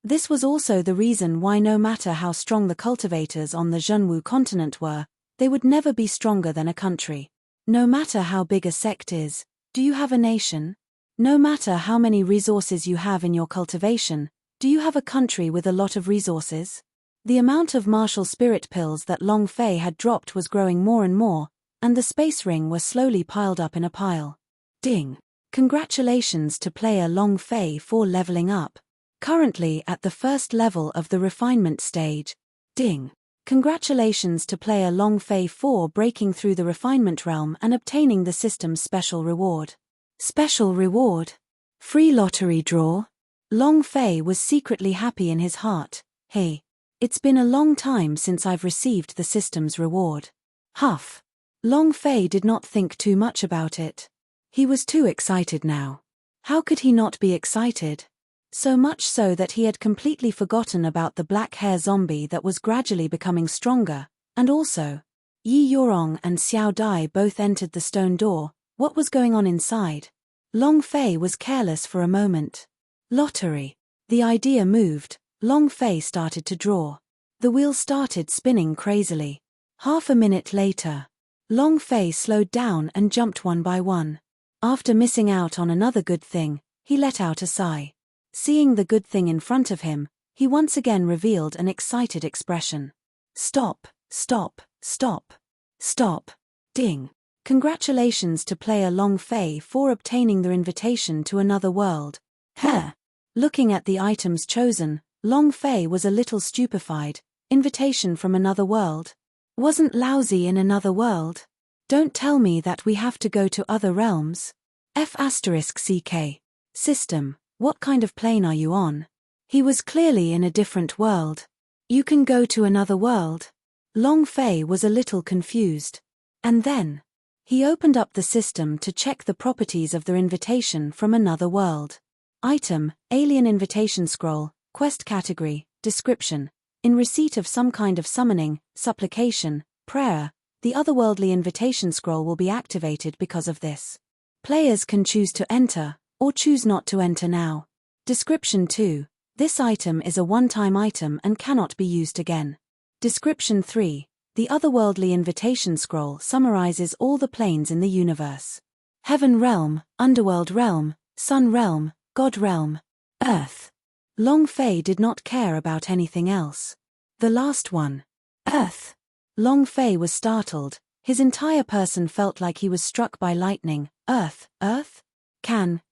This was also the reason why no matter how strong the cultivators on the Zhenwu continent were, they would never be stronger than a country. No matter how big a sect is, do you have a nation? No matter how many resources you have in your cultivation, do you have a country with a lot of resources? The amount of martial spirit pills that Long Fei had dropped was growing more and more, and the space ring were slowly piled up in a pile. Ding! Congratulations to player Long Fei for leveling up. Currently at the first level of the refinement stage. Ding! Congratulations to player Long Fei 4 breaking through the refinement realm and obtaining the system's special reward. Special reward? Free lottery draw? Long Fei was secretly happy in his heart. Hey! It's been a long time since I've received the system's reward. Huff! Long Fei did not think too much about it. He was too excited now. How could he not be excited? So much so that he had completely forgotten about the black hair zombie that was gradually becoming stronger, and also, Yi Yorong and Xiao Dai both entered the stone door. What was going on inside? Long Fei was careless for a moment. Lottery. The idea moved. Long Fei started to draw. The wheel started spinning crazily. Half a minute later, Long Fei slowed down and jumped one by one. After missing out on another good thing, he let out a sigh. Seeing the good thing in front of him, he once again revealed an excited expression. Stop, stop, stop, stop. Ding. Congratulations to player Long Fei for obtaining the invitation to another world. Heh. Looking at the items chosen, Long Fei was a little stupefied. Invitation from another world? Wasn't Lousy in another world? Don't tell me that we have to go to other realms. F***CK. System. What kind of plane are you on? He was clearly in a different world. You can go to another world? Long Fei was a little confused. And then, He opened up the system to check the properties of the invitation from another world. Item, Alien Invitation Scroll, Quest Category, Description. In receipt of some kind of summoning, supplication, prayer, the otherworldly invitation scroll will be activated because of this. Players can choose to enter, or choose not to enter now. Description 2. This item is a one-time item and cannot be used again. Description 3. The otherworldly invitation scroll summarizes all the planes in the universe. Heaven realm, underworld realm, sun realm, god realm, earth. Long Fei did not care about anything else. The last one. Earth. Long Fei was startled. His entire person felt like he was struck by lightning. Earth, Earth? Can,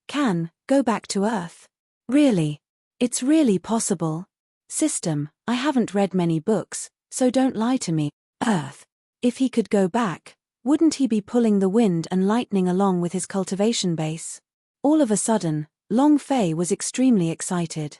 go back to Earth? Really? It's really possible? System, I haven't read many books, so don't lie to me. Earth. If he could go back, wouldn't he be pulling the wind and lightning along with his cultivation base? All of a sudden, Long Fei was extremely excited.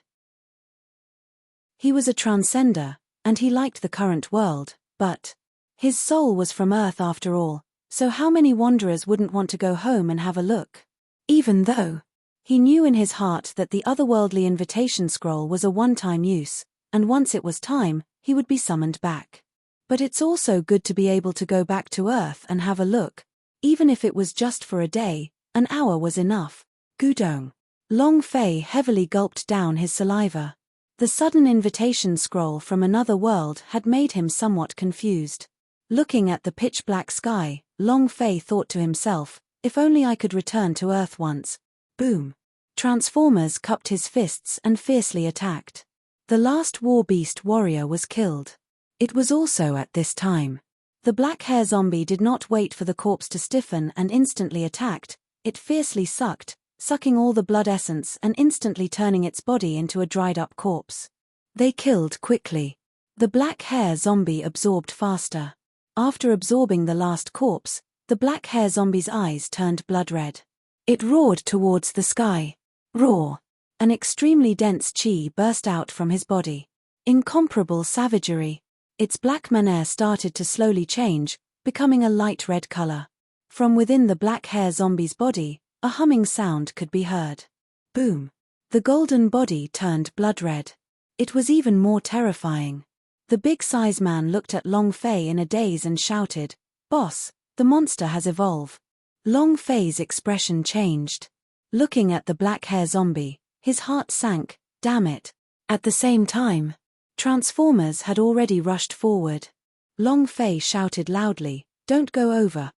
He was a transcender, and he liked the current world, but his soul was from Earth after all, so how many wanderers wouldn't want to go home and have a look? Even though he knew in his heart that the otherworldly invitation scroll was a one-time use, and once it was time, he would be summoned back. But it's also good to be able to go back to Earth and have a look. Even if it was just for a day, an hour was enough. Gudong. Long Fei heavily gulped down his saliva. The sudden invitation scroll from another world had made him somewhat confused. Looking at the pitch-black sky, Long Fei thought to himself, if only I could return to Earth once. Boom. Transformers cupped his fists and fiercely attacked. The last war beast warrior was killed. It was also at this time. The black hair zombie did not wait for the corpse to stiffen and instantly attacked. It fiercely sucking all the blood essence and instantly turning its body into a dried-up corpse. They killed quickly. The black hair zombie absorbed faster. After absorbing the last corpse, the black hair zombie's eyes turned blood red. It roared towards the sky. Roar! An extremely dense chi burst out from his body. Incomparable savagery. Its black mane started to slowly change, becoming a light red color. From within the black hair zombie's body, a humming sound could be heard. Boom! The golden body turned blood red. It was even more terrifying. The big size man looked at Long Fei in a daze and shouted, "Boss, the monster has evolved." Long Fei's expression changed. Looking at the black hair zombie, his heart sank, damn it. At the same time, Transformers had already rushed forward. Long Fei shouted loudly, "Don't go over."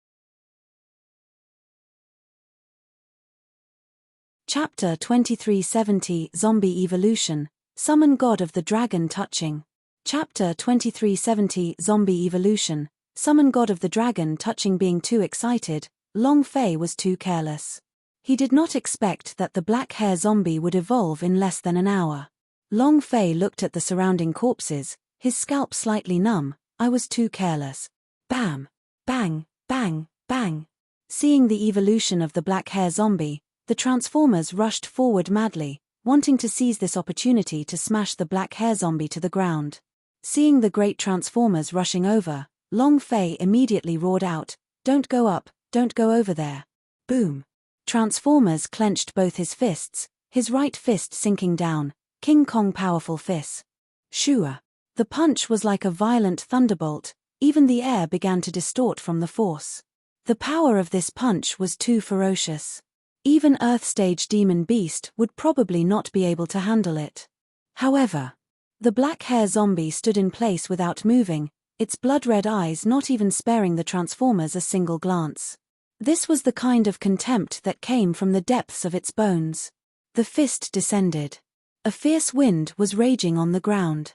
Chapter 2370 Zombie Evolution, Summon God of the Dragon Touching. Chapter 2370 Zombie Evolution, Summon God of the Dragon Touching. Being too excited, Long Fei was too careless. He did not expect that the black hair zombie would evolve in less than an hour. Long Fei looked at the surrounding corpses, his scalp slightly numb. I was too careless. Bam! Bang! Bang! Bang! Seeing the evolution of the black hair zombie, the Transformers rushed forward madly, wanting to seize this opportunity to smash the black hair zombie to the ground. Seeing the great Transformers rushing over, Long Fei immediately roared out, "Don't go up, don't go over there." Boom! Transformers clenched both his fists, his right fist sinking down, King Kong powerful fist. Shua! The punch was like a violent thunderbolt, even the air began to distort from the force. The power of this punch was too ferocious. Even Earth-stage Demon Beast would probably not be able to handle it. However, the black hair zombie stood in place without moving, its blood-red eyes not even sparing the Transformers a single glance. This was the kind of contempt that came from the depths of its bones. The fist descended. A fierce wind was raging on the ground.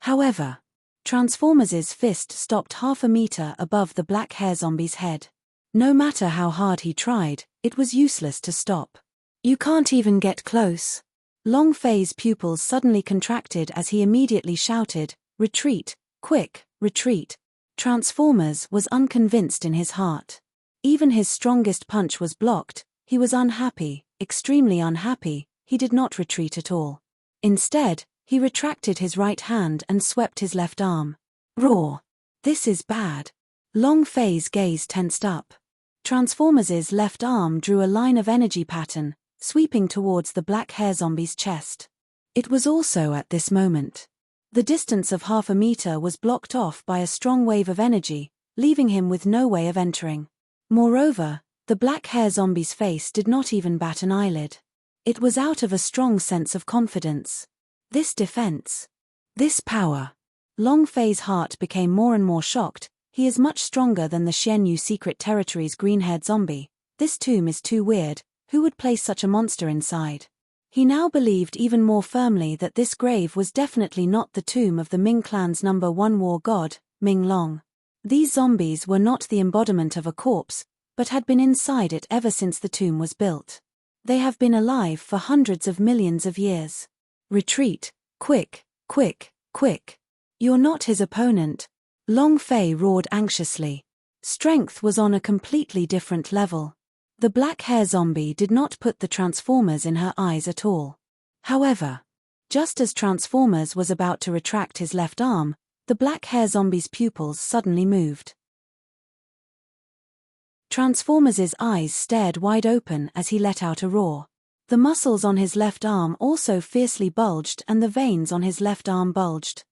However, Transformers' fist stopped half a meter above the black hair zombie's head. No matter how hard he tried, it was useless to stop. You can't even get close. Long Fei's pupils suddenly contracted as he immediately shouted, "Retreat, quick, retreat." Transformers was unconvinced in his heart. Even his strongest punch was blocked. He was unhappy, extremely unhappy. He did not retreat at all. Instead, he retracted his right hand and swept his left arm. Roar! This is bad. Long Fei's gaze tensed up. Transformers's left arm drew a line of energy pattern, sweeping towards the black hair zombie's chest. It was also at this moment. The distance of 1/2 meter was blocked off by a strong wave of energy, leaving him with no way of entering. Moreover, the black hair zombie's face did not even bat an eyelid. It was out of a strong sense of confidence. This defense. This power. Long Fei's heart became more and more shocked. He is much stronger than the Xianyu Secret Territory's green-haired zombie. This tomb is too weird. Who would place such a monster inside? He now believed even more firmly that this grave was definitely not the tomb of the Ming clan's #1 war god, Ming Long. These zombies were not the embodiment of a corpse, but had been inside it ever since the tomb was built. They have been alive for hundreds of millions of years. Retreat, quick, quick, quick. You're not his opponent. Long Fei roared anxiously. Strength was on a completely different level. The black hair zombie did not put the Transformers in her eyes at all. However, just as Transformers was about to retract his left arm, the black hair zombie's pupils suddenly moved. Transformers' eyes stared wide open as he let out a roar. The muscles on his left arm also fiercely bulged and the veins on his left arm bulged.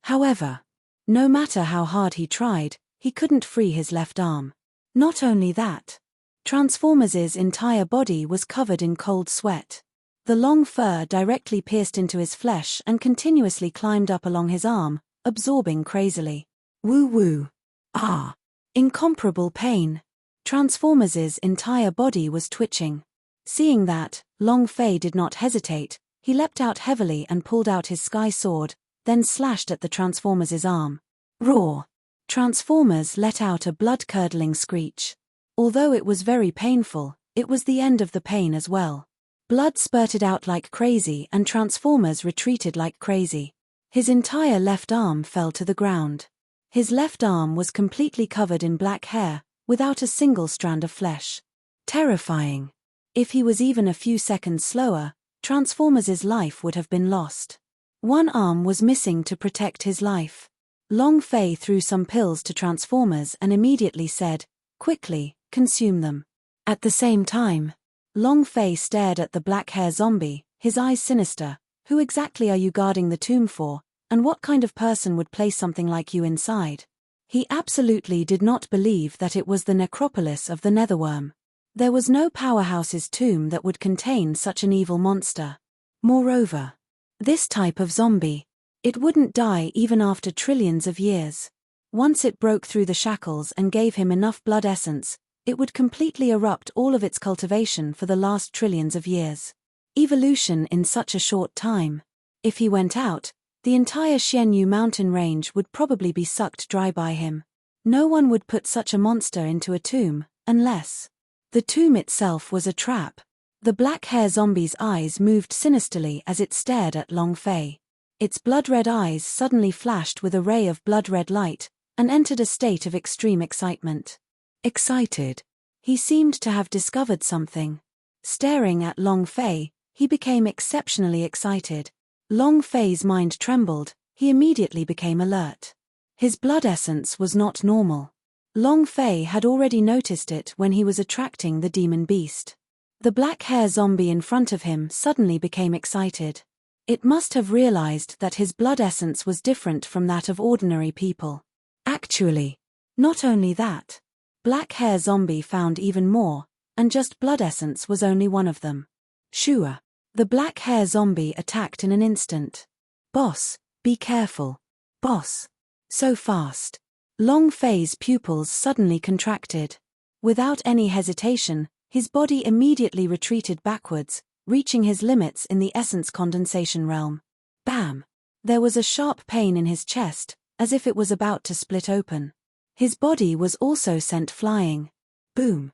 However, no matter how hard he tried, he couldn't free his left arm. Not only that, Transformers' entire body was covered in cold sweat. The long fur directly pierced into his flesh and continuously climbed up along his arm, absorbing crazily. Woo woo. Ah. Incomparable pain. Transformers' entire body was twitching. Seeing that, Long Fei did not hesitate. He leapt out heavily and pulled out his sky sword, then slashed at the Transformers' arm. Roar! Transformers let out a blood-curdling screech. Although it was very painful, it was the end of the pain as well. Blood spurted out like crazy and Transformers retreated like crazy. His entire left arm fell to the ground. His left arm was completely covered in black hair, without a single strand of flesh. Terrifying. If he was even a few seconds slower, Transformers' life would have been lost. One arm was missing to protect his life. Long Fei threw some pills to Transformers and immediately said, "Quickly, consume them." At the same time, Long Fei stared at the black hair zombie, his eyes sinister. Who exactly are you guarding the tomb for, and what kind of person would place something like you inside? He absolutely did not believe that it was the necropolis of the Netherworm. There was no powerhouse's tomb that would contain such an evil monster. Moreover, this type of zombie, it wouldn't die even after trillions of years. Once it broke through the shackles and gave him enough blood essence, it would completely erupt all of its cultivation for the last trillions of years. Evolution in such a short time. If he went out, the entire Xianyu mountain range would probably be sucked dry by him. No one would put such a monster into a tomb, unless the tomb itself was a trap. The black hair zombie's eyes moved sinisterly as it stared at Long Fei. Its blood-red eyes suddenly flashed with a ray of blood-red light, and entered a state of extreme excitement. Excited. He seemed to have discovered something. Staring at Long Fei, he became exceptionally excited. Long Fei's mind trembled, he immediately became alert. His blood essence was not normal. Long Fei had already noticed it when he was attracting the demon beast. The black hair zombie in front of him suddenly became excited. It must have realized that his blood essence was different from that of ordinary people. Actually, not only that, black hair zombie found even more, and just blood essence was only one of them. Sure. The black hair zombie attacked in an instant. Boss, be careful. Boss. So fast. Long Fei's pupils suddenly contracted. Without any hesitation, his body immediately retreated backwards, reaching his limits in the essence condensation realm. Bam! There was a sharp pain in his chest, as if it was about to split open. His body was also sent flying. Boom!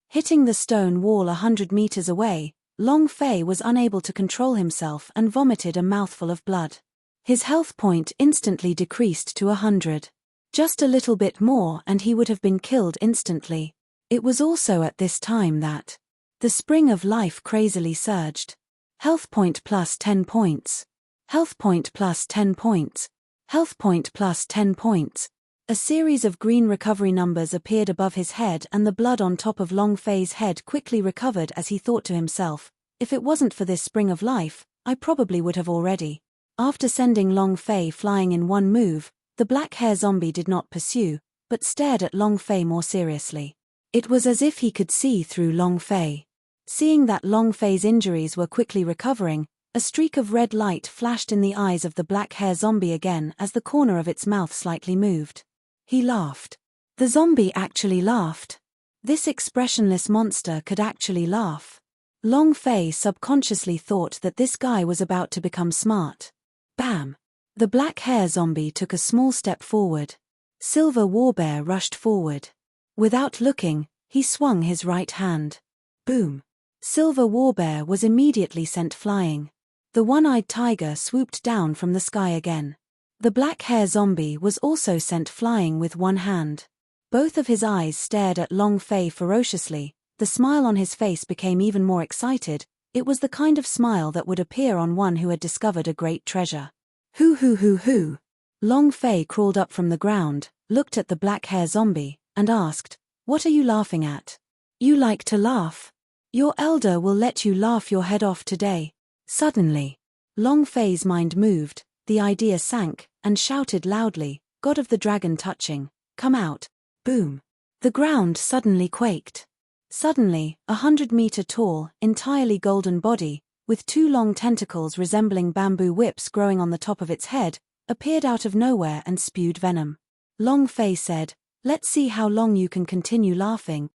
Hitting the stone wall 100 meters away, Long Fei was unable to control himself and vomited a mouthful of blood. His health point instantly decreased to 100. Just a little bit more and he would have been killed instantly. It was also at this time that the spring of life crazily surged. Health point plus 10 points. Health point plus 10 points. Health point plus 10 points. A series of green recovery numbers appeared above his head, and the blood on top of Long Fei's head quickly recovered as he thought to himself, if it wasn't for this spring of life, I probably would have already. After sending Long Fei flying in one move, the black hair zombie did not pursue, but stared at Long Fei more seriously. It was as if he could see through Long Fei. Seeing that Long Fei's injuries were quickly recovering, a streak of red light flashed in the eyes of the black hair zombie again as the corner of its mouth slightly moved. He laughed. The zombie actually laughed. This expressionless monster could actually laugh. Long Fei subconsciously thought that this guy was about to become smart. Bam! The black hair zombie took a small step forward. Silver Warbear rushed forward. Without looking, he swung his right hand. Boom! Silver Warbear was immediately sent flying. The one-eyed tiger swooped down from the sky again. The black hair zombie was also sent flying with one hand. Both of his eyes stared at Long Fei ferociously. The smile on his face became even more excited. It was the kind of smile that would appear on one who had discovered a great treasure. Hoo. Long Fei crawled up from the ground, looked at the black hair zombie, and asked, "What are you laughing at?" "You like to laugh. Your elder will let you laugh your head off today." Suddenly, Long Fei's mind moved, the idea sank, and shouted loudly, "God of the dragon touching, come out." Boom! The ground suddenly quaked. Suddenly, 100-meter tall, entirely golden body, with two long tentacles resembling bamboo whips growing on the top of its head, appeared out of nowhere and spewed venom. Long Fei said, "Let's see how long you can continue laughing."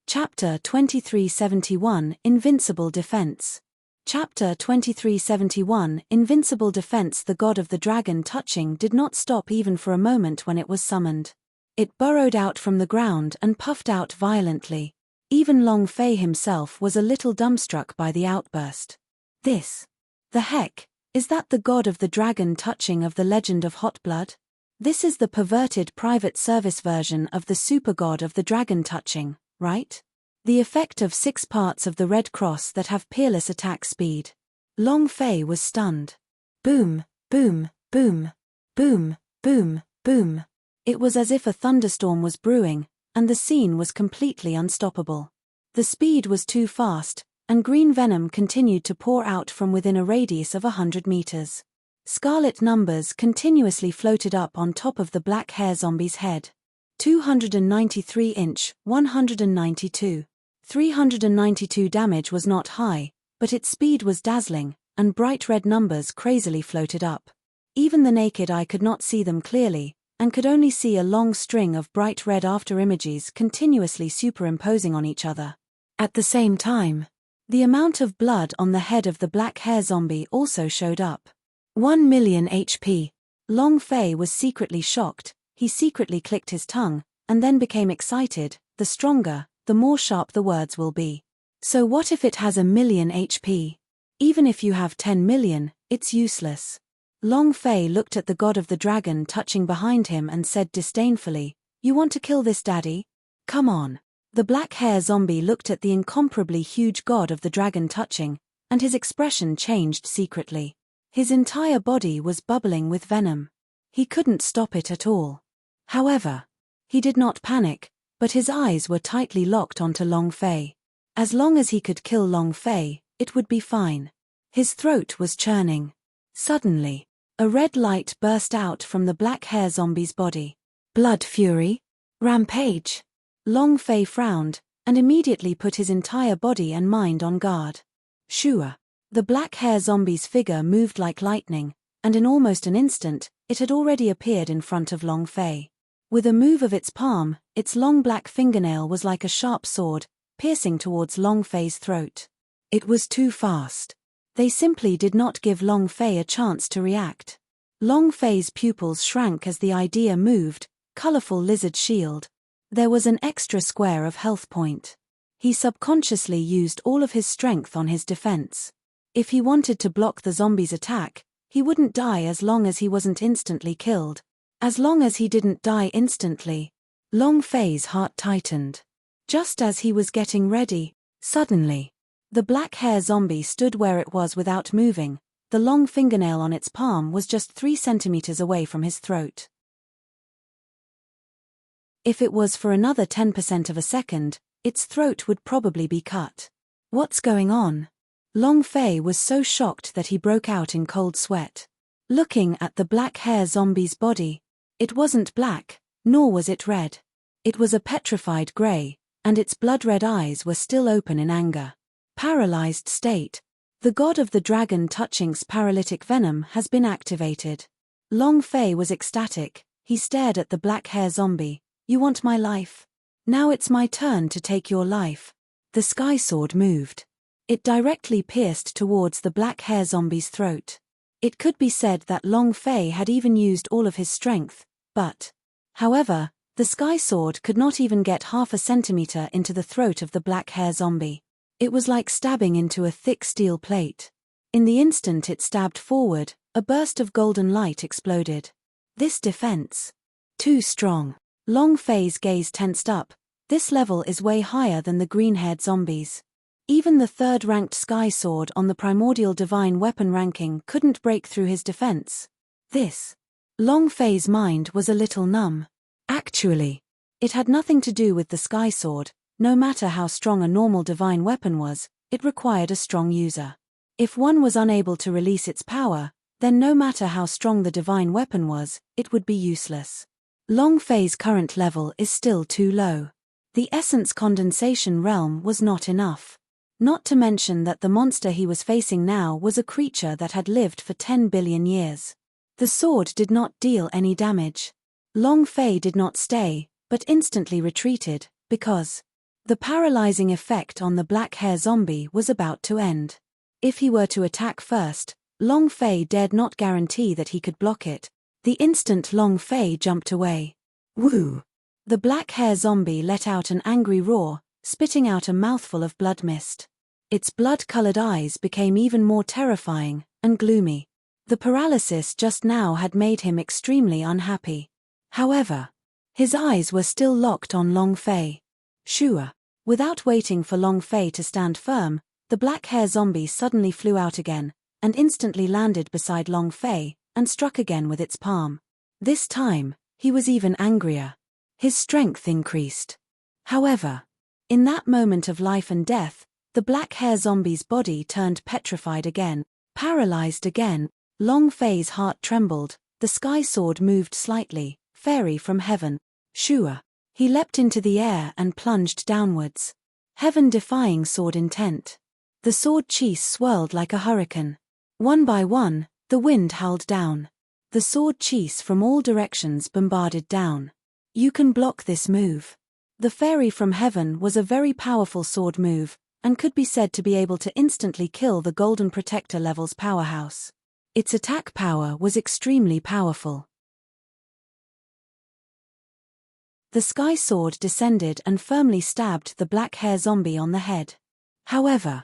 Chapter 2371 Invincible Defense. Chapter 2371 Invincible Defense. The god of the dragon touching did not stop even for a moment when it was summoned. It burrowed out from the ground and puffed out violently. Even Long Fei himself was a little dumbstruck by the outburst. The heck, is that the god of the dragon touching of the legend of Hot Blood? This is the perverted private service version of the super god of the dragon touching, right? The effect of 6 parts of the Red Cross that have peerless attack speed. Long Fei was stunned. Boom, boom, boom, boom, boom, boom. It was as if a thunderstorm was brewing, and the scene was completely unstoppable. The speed was too fast, and green venom continued to pour out from within a radius of 100 meters. Scarlet numbers continuously floated up on top of the black hair zombie's head. 293 inch, 192. 392 damage was not high, but its speed was dazzling, and bright red numbers crazily floated up. Even the naked eye could not see them clearly, and could only see a long string of bright red afterimages continuously superimposing on each other. At the same time, the amount of blood on the head of the black hair zombie also showed up. 1 million HP. Long Fei was secretly shocked. He secretly clicked his tongue, and then became excited. The stronger, the more sharp the words will be. So what if it has 1 million HP? Even if you have 10 million, it's useless. Long Fei looked at the god of the dragon touching behind him and said disdainfully, "You want to kill this daddy? Come on." The black hair zombie looked at the incomparably huge god of the dragon touching, and his expression changed secretly. His entire body was bubbling with venom. He couldn't stop it at all. However, he did not panic, but his eyes were tightly locked onto Long Fei. As long as he could kill Long Fei, it would be fine. His throat was churning. Suddenly, a red light burst out from the black hair zombie's body. Blood fury? Rampage? Long Fei frowned, and immediately put his entire body and mind on guard. Shua. The black hair zombie's figure moved like lightning, and in almost an instant, it had already appeared in front of Long Fei. With a move of its palm, its long black fingernail was like a sharp sword, piercing towards Long Fei's throat. It was too fast. They simply did not give Long Fei a chance to react. Long Fei's pupils shrank as the idea moved, colorful lizard shield. There was an extra square of health point. He subconsciously used all of his strength on his defense. If he wanted to block the zombie's attack, he wouldn't die as long as he wasn't instantly killed. As long as he didn't die instantly. Long Fei's heart tightened. Just as he was getting ready, suddenly, the black hair zombie stood where it was without moving, The long fingernail on its palm was just 3 centimeters away from his throat. If it was for another 10% of a second, its throat would probably be cut. What's going on? Long Fei was so shocked that he broke out in cold sweat. Looking at the black hair zombie's body, it wasn't black, nor was it red. It was a petrified gray, and its blood-red eyes were still open in anger. Paralyzed state. The god of the dragon touching's paralytic venom has been activated. Long Fei was ecstatic. He stared at the black hair zombie. You want my life? Now it's my turn to take your life. The sky sword moved. It directly pierced towards the black hair zombie's throat. It could be said that Long Fei had even used all of his strength, but, however, the sky sword could not even get half a centimeter into the throat of the black hair zombie. It was like stabbing into a thick steel plate. In the instant it stabbed forward, a burst of golden light exploded. This defense. Too strong. Long Fei's gaze tensed up. This level is way higher than the green-haired zombies. Even the third-ranked sky sword on the primordial divine weapon ranking couldn't break through his defense. This. Long Fei's mind was a little numb. Actually, it had nothing to do with the sky sword. No matter how strong a normal divine weapon was, it required a strong user. If one was unable to release its power, then no matter how strong the divine weapon was, it would be useless. Long Fei's current level is still too low. The essence condensation realm was not enough. Not to mention that the monster he was facing now was a creature that had lived for 10 billion years. The sword did not deal any damage. Long Fei did not stay, but instantly retreated, because the paralyzing effect on the black hair zombie was about to end. If he were to attack first, Long Fei dared not guarantee that he could block it. The instant Long Fei jumped away. Woo! The black hair zombie let out an angry roar, spitting out a mouthful of blood mist. Its blood-colored eyes became even more terrifying and gloomy. The paralysis just now had made him extremely unhappy. However, his eyes were still locked on Long Fei. Sure. Without waiting for Long Fei to stand firm, the black hair zombie suddenly flew out again, and instantly landed beside Long Fei, and struck again with its palm. This time, he was even angrier. His strength increased. However, in that moment of life and death, the black hair zombie's body turned petrified again, paralyzed again. Long Fei's heart trembled, the sky sword moved slightly, fairy from heaven. Sure. He leapt into the air and plunged downwards. Heaven-defying sword intent. The sword cheese swirled like a hurricane. One by one, the wind howled down. The sword cheese from all directions bombarded down. You can block this move. The fairy from heaven was a very powerful sword move, and could be said to be able to instantly kill the Golden Protector level's powerhouse. Its attack power was extremely powerful. The sky sword descended and firmly stabbed the black hair zombie on the head. However,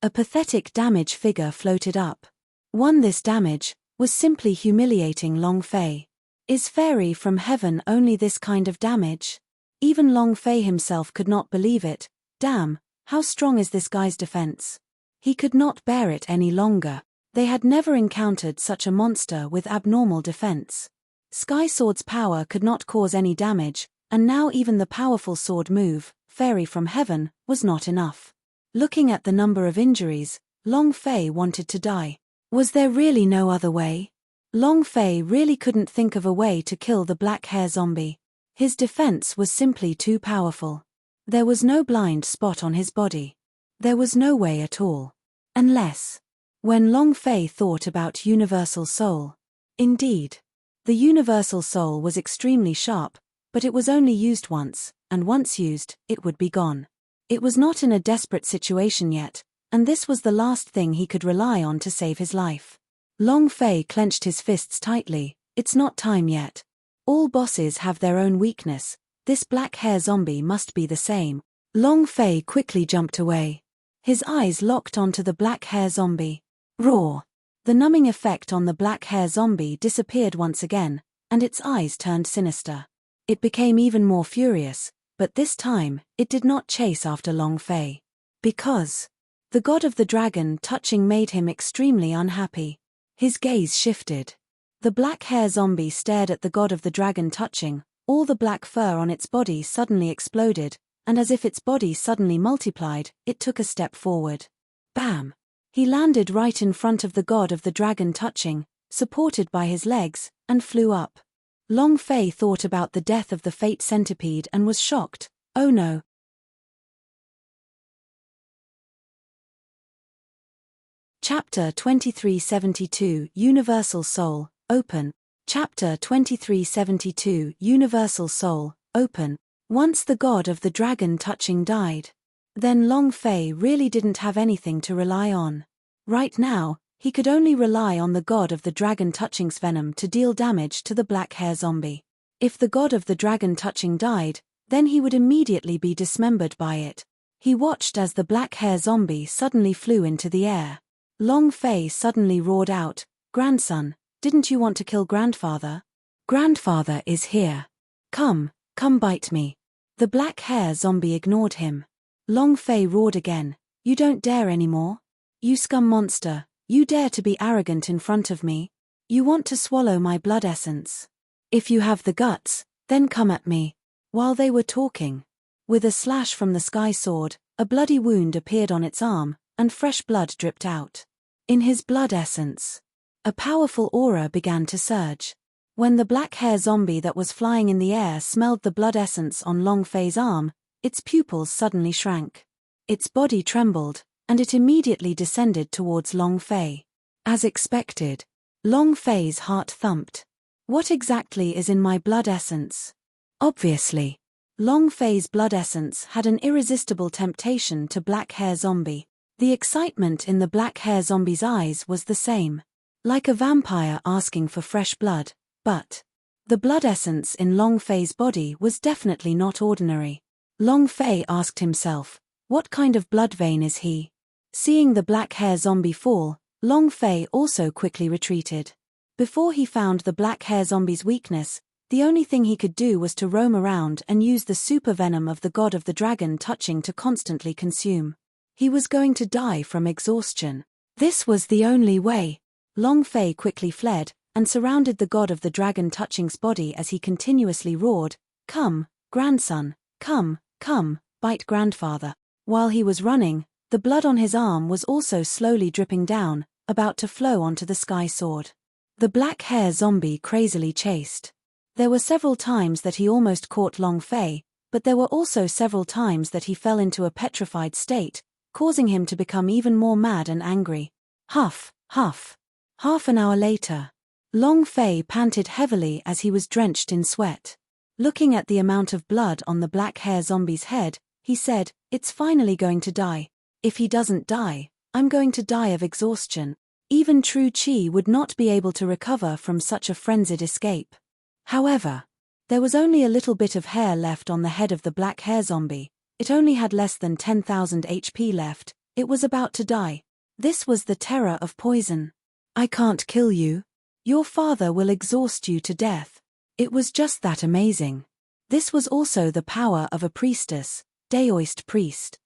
a pathetic damage figure floated up. This damage was simply humiliating Long Fei. Is fairy from heaven only this kind of damage? Even Long Fei himself could not believe it. Damn, how strong is this guy's defense? He could not bear it any longer. They had never encountered such a monster with abnormal defense. Sky Sword's power could not cause any damage, and now even the powerful sword move, fairy from heaven, was not enough. Looking at the number of injuries, Long Fei wanted to die. Was there really no other way? Long Fei really couldn't think of a way to kill the black hair zombie. His defense was simply too powerful. There was no blind spot on his body. There was no way at all. Unless, when Long Fei thought about Universal Soul. Indeed, the Universal Soul was extremely sharp, but it was only used once, and once used, it would be gone. It was not in a desperate situation yet, and this was the last thing he could rely on to save his life. Long Fei clenched his fists tightly. It's not time yet. All bosses have their own weakness. This black hair zombie must be the same. Long Fei quickly jumped away. His eyes locked onto the black hair zombie. Roar! The numbing effect on the black hair zombie disappeared once again, and its eyes turned sinister. It became even more furious, but this time, it did not chase after Long Fei. Because the god of the dragon touching made him extremely unhappy. His gaze shifted. The black hair zombie stared at the god of the dragon touching, all the black fur on its body suddenly exploded, and as if its body suddenly multiplied, it took a step forward. Bam! He landed right in front of the god of the dragon touching, supported by his legs, and flew up. Long Fei thought about the death of the fate centipede and was shocked. Oh no. Chapter 2372 Universal Soul, Open. Chapter 2372 Universal Soul, Open. Once the god of the dragon touching died. Then Long Fei really didn't have anything to rely on. Right now, he could only rely on the god of the dragon touching's venom to deal damage to the black hair zombie. If the god of the dragon touching died, then he would immediately be dismembered by it. He watched as the black hair zombie suddenly flew into the air. Long Fei suddenly roared out, "Grandson, didn't you want to kill grandfather? Grandfather is here. Come bite me." The black hair zombie ignored him. Long Fei roared again, "You don't dare anymore? You scum monster, you dare to be arrogant in front of me? You want to swallow my blood essence? If you have the guts, then come at me." While they were talking, with a slash from the sky sword, a bloody wound appeared on its arm, and fresh blood dripped out. In his blood essence, a powerful aura began to surge. When the black hair zombie that was flying in the air smelled the blood essence on Long Fei's arm, its pupils suddenly shrank. Its body trembled, and it immediately descended towards Long Fei. As expected, Long Fei's heart thumped. What exactly is in my blood essence? Obviously, Long Fei's blood essence had an irresistible temptation to black hair zombie. The excitement in the black hair zombie's eyes was the same. Like a vampire asking for fresh blood, but the blood essence in Long Fei's body was definitely not ordinary. Long Fei asked himself, what kind of blood vein is he? Seeing the black hair zombie fall, Long Fei also quickly retreated. Before he found the black hair zombie's weakness, the only thing he could do was to roam around and use the super venom of the god of the dragon touching to constantly consume. He was going to die from exhaustion. This was the only way. Long Fei quickly fled, and surrounded the god of the dragon touching's body as he continuously roared, "Come, grandson, come, bite grandfather." While he was running, the blood on his arm was also slowly dripping down, about to flow onto the sky sword. The black hair zombie crazily chased. There were several times that he almost caught Long Fei, but there were also several times that he fell into a petrified state, causing him to become even more mad and angry. Huff, huff. Half an hour later, Long Fei panted heavily as he was drenched in sweat. Looking at the amount of blood on the black hair zombie's head, he said, "It's finally going to die. If he doesn't die, I'm going to die of exhaustion." Even true Qi would not be able to recover from such a frenzied escape. However, there was only a little bit of hair left on the head of the black hair zombie. It only had less than 10,000 HP left. It was about to die. This was the terror of poison. "I can't kill you. Your father will exhaust you to death." It was just that amazing. This was also the power of a priestess, Daoist priest.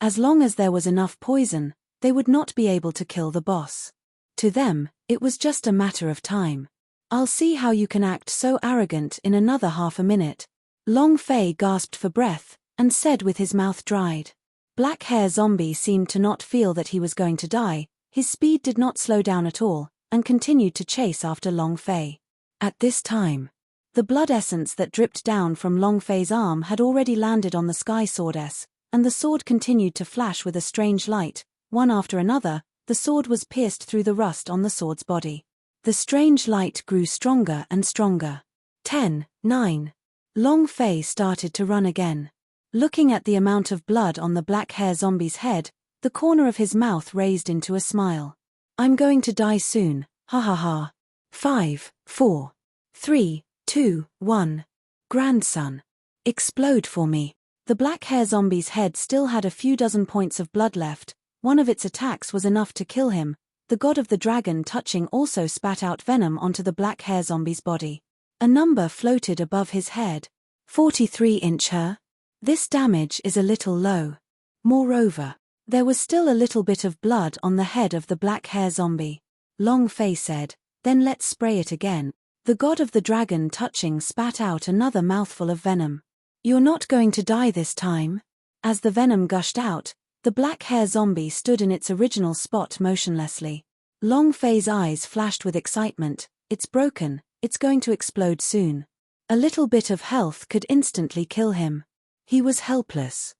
As long as there was enough poison, they would not be able to kill the boss. To them, it was just a matter of time. "I'll see how you can act so arrogant in another half a minute." Long Fei gasped for breath, and said with his mouth dried. Black hair zombie seemed to not feel that he was going to die. His speed did not slow down at all, and continued to chase after Long Fei. At this time, the blood essence that dripped down from Long Fei's arm had already landed on the sky sword S, and the sword continued to flash with a strange light. One after another, the sword was pierced through the rust on the sword's body. The strange light grew stronger and stronger. 10, 9. Long Fei started to run again. Looking at the amount of blood on the black hair zombie's head, the corner of his mouth raised into a smile. "I'm going to die soon, ha ha ha. 5, 4, 3, 2, 1. Grandson. Explode for me." The black hair zombie's head still had a few dozen points of blood left. One of its attacks was enough to kill him. The god of the dragon touching also spat out venom onto the black hair zombie's body. A number floated above his head. 43 inch her. This damage is a little low. Moreover, There was still a little bit of blood on the head of the black hair zombie. Long Fei said, "Then let's spray it again." The god of the dragon touching spat out another mouthful of venom. "You're not going to die this time." As the venom gushed out, the black hair zombie stood in its original spot motionlessly. Long Fei's eyes flashed with excitement. "It's broken, it's going to explode soon." A little bit of health could instantly kill him. He was helpless.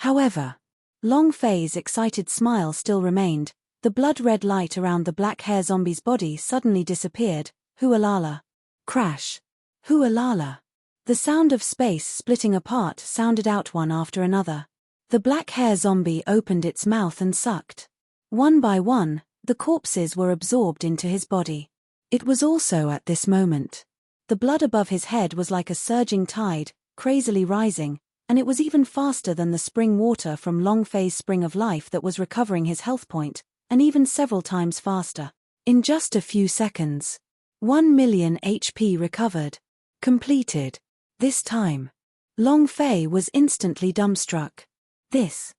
However, Long Fei's excited smile still remained. The blood-red light around the black hair zombie's body suddenly disappeared. Hualala. Crash. Hualala. The sound of space splitting apart sounded out one after another. The black hair zombie opened its mouth and sucked. One by one, the corpses were absorbed into his body. It was also at this moment. The blood above his head was like a surging tide, crazily rising, and it was even faster than the spring water from Long Fei's spring of life that was recovering his health point, and even several times faster. In just a few seconds, 1 million HP recovered. Completed. This time, Long Fei was instantly dumbstruck. This.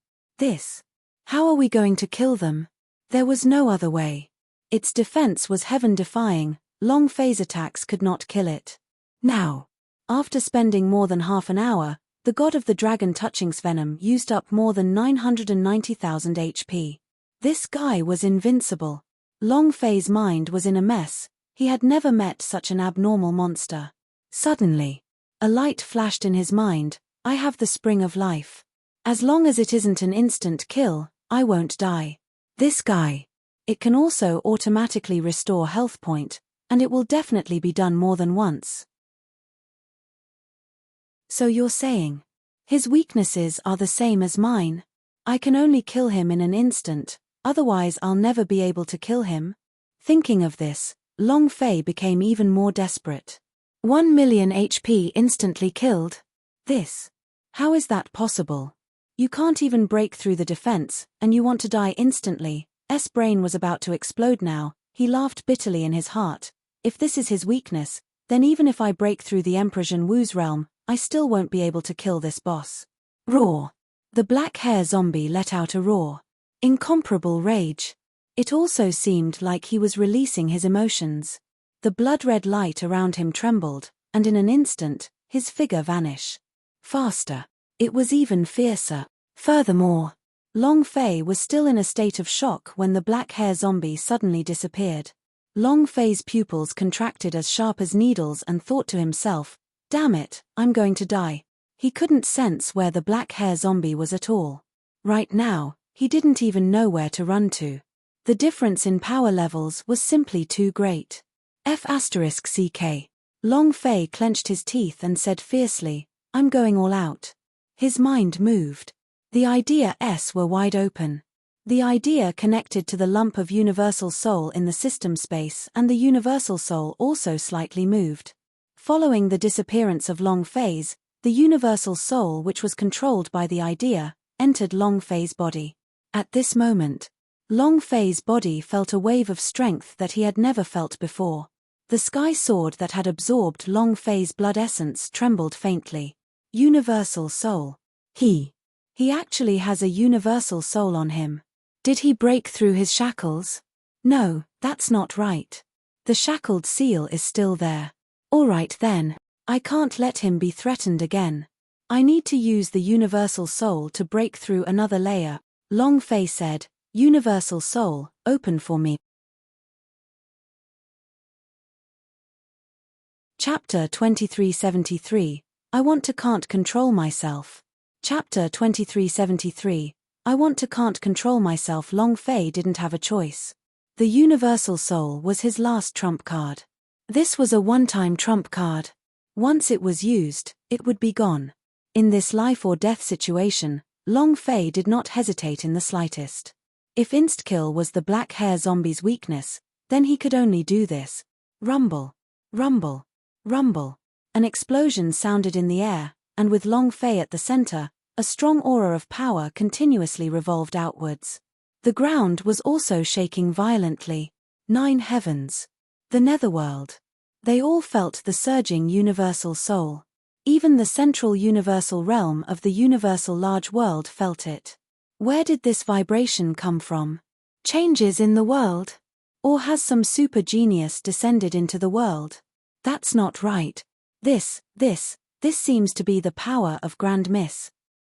How are we going to kill them? There was no other way. Its defense was heaven-defying. Long Fei's attacks could not kill it. Now, after spending more than half an hour, the god of the dragon touching's venom used up more than 990,000 HP. This guy was invincible. Long Fei's mind was in a mess. He had never met such an abnormal monster. Suddenly, a light flashed in his mind. "I have the spring of life. As long as it isn't an instant kill, I won't die. This guy. It can also automatically restore health point, and it will definitely be done more than once." "So you're saying, his weaknesses are the same as mine? I can only kill him in an instant, otherwise I'll never be able to kill him?" Thinking of this, Long Fei became even more desperate. 1 million HP instantly killed? How is that possible? You can't even break through the defense, and you want to die instantly. S brain was about to explode now. He laughed bitterly in his heart. If this is his weakness, then even if I break through the Emperor Zhenwu's realm, I still won't be able to kill this boss. Roar. The black hair zombie let out a roar. Incomparable rage. It also seemed like he was releasing his emotions. The blood-red light around him trembled, and in an instant, his figure vanished. Faster. It was even fiercer. Furthermore, Long Fei was still in a state of shock when the black hair zombie suddenly disappeared. Long Fei's pupils contracted as sharp as needles and thought to himself, "Damn it, I'm going to die." He couldn't sense where the black hair zombie was at all. Right now, he didn't even know where to run to. The difference in power levels was simply too great. F***CK. Long Fei clenched his teeth and said fiercely, "I'm going all out." His mind moved. The ideas were wide open. The idea connected to the lump of universal soul in the system space, and the universal soul also slightly moved. Following the disappearance of Long Fei's, the universal soul, which was controlled by the idea, entered Long Fei's body. At this moment, Long Fei's body felt a wave of strength that he had never felt before. The sky sword that had absorbed Long Fei's blood essence trembled faintly. Universal soul. He actually has a universal soul on him. Did he break through his shackles? No, that's not right. The shackled seal is still there. Alright then, I can't let him be threatened again. I need to use the universal soul to break through another layer. Long Fei said, "Universal soul, open for me." Chapter 2373, I want to can't control myself. Chapter 2373, I want to can't control myself. Long Fei didn't have a choice. The universal soul was his last trump card. This was a one-time trump card. Once it was used, it would be gone. In this life or death situation, Long Fei did not hesitate in the slightest. If insta-kill was the black hair zombie's weakness, then he could only do this. Rumble. Rumble. Rumble. An explosion sounded in the air, and with Long Fei at the center, a strong aura of power continuously revolved outwards. The ground was also shaking violently. 9 heavens. The netherworld. They all felt the surging universal soul. Even the central universal realm of the universal large world felt it. Where did this vibration come from? Changes in the world? Or has some super genius descended into the world? That's not right. This seems to be the power of Grand Mist.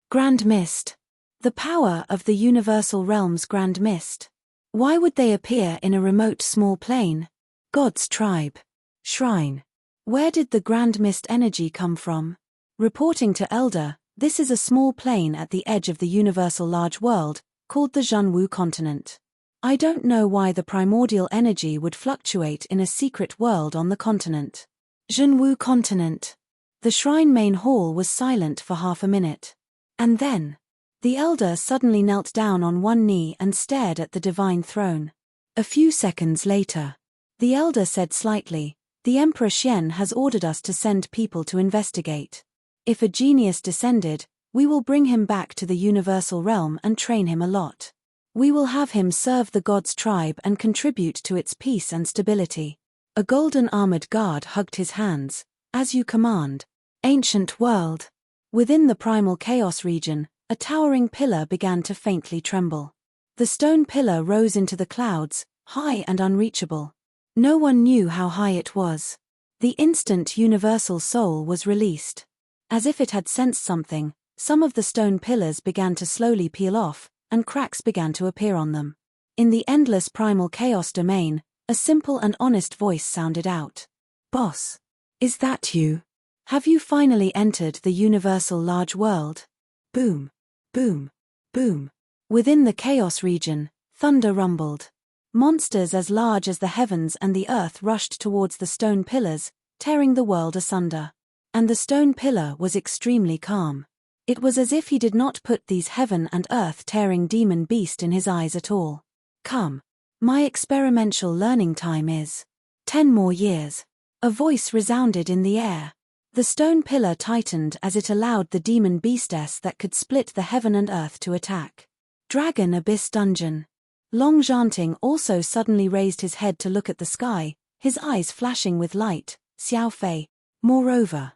Grand Mist. The power of the universal realm's Grand Mist. Why would they appear in a remote small plane? God's tribe. Shrine. Where did the Grand Mist energy come from? Reporting to Elder, this is a small plane at the edge of the universal large world, called the Zhenwu continent. I don't know why the primordial energy would fluctuate in a secret world on the continent. Zhenwu continent. The shrine main hall was silent for half a minute. And then, the Elder suddenly knelt down on one knee and stared at the divine throne. A few seconds later, the Elder said slightly, "The Emperor Xian has ordered us to send people to investigate. If a genius descended, we will bring him back to the universal realm and train him a lot. We will have him serve the God's tribe and contribute to its peace and stability." A golden armored guard hugged his hands. "As you command." Ancient world. Within the primal chaos region, a towering pillar began to faintly tremble. The stone pillar rose into the clouds, high and unreachable. No one knew how high it was. The instant universal soul was released. As if it had sensed something, some of the stone pillars began to slowly peel off, and cracks began to appear on them. In the endless primal chaos domain, a simple and honest voice sounded out. "Boss. Is that you? Have you finally entered the universal large world?" Boom. Boom. Boom. Within the chaos region, thunder rumbled. Monsters as large as the heavens and the earth rushed towards the stone pillars, tearing the world asunder. And the stone pillar was extremely calm. It was as if he did not put these heaven and earth tearing demon beast in his eyes at all. "Come. My experimental learning time is 10 more years. A voice resounded in the air. The stone pillar tightened as it allowed the demon beastess that could split the heaven and earth to attack. Dragon Abyss Dungeon. Long Zhanting also suddenly raised his head to look at the sky, his eyes flashing with light. Xiao Fei. Moreover.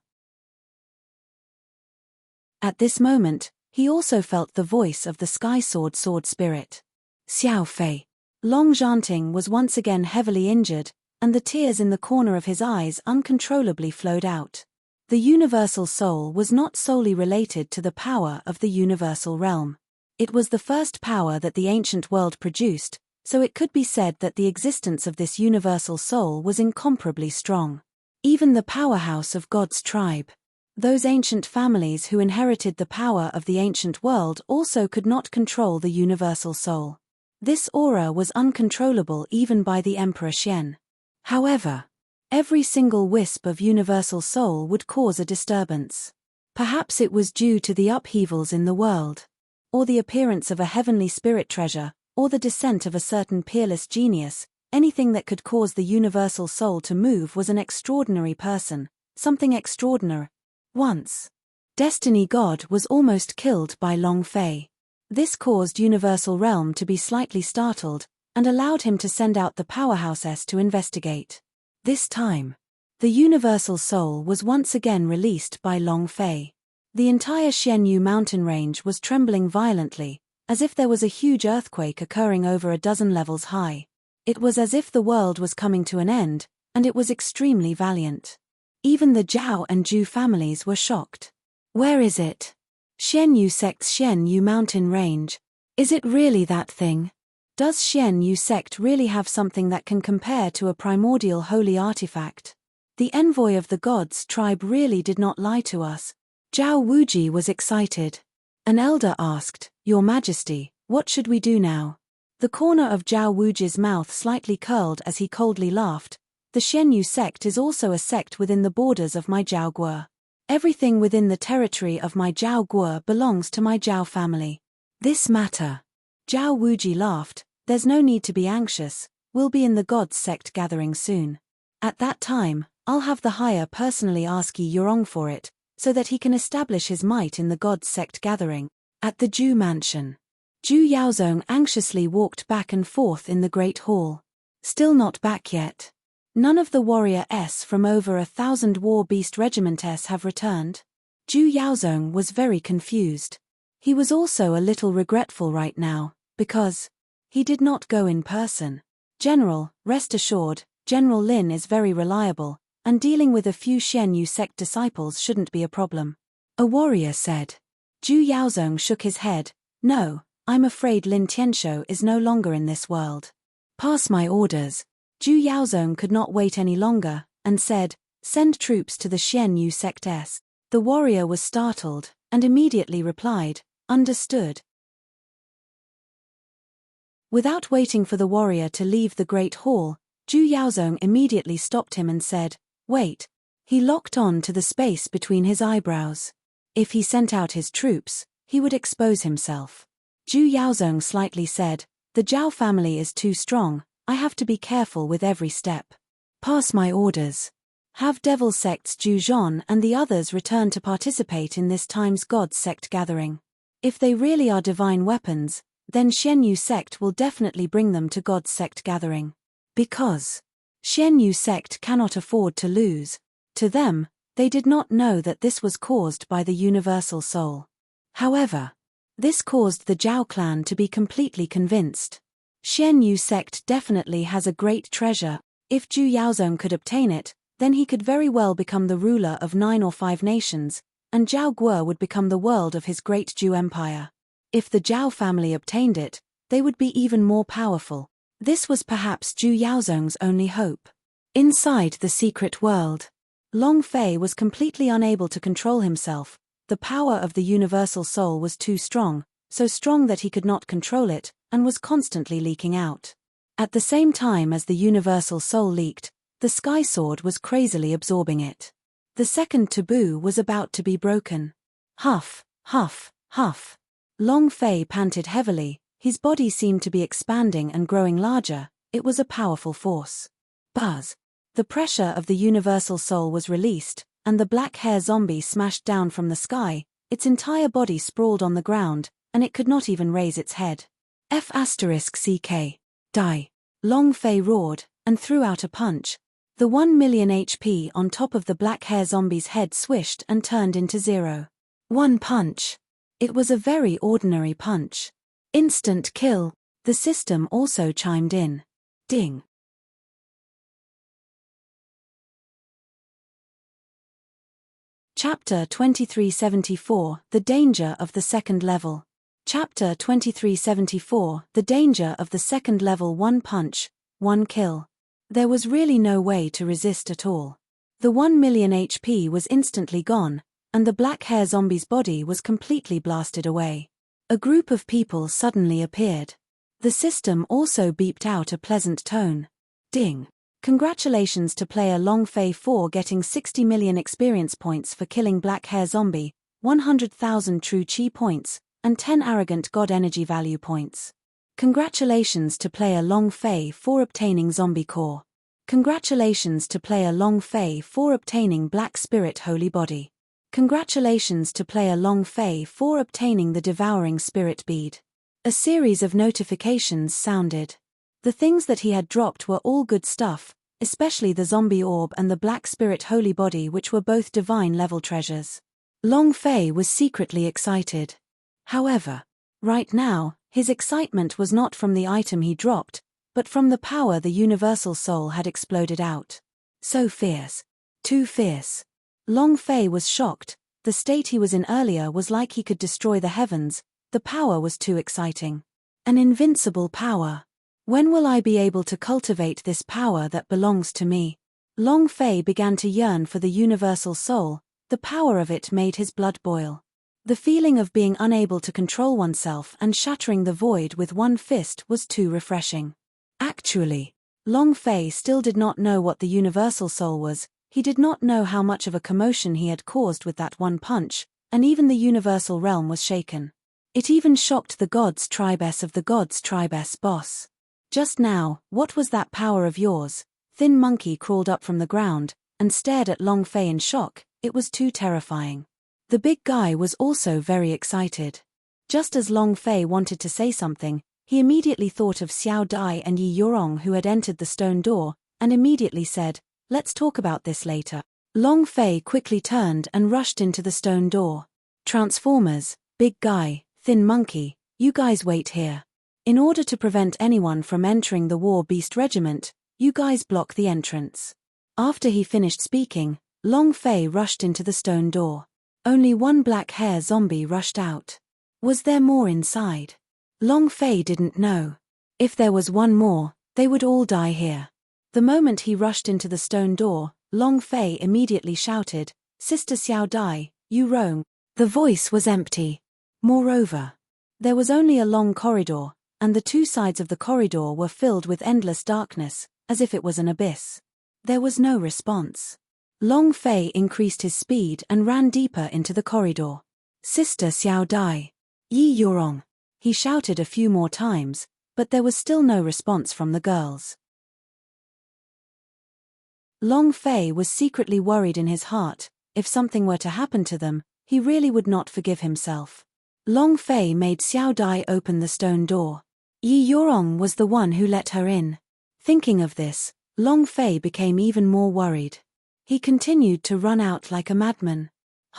At this moment, he also felt the voice of the Sky Sword Spirit. Xiao Fei. Long Zhanting was once again heavily injured, and the tears in the corner of his eyes uncontrollably flowed out. The universal soul was not solely related to the power of the universal realm. It was the first power that the ancient world produced, so it could be said that the existence of this universal soul was incomparably strong. Even the powerhouse of God's tribe. Those ancient families who inherited the power of the ancient world also could not control the universal soul. This aura was uncontrollable even by the Emperor Xian. However, every single wisp of universal soul would cause a disturbance. Perhaps it was due to the upheavals in the world, or the appearance of a heavenly spirit treasure, or the descent of a certain peerless genius. Anything that could cause the universal soul to move was an extraordinary person, something extraordinary. Once, Destiny God was almost killed by Long Fei. This caused Universal Realm to be slightly startled, and allowed him to send out the Powerhouse to investigate. This time, the Universal Soul was once again released by Long Fei. The entire Xianyu mountain range was trembling violently, as if there was a huge earthquake occurring over a dozen levels high. It was as if the world was coming to an end, and it was extremely valiant. Even the Zhao and Zhu families were shocked. Where is it? Xianyu sect's Xianyu mountain range. Is it really that thing? Does Xianyu sect really have something that can compare to a primordial holy artifact? The envoy of the gods tribe really did not lie to us. Zhao Wuji was excited. An elder asked, "Your Majesty, what should we do now?" The corner of Zhao Wuji's mouth slightly curled as he coldly laughed. The Xianyu sect is also a sect within the borders of my Zhao Guo. Everything within the territory of my Zhao Guo belongs to my Zhao family. This matter. Zhao Wuji laughed. There's no need to be anxious, we'll be in the gods sect gathering soon. At that time, I'll have the higher personally ask Yi Yurong for it, so that he can establish his might in the gods sect gathering. At the Zhu mansion. Zhu Yaozong anxiously walked back and forth in the great hall. Still not back yet. None of the warrior S from over 1,000 war beast regiment S have returned. Zhu Yaozong was very confused. He was also a little regretful right now, because he did not go in person. General, rest assured, General Lin is very reliable, and dealing with a few Xian Yu sect disciples shouldn't be a problem. A warrior said. Zhu Yaozong shook his head. No, I'm afraid Lin Tianshou is no longer in this world. Pass my orders. Zhu Yaozong could not wait any longer, and said, send troops to the Xian Yu sect S. The warrior was startled, and immediately replied, understood. Without waiting for the warrior to leave the great hall, Zhu Yaozong immediately stopped him and said, wait. He locked on to the space between his eyebrows. If he sent out his troops, he would expose himself. Zhu Yaozong slightly said, the Zhao family is too strong, I have to be careful with every step. Pass my orders. Have devil sects Zhu Zhon and the others return to participate in this time's God's sect gathering. If they really are divine weapons, then Xian Yu sect will definitely bring them to God's sect gathering. Because Xian Yu sect cannot afford to lose. To them, they did not know that this was caused by the universal soul. However, this caused the Zhao clan to be completely convinced. Xian Yu sect definitely has a great treasure. If Zhu Yaozong could obtain it, then he could very well become the ruler of 9 or 5 nations, and Zhao Guo would become the world of his great Zhu empire. If the Zhao family obtained it, they would be even more powerful. This was perhaps Zhu Yaozong's only hope. Inside the secret world, Long Fei was completely unable to control himself. The power of the universal soul was too strong, so strong that he could not control it, and was constantly leaking out. At the same time as the universal soul leaked, the sky sword was crazily absorbing it. The second taboo was about to be broken. Huff, huff, huff. Long Fei panted heavily, his body seemed to be expanding and growing larger. It was a powerful force. Buzz. The pressure of the universal soul was released, and the black hair zombie smashed down from the sky. Its entire body sprawled on the ground, and it could not even raise its head. F***CK. Die. Long Fei roared, and threw out a punch. The 1 million HP on top of the black hair zombie's head swished and turned into 0. One punch. It was a very ordinary punch. Instant kill. The system also chimed in. Ding. Chapter 2374, The Danger of the Second Level. Chapter 2374, The Danger of the Second Level. 1 punch, 1 kill. There was really no way to resist at all. The 1 million HP was instantly gone, and the black hair zombie's body was completely blasted away. A group of people suddenly appeared. The system also beeped out a pleasant tone. Ding. Congratulations to player Long Fei for getting 60 million experience points for killing black hair zombie, 100,000 true chi points, and 10 arrogant god energy value points. Congratulations to player Long Fei for obtaining zombie core. Congratulations to player Long Fei for obtaining black spirit holy body. Congratulations to player Long Fei for obtaining the devouring spirit bead. A series of notifications sounded. The things that he had dropped were all good stuff, especially the zombie orb and the black spirit holy body, which were both divine level treasures. Long Fei was secretly excited. However, right now, his excitement was not from the item he dropped, but from the power the universal soul had exploded out. So fierce. Too fierce. Long Fei was shocked. The state he was in earlier was like he could destroy the heavens. The power was too exciting. An invincible power. When will I be able to cultivate this power that belongs to me? Long Fei began to yearn for the universal soul. The power of it made his blood boil. The feeling of being unable to control oneself and shattering the void with one fist was too refreshing. Actually, Long Fei still did not know what the universal soul was. He did not know how much of a commotion he had caused with that one punch, and even the universal realm was shaken. It even shocked the gods' tribes of the gods' tribes boss. Just now, what was that power of yours? Thin Monkey crawled up from the ground, and stared at Long Fei in shock. It was too terrifying. The big guy was also very excited. Just as Long Fei wanted to say something, he immediately thought of Xiao Dai and Yi Yorong, who had entered the stone door, and immediately said, "Let's talk about this later." Long Fei quickly turned and rushed into the stone door. Transformers, big guy, Thin monkey, you guys wait here. In order to prevent anyone from entering the War Beast Regiment, you guys block the entrance. After he finished speaking, Long Fei rushed into the stone door. Only one black hair zombie rushed out. Was there more inside? Long Fei didn't know. If there was one more, they would all die here. The moment he rushed into the stone door, Long Fei immediately shouted, "Sister Xiao Dai, you roam." The voice was empty. Moreover, there was only a long corridor, and the two sides of the corridor were filled with endless darkness, as if it was an abyss. There was no response. Long Fei increased his speed and ran deeper into the corridor. "Sister Xiao Dai, Yi Yorong," he shouted a few more times, but there was still no response from the girls. Long Fei was secretly worried in his heart. If something were to happen to them, he really would not forgive himself. Long Fei made Xiao Dai open the stone door. Yi Yorong was the one who let her in. Thinking of this, Long Fei became even more worried. He continued to run out like a madman.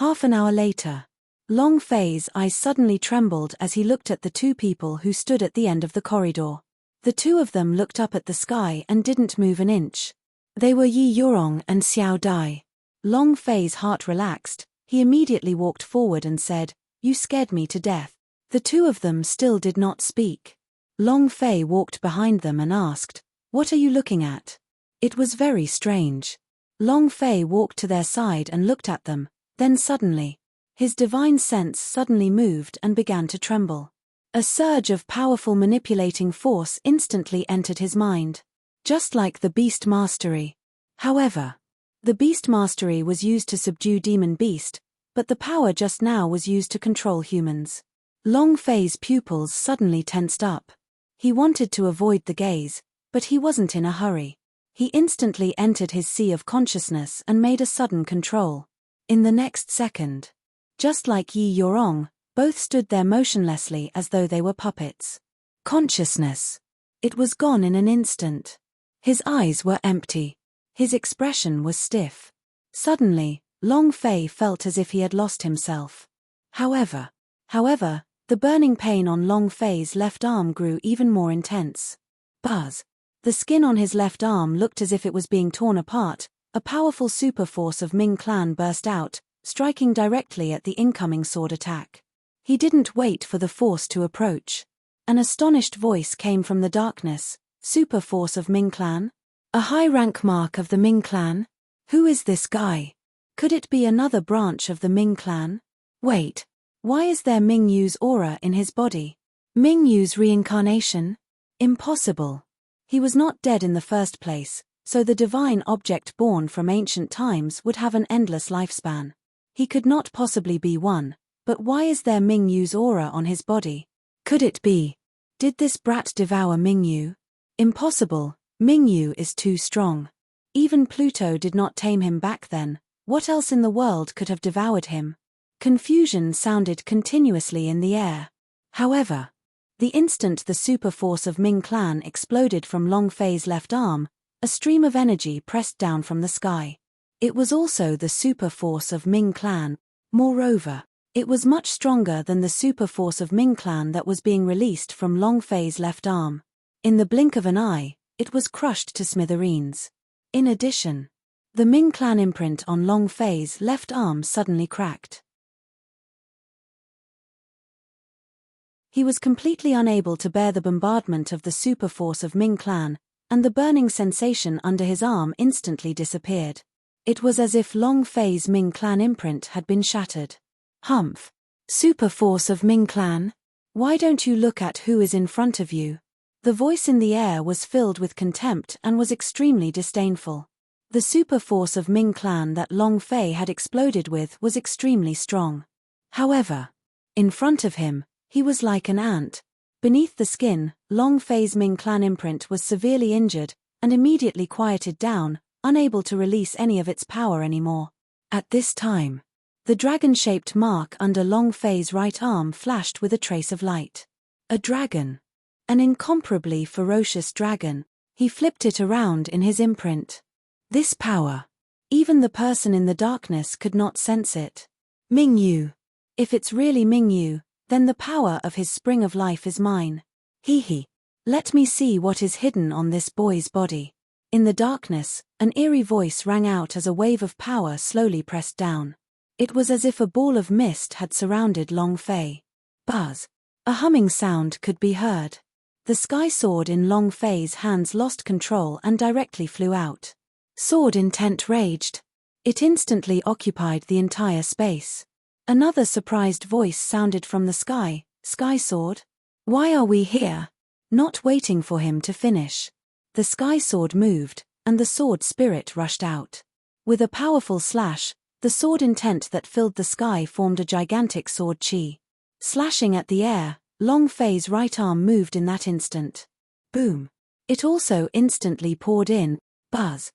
Half an hour later, Long Fei's eyes suddenly trembled as he looked at the two people who stood at the end of the corridor. The two of them looked up at the sky and didn't move an inch. They were Yi Yorong and Xiao Dai. Long Fei's heart relaxed. He immediately walked forward and said, "You scared me to death." The two of them still did not speak. Long Fei walked behind them and asked, "What are you looking at?" It was very strange. Long Fei walked to their side and looked at them, then suddenly, his divine sense suddenly moved and began to tremble. A surge of powerful manipulating force instantly entered his mind. Just like the Beast Mastery. However, the Beast Mastery was used to subdue Demon Beast, but the power just now was used to control humans. Long Fei's pupils suddenly tensed up. He wanted to avoid the gaze, but he wasn't in a hurry. He instantly entered his sea of consciousness and made a sudden control. In the next second, just like Yi Yorong, both stood there motionlessly as though they were puppets. Consciousness. It was gone in an instant. His eyes were empty. His expression was stiff. Suddenly, Long Fei felt as if he had lost himself. However, the burning pain on Long Fei's left arm grew even more intense. Buzz. The skin on his left arm looked as if it was being torn apart. A powerful super force of Ming Clan burst out, striking directly at the incoming sword attack. He didn't wait for the force to approach. An astonished voice came from the darkness. "Super force of Ming Clan? A high rank mark of the Ming Clan? Who is this guy? Could it be another branch of the Ming Clan? Wait, why is there Ming Yu's aura in his body? Ming Yu's reincarnation? Impossible. He was not dead in the first place, so the divine object born from ancient times would have an endless lifespan. He could not possibly be one, but why is there Ming Yu's aura on his body? Could it be? Did this brat devour Ming Yu? Impossible, Ming Yu is too strong. Even Pluto did not tame him back then. What else in the world could have devoured him? Confusion sounded continuously in the air. However, the instant the super force of Ming Clan exploded from Long Fei's left arm, a stream of energy pressed down from the sky. It was also the super force of Ming Clan. Moreover, it was much stronger than the super force of Ming Clan that was being released from Long Fei's left arm. In the blink of an eye, it was crushed to smithereens. In addition, the Ming Clan imprint on Long Fei's left arm suddenly cracked. He was completely unable to bear the bombardment of the super force of Ming Clan, and the burning sensation under his arm instantly disappeared. It was as if Long Fei's Ming Clan imprint had been shattered. Humph! Super force of Ming Clan? Why don't you look at who is in front of you? The voice in the air was filled with contempt and was extremely disdainful. The super force of Ming Clan that Long Fei had exploded with was extremely strong. However, in front of him, he was like an ant. Beneath the skin, Long Fei's Ming Clan imprint was severely injured, and immediately quieted down, unable to release any of its power anymore. At this time, the dragon-shaped mark under Long Fei's right arm flashed with a trace of light. A dragon. An incomparably ferocious dragon. He flipped it around in his imprint. This power. Even the person in the darkness could not sense it. Ming Yu. If it's really Ming Yu, then the power of his spring of life is mine. Hee. Let me see what is hidden on this boy's body. In the darkness, an eerie voice rang out as a wave of power slowly pressed down. It was as if a ball of mist had surrounded Long Fei. Buzz. A humming sound could be heard. The sky sword in Long Fei's hands lost control and directly flew out. Sword intent raged. It instantly occupied the entire space. Another surprised voice sounded from the sky. Sky sword? Why are we here? Not waiting for him to finish. The sky sword moved, and the sword spirit rushed out. With a powerful slash, the sword intent that filled the sky formed a gigantic sword chi. Slashing at the air, Long Fei's right arm moved in that instant. Boom. It also instantly poured in. Buzz.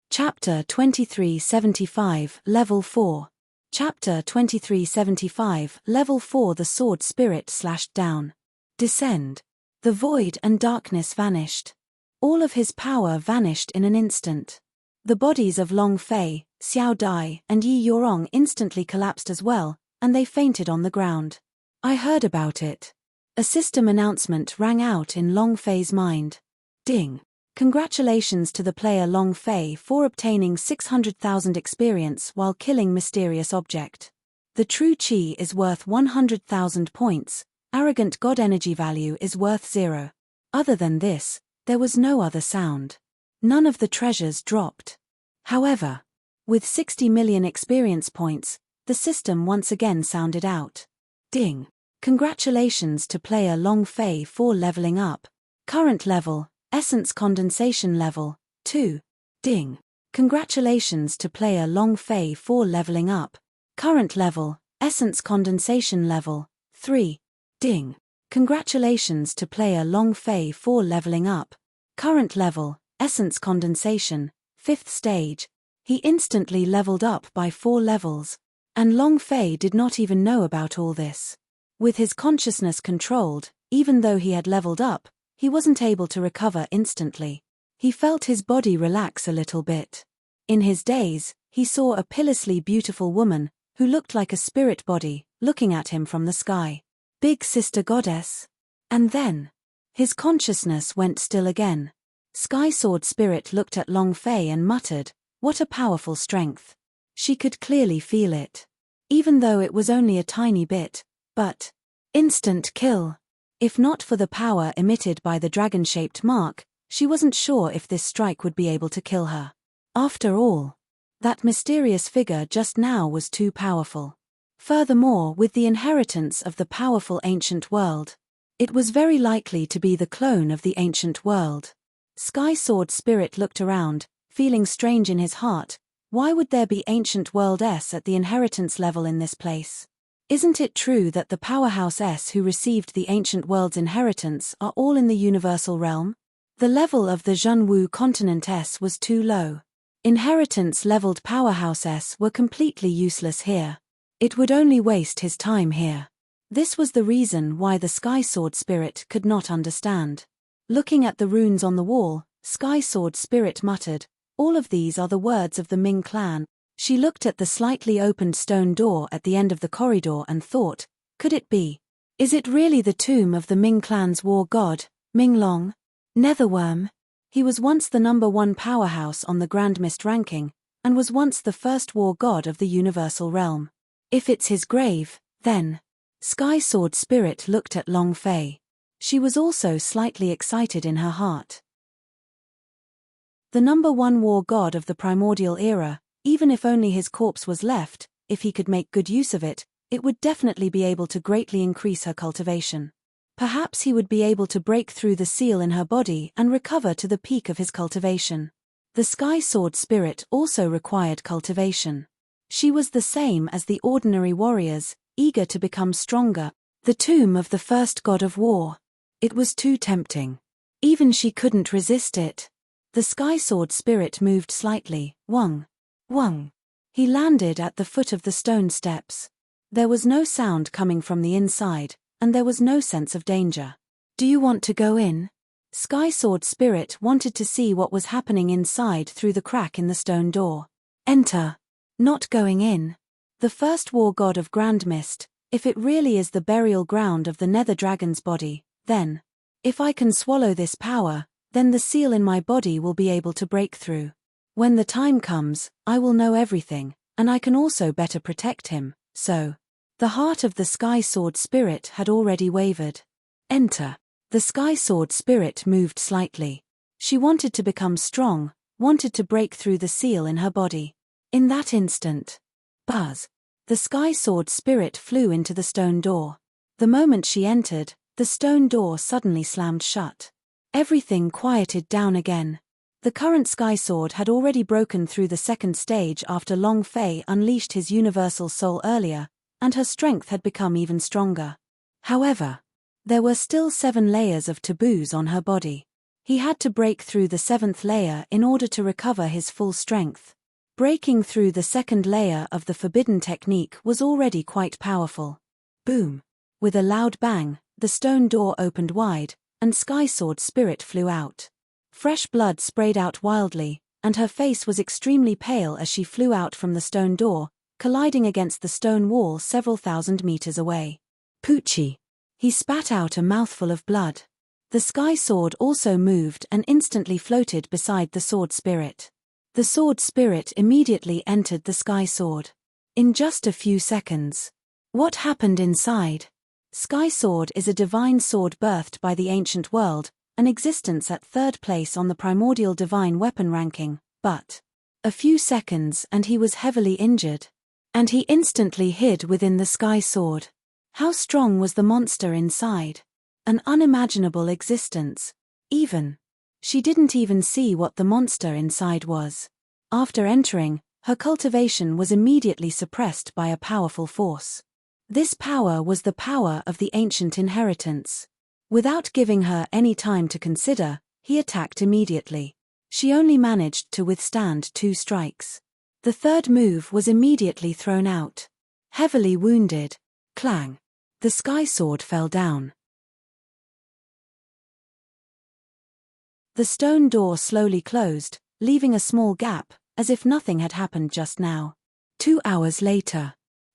Chapter 2375, Level 4. Chapter 2375, Level 4. The sword spirit slashed down. Descend. The void and darkness vanished. All of his power vanished in an instant. The bodies of Long Fei, Xiao Dai, and Yi Yorong instantly collapsed as well, and they fainted on the ground. I heard about it. A system announcement rang out in Long Fei's mind. Ding. Congratulations to the player Long Fei for obtaining 600,000 experience while killing mysterious object. The true chi is worth 100,000 points, arrogant god energy value is worth 0. Other than this, there was no other sound. None of the treasures dropped. However, with 60 million experience points, the system once again sounded out. Ding. Congratulations to player Long Fei for leveling up. Current level, Essence Condensation Level, 2. Ding. Congratulations to player Long Fei for leveling up. Current level, Essence Condensation Level, 3. Ding. Congratulations to player Long Fei for leveling up. Current level, Essence Condensation, 5th stage. He instantly leveled up by 4 levels. And Long Fei did not even know about all this. With his consciousness controlled, even though he had leveled up, he wasn't able to recover instantly. He felt his body relax a little bit. In his daze, he saw a pillously beautiful woman, who looked like a spirit body, looking at him from the sky. Big sister goddess. And then, his consciousness went still again. Sky Sword Spirit looked at Long Fei and muttered, "What a powerful strength." She could clearly feel it. Even though it was only a tiny bit, but instant kill. If not for the power emitted by the dragon-shaped mark, she wasn't sure if this strike would be able to kill her. After all, that mysterious figure just now was too powerful. Furthermore, with the inheritance of the powerful ancient world, it was very likely to be the clone of the ancient world. Sky Sword Spirit looked around, feeling strange in his heart. Why would there be ancient world S at the inheritance level in this place? Isn't it true that the powerhouse S who received the ancient world's inheritance are all in the universal realm? The level of the Zhenwu continent S was too low. Inheritance-leveled powerhouse S were completely useless here. It would only waste his time here. This was the reason why the Sky Sword Spirit could not understand. Looking at the runes on the wall, Sky Sword Spirit muttered, "All of these are the words of the Ming clan." She looked at the slightly opened stone door at the end of the corridor and thought, could it be? Is it really the tomb of the Ming clan's war god, Minglong? Netherworm? He was once the #1 powerhouse on the Grand Mist ranking, and was once the first war god of the universal realm. If it's his grave, then... Sky Sword Spirit looked at Long Fei. She was also slightly excited in her heart. The #1 war god of the primordial era, even if only his corpse was left, if he could make good use of it, it would definitely be able to greatly increase her cultivation. Perhaps he would be able to break through the seal in her body and recover to the peak of his cultivation. The Sky Sword Spirit also required cultivation. She was the same as the ordinary warriors, eager to become stronger. The tomb of the first god of war. It was too tempting. Even she couldn't resist it. The Sky Sword Spirit moved slightly. Wung. Wung. He landed at the foot of the stone steps. There was no sound coming from the inside, and there was no sense of danger. Do you want to go in? Sky Sword Spirit wanted to see what was happening inside through the crack in the stone door. Enter. Not going in. The first war god of Grand Mist, if it really is the burial ground of the nether dragon's body, then, if I can swallow this power, then the seal in my body will be able to break through. When the time comes, I will know everything, and I can also better protect him, so. The heart of the Sky Sword spirit had already wavered. Enter. The Sky Sword spirit moved slightly. She wanted to become strong, wanted to break through the seal in her body. In that instant, buzz. The Sky Sword spirit flew into the stone door. The moment she entered, the stone door suddenly slammed shut. Everything quieted down again. The current Sky Sword had already broken through the second stage after Long Fei unleashed his universal soul earlier, and her strength had become even stronger. However, there were still 7 layers of taboos on her body. He had to break through the 7th layer in order to recover his full strength. Breaking through the 2nd layer of the forbidden technique was already quite powerful. Boom! With a loud bang, the stone door opened wide, and Sky Sword spirit flew out. Fresh blood sprayed out wildly, and her face was extremely pale as she flew out from the stone door, colliding against the stone wall several thousand meters away. Poochie! He spat out a mouthful of blood. The Sky Sword also moved and instantly floated beside the Sword Spirit. The Sword Spirit immediately entered the Sky Sword. In just a few seconds. What happened inside? Sky Sword is a divine sword birthed by the ancient world, an existence at 3rd place on the primordial divine weapon ranking, but a few seconds and he was heavily injured. And he instantly hid within the Sky Sword. How strong was the monster inside? An unimaginable existence. She didn't even see what the monster inside was. After entering, her cultivation was immediately suppressed by a powerful force. This power was the power of the ancient inheritance. Without giving her any time to consider, he attacked immediately. She only managed to withstand 2 strikes. The 3rd move was immediately thrown out. Heavily wounded. Clang. The Sky Sword fell down. The stone door slowly closed, leaving a small gap, as if nothing had happened just now. 2 hours later.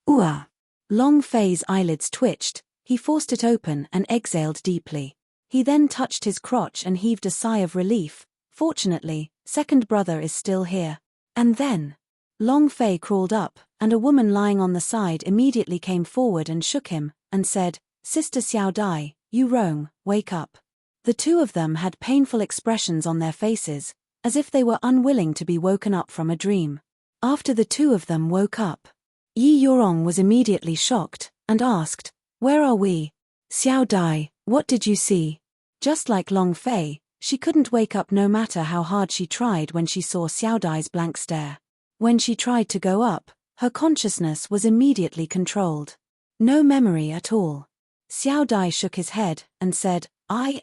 Ooh! Long Fei's eyelids twitched, he forced it open and exhaled deeply. He then touched his crotch and heaved a sigh of relief. Fortunately, second brother is still here. And then, Long Fei crawled up, and a woman lying on the side immediately came forward and shook him, and said, "Sister Xiao Dai, you Rong, wake up." The 2 of them had painful expressions on their faces, as if they were unwilling to be woken up from a dream. After the 2 of them woke up, Yi Yorong was immediately shocked, and asked, "Where are we? Xiao Dai, what did you see?" Just like Long Fei, she couldn't wake up no matter how hard she tried when she saw Xiao Dai's blank stare. When she tried to go up, her consciousness was immediately controlled. No memory at all. Xiao Dai shook his head, and said, I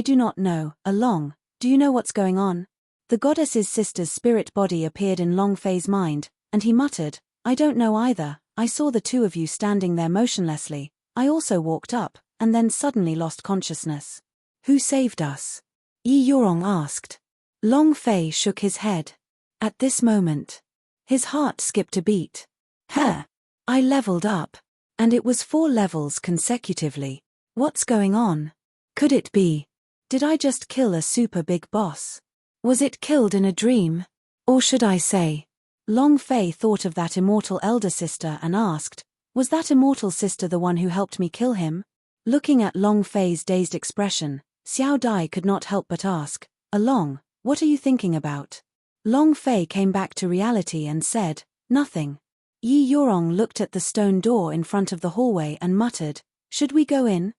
do not know, Along, do you know what's going on? The goddess's sister's spirit body appeared in Long Fei's mind, and he muttered, "I don't know either, I saw the 2 of you standing there motionlessly, I also walked up, and then suddenly lost consciousness." "Who saved us?" Yi Yorong asked. Long Fei shook his head. At this moment, his heart skipped a beat. I leveled up. And it was 4 levels consecutively. What's going on? Could it be? Did I just kill a super big boss? Was it killed in a dream? Or should I say? Long Fei thought of that immortal elder sister and asked, "Was that immortal sister the one who helped me kill him?" Looking at Long Fei's dazed expression, Xiao Dai could not help but ask, "Along, what are you thinking about?" Long Fei came back to reality and said, "Nothing." Yi Yorong looked at the stone door in front of the hallway and muttered, "Should we go in?"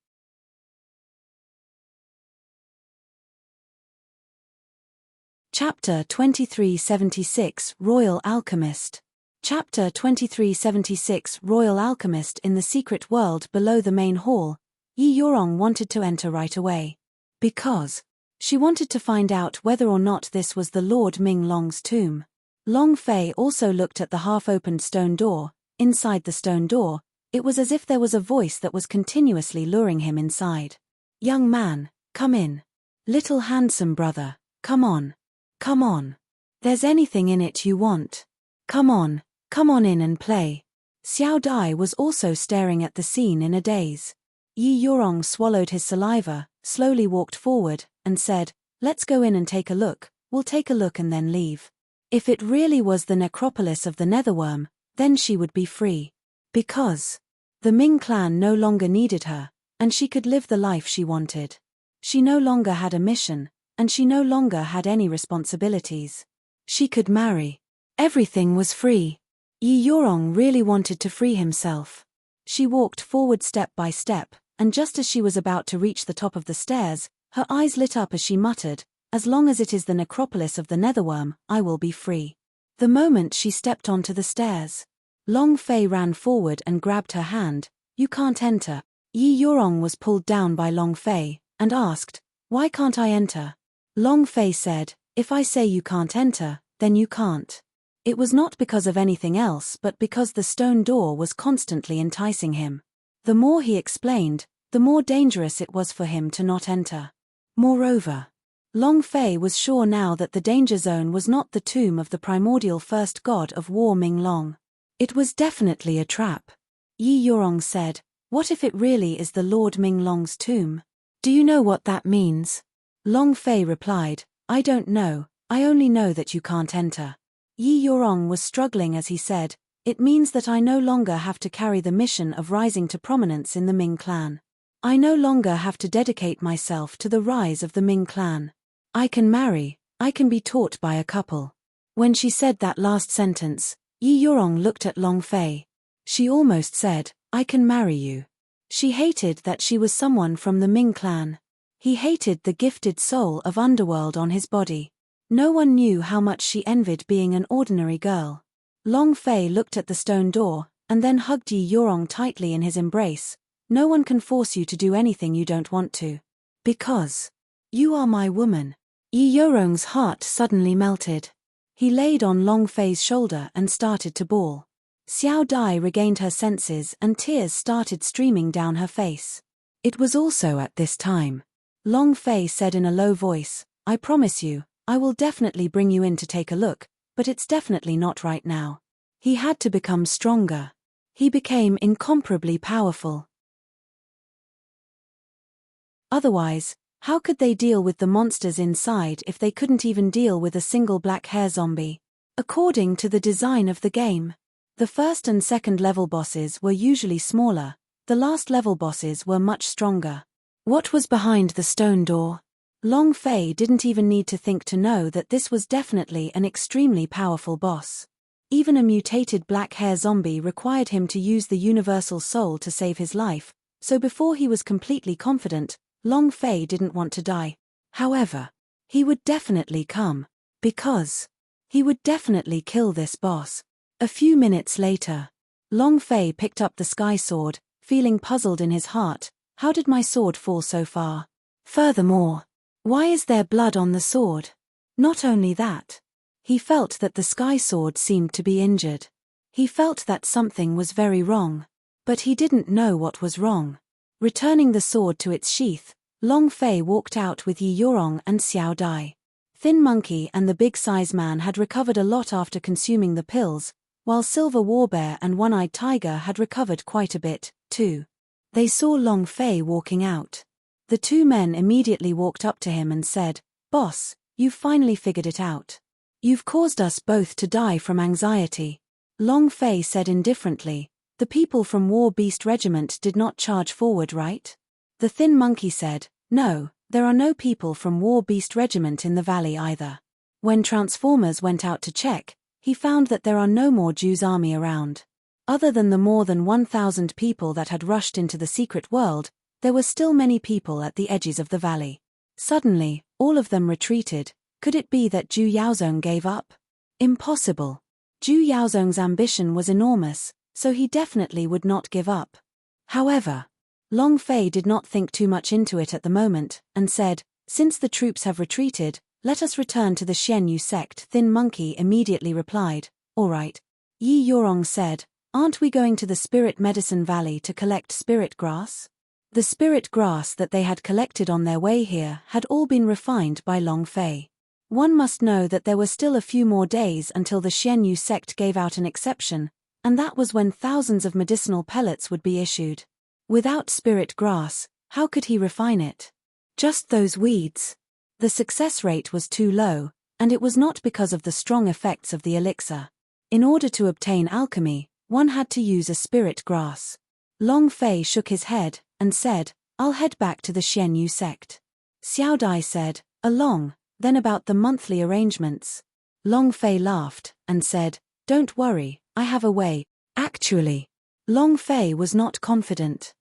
Chapter 2376 Royal Alchemist. Chapter 2376 Royal Alchemist. In the secret world below the main hall, Yi Yorong wanted to enter right away. Because she wanted to find out whether or not this was the Lord Ming Long's tomb. Long Fei also looked at the half-opened stone door. Inside the stone door, it was as if there was a voice that was continuously luring him inside. "Young man, come in. Little handsome brother, come on. Come on. There's anything in it you want. Come on, Come on in and play. Xiao Dai was also staring at the scene in a daze. Yi Yurong swallowed his saliva, slowly walked forward, and said, "Let's go in and take a look. We'll take a look and then leave." If it really was the necropolis of the Netherworm, then she would be free. Because the Ming clan no longer needed her, and she could live the life she wanted. She no longer had a mission, and she no longer had any responsibilities. She could marry. Everything was free. Yi Yurong really wanted to free himself. She walked forward step by step, and just as she was about to reach the top of the stairs, her eyes lit up as she muttered, "As long as it is the necropolis of the Netherworm, I will be free." The moment she stepped onto the stairs, Long Fei ran forward and grabbed her hand. "You can't enter." Yi Yurong was pulled down by Long Fei, and asked, "Why can't I enter?" Long Fei said, "If I say you can't enter, then you can't." It was not because of anything else but because the stone door was constantly enticing him. The more he explained, the more dangerous it was for him to not enter. Moreover, Long Fei was sure now that the danger zone was not the tomb of the primordial first god of war Ming Long. It was definitely a trap. Yi Yurong said, "What if it really is the Lord Ming Long's tomb?" "Do you know what that means?" Long Fei replied, "I don't know, I only know that you can't enter." Yi Yurong was struggling as he said, "It means that I no longer have to carry the mission of rising to prominence in the Ming clan. I no longer have to dedicate myself to the rise of the Ming clan. I can marry, I can be taught by a couple." When she said that last sentence, Yi Yurong looked at Long Fei. She almost said, "I can marry you." She hated that she was someone from the Ming clan. He hated the gifted soul of underworld on his body. No one knew how much she envied being an ordinary girl. Long Fei looked at the stone door, and then hugged Yi Yurong tightly in his embrace. "No one can force you to do anything you don't want to. Because you are my woman." Yi Yurong's heart suddenly melted. He laid on Long Fei's shoulder and started to bawl. Xiao Dai regained her senses and tears started streaming down her face. It was also at this time Long Fei said in a low voice, "I promise you, I will definitely bring you in to take a look, but it's definitely not right now." He had to become stronger. He became incomparably powerful. Otherwise, how could they deal with the monsters inside if they couldn't even deal with a single black hair zombie? According to the design of the game, the first and second level bosses were usually smaller, the last level bosses were much stronger. What was behind the stone door? Long Fei didn't even need to think to know that this was definitely an extremely powerful boss. Even a mutated black hair zombie required him to use the universal soul to save his life, so before he was completely confident, Long Fei didn't want to die. However, he would definitely come. Because he would definitely kill this boss. A few minutes later, Long Fei picked up the sky sword, feeling puzzled in his heart. How did my sword fall so far? Furthermore, why is there blood on the sword? Not only that, he felt that the sky sword seemed to be injured. He felt that something was very wrong. But he didn't know what was wrong. Returning the sword to its sheath, Long Fei walked out with Yi Yurong and Xiao Dai. Thin Monkey and the Big Size Man had recovered a lot after consuming the pills, while Silver Warbear and One-Eyed Tiger had recovered quite a bit, too. They saw Long Fei walking out. The two men immediately walked up to him and said, "Boss, you've finally figured it out. You've caused us both to die from anxiety." Long Fei said indifferently, "The people from War Beast Regiment did not charge forward, right?" The Thin Monkey said, "No, there are no people from War Beast Regiment in the valley either. When Transformers went out to check, he found that there are no more Jews' army around. Other than the more than 1,000 people that had rushed into the secret world, there were still many people at the edges of the valley. Suddenly, all of them retreated. Could it be that Zhu Yaozong gave up? Impossible. Zhu Yaozong's ambition was enormous, so he definitely would not give up. However, Long Fei did not think too much into it at the moment, and said, "Since the troops have retreated, let us return to the Xian Yu sect." Thin Monkey immediately replied, "All right." Yi Yurong said, "Aren't we going to the Spirit Medicine Valley to collect spirit grass?" The spirit grass that they had collected on their way here had all been refined by Long Fei. One must know that there were still a few more days until the Xianyu sect gave out an exception, and that was when thousands of medicinal pellets would be issued. Without spirit grass, how could he refine it? Just those weeds. The success rate was too low, and it was not because of the strong effects of the elixir. In order to obtain alchemy, one had to use a spirit grass. Long Fei shook his head, and said, "I'll head back to the Xianyu sect." Xiao Dai said, "Along, then about the monthly arrangements." Long Fei laughed, and said, "Don't worry, I have a way." Actually, Long Fei was not confident.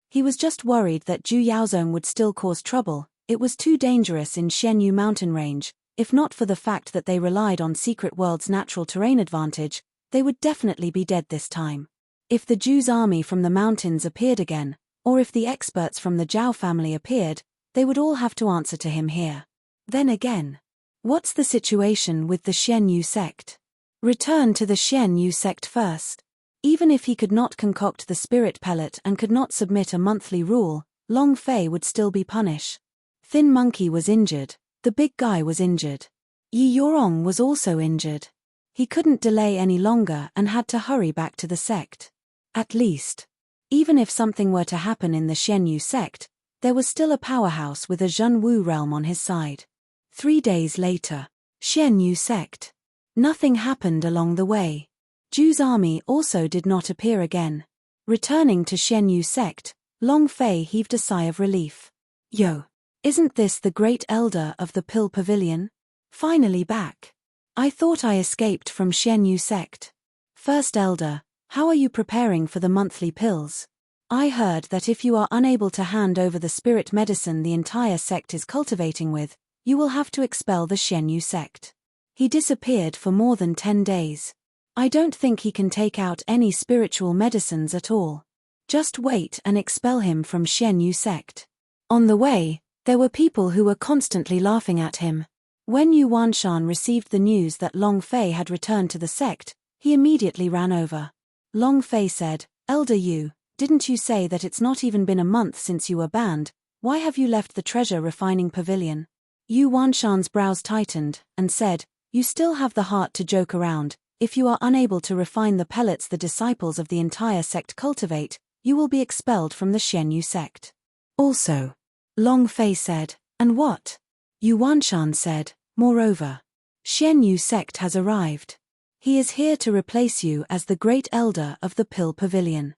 He was just worried that Zhu Yaozong would still cause trouble. It was too dangerous in Xianyu mountain range. If not for the fact that they relied on Secret World's natural terrain advantage, they would definitely be dead this time. If the Zhu's army from the mountains appeared again, or if the experts from the Zhao family appeared, they would all have to answer to him here. Then again, what's the situation with the Xianyu sect? Return to the Xianyu sect first. Even if he could not concoct the spirit pellet and could not submit a monthly rule, Long Fei would still be punished. Thin Monkey was injured, the big guy was injured. Yi Yorong was also injured. He couldn't delay any longer and had to hurry back to the sect. At least, even if something were to happen in the Xianyu sect, there was still a powerhouse with a Zhenwu realm on his side. 3 days later, Xianyu sect. Nothing happened along the way. Zhu's army also did not appear again. Returning to Xianyu sect, Long Fei heaved a sigh of relief. Yo! Isn't this the great elder of the Pill Pavilion? Finally back. I thought I escaped from Xianyu sect. First elder, how are you preparing for the monthly pills? I heard that if you are unable to hand over the spirit medicine the entire sect is cultivating with, you will have to expel the Xianyu sect. He disappeared for more than 10 days. I don't think he can take out any spiritual medicines at all. Just wait and expel him from Xianyu sect. On the way, there were people who were constantly laughing at him. When Yu Wanshan received the news that Long Fei had returned to the sect, he immediately ran over. Long Fei said, "Elder Yu, didn't you say that it's not even been a month since you were banned? Why have you left the treasure refining pavilion?" Yu Wanshan's brows tightened, and said, "You still have the heart to joke around. If you are unable to refine the pellets the disciples of the entire sect cultivate, you will be expelled from the Xianyu sect." Also, Long Fei said, "And what?" Yu Wanshan said, "Moreover, Xianyu sect has arrived. He is here to replace you as the great elder of the Pill Pavilion."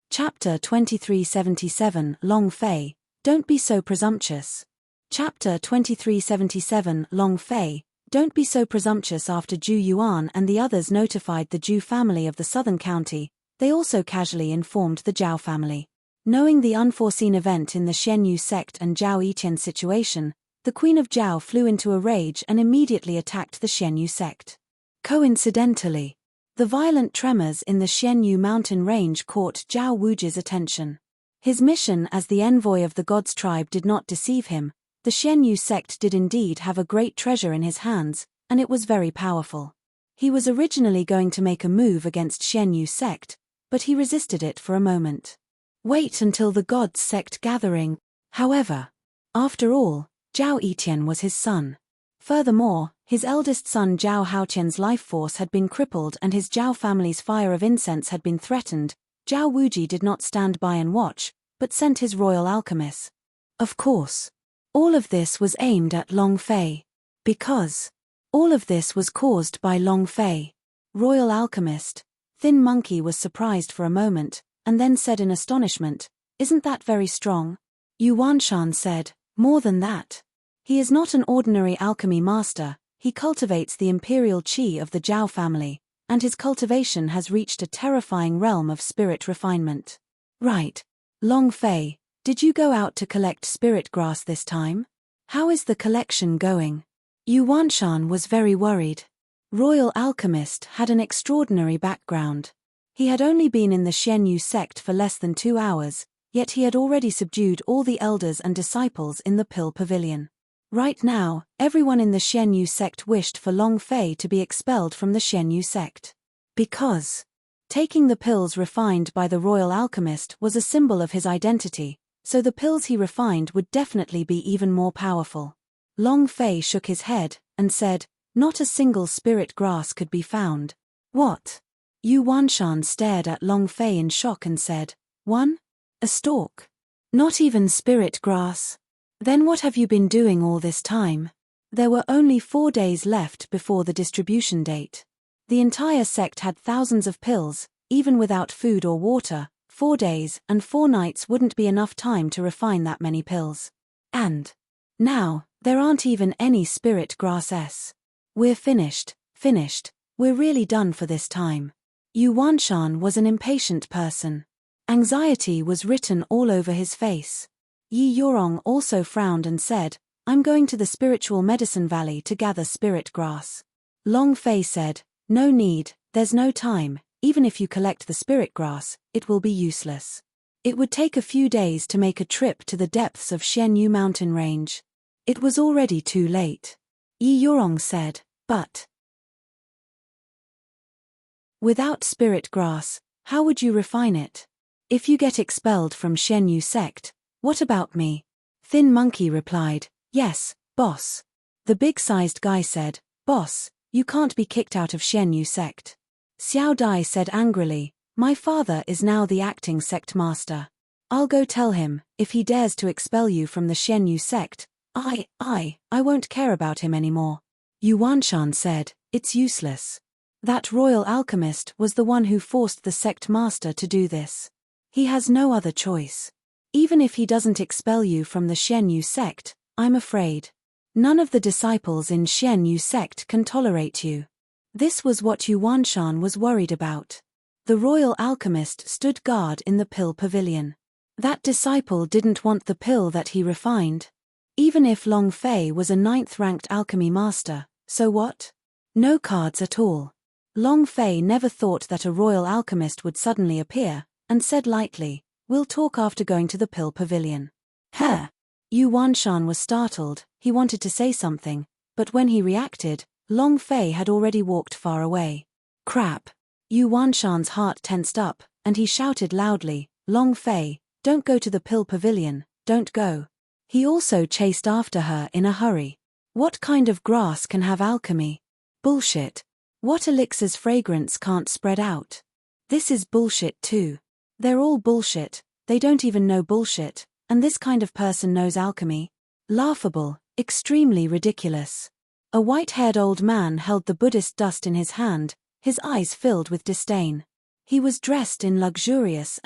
Chapter 2377 Long Fei, Don't Be So Presumptuous. Chapter 2377 Long Fei, Don't Be So Presumptuous. After Zhu Yuan and the others notified the Zhu family of the southern county, they also casually informed the Zhao family. Knowing the unforeseen event in the Xianyu sect and Zhao Yiqian's situation, the Queen of Zhao flew into a rage and immediately attacked the Xianyu sect. Coincidentally, the violent tremors in the Xianyu mountain range caught Zhao Wuji's attention. His mission as the envoy of the gods tribe did not deceive him. The Xianyu sect did indeed have a great treasure in his hands, and it was very powerful. He was originally going to make a move against Xianyu sect, but he resisted it for a moment. Wait until the gods sect gathering. However, after all, Zhao Yiqian was his son. Furthermore, his eldest son Zhao Haoqian's life force had been crippled and his Zhao family's fire of incense had been threatened. Zhao Wuji did not stand by and watch, but sent his royal alchemists. Of course, all of this was aimed at Long Fei. Because all of this was caused by Long Fei. Royal alchemist. Thin Monkey was surprised for a moment, and then said in astonishment, "Isn't that very strong?" Yu Wanshan said, "More than that. He is not an ordinary alchemy master, he cultivates the imperial qi of the Zhao family, and his cultivation has reached a terrifying realm of spirit refinement." Right. Long Fei, did you go out to collect spirit grass this time? How is the collection going? Yu Wanshan was very worried. Royal Alchemist had an extraordinary background. He had only been in the Xianyu sect for less than 2 hours, yet he had already subdued all the elders and disciples in the Pill Pavilion. Right now, everyone in the Xianyu sect wished for Long Fei to be expelled from the Xianyu sect. Because Taking the pills refined by the royal alchemist was a symbol of his identity, so the pills he refined would definitely be even more powerful. Long Fei shook his head and said, "Not a single spirit grass could be found." "What?" Yu Wanshan stared at Long Fei in shock and said, "One? A stalk? Not even spirit grass? Then what have you been doing all this time?" There were only 4 days left before the distribution date. The entire sect had thousands of pills, even without food or water. 4 days and 4 nights wouldn't be enough time to refine that many pills. And now, there aren't even any spirit grasses. "We're finished, we're really done for this time." Yu Wanshan was an impatient person. Anxiety was written all over his face. Yi Yorong also frowned and said, "I'm going to the spiritual medicine valley to gather spirit grass." Long Fei said, "No need, there's no time. Even if you collect the spirit grass, it will be useless. It would take a few days to make a trip to the depths of Xianyu mountain range." It was already too late. Yi Yorong said, "But without spirit grass, how would you refine it? If you get expelled from Xianyu sect, what about me?" Thin Monkey replied, "Yes, boss." The big-sized guy said, "Boss, you can't be kicked out of Xianyu sect." Xiao Dai said angrily, "My father is now the acting sect master. I'll go tell him, if he dares to expel you from the Xianyu sect, I won't care about him anymore." Yu Wanshan said, "It's useless. That royal alchemist was the one who forced the sect master to do this. He has no other choice. Even if he doesn't expel you from the Xianyu sect, I'm afraid none of the disciples in Xianyu sect can tolerate you." This was what Yu Wanshan was worried about. The royal alchemist stood guard in the pill pavilion. That disciple didn't want the pill that he refined. Even if Long Fei was a 9th-ranked alchemy master, so what? No cards at all. Long Fei never thought that a royal alchemist would suddenly appear, and said lightly, "We'll talk after going to the pill pavilion." "Huh?" Yu Wanshan was startled. He wanted to say something, but when he reacted, Long Fei had already walked far away. Crap! Yu Wanshan's heart tensed up, and he shouted loudly, "Long Fei, don't go to the pill pavilion, don't go." He also chased after her in a hurry. What kind of grass can have alchemy? Bullshit. What elixir's fragrance can't spread out? This is bullshit too. They're all bullshit, they don't even know bullshit, and this kind of person knows alchemy? Laughable, extremely ridiculous. A white-haired old man held the Buddhist dust in his hand, his eyes filled with disdain. He was dressed in luxurious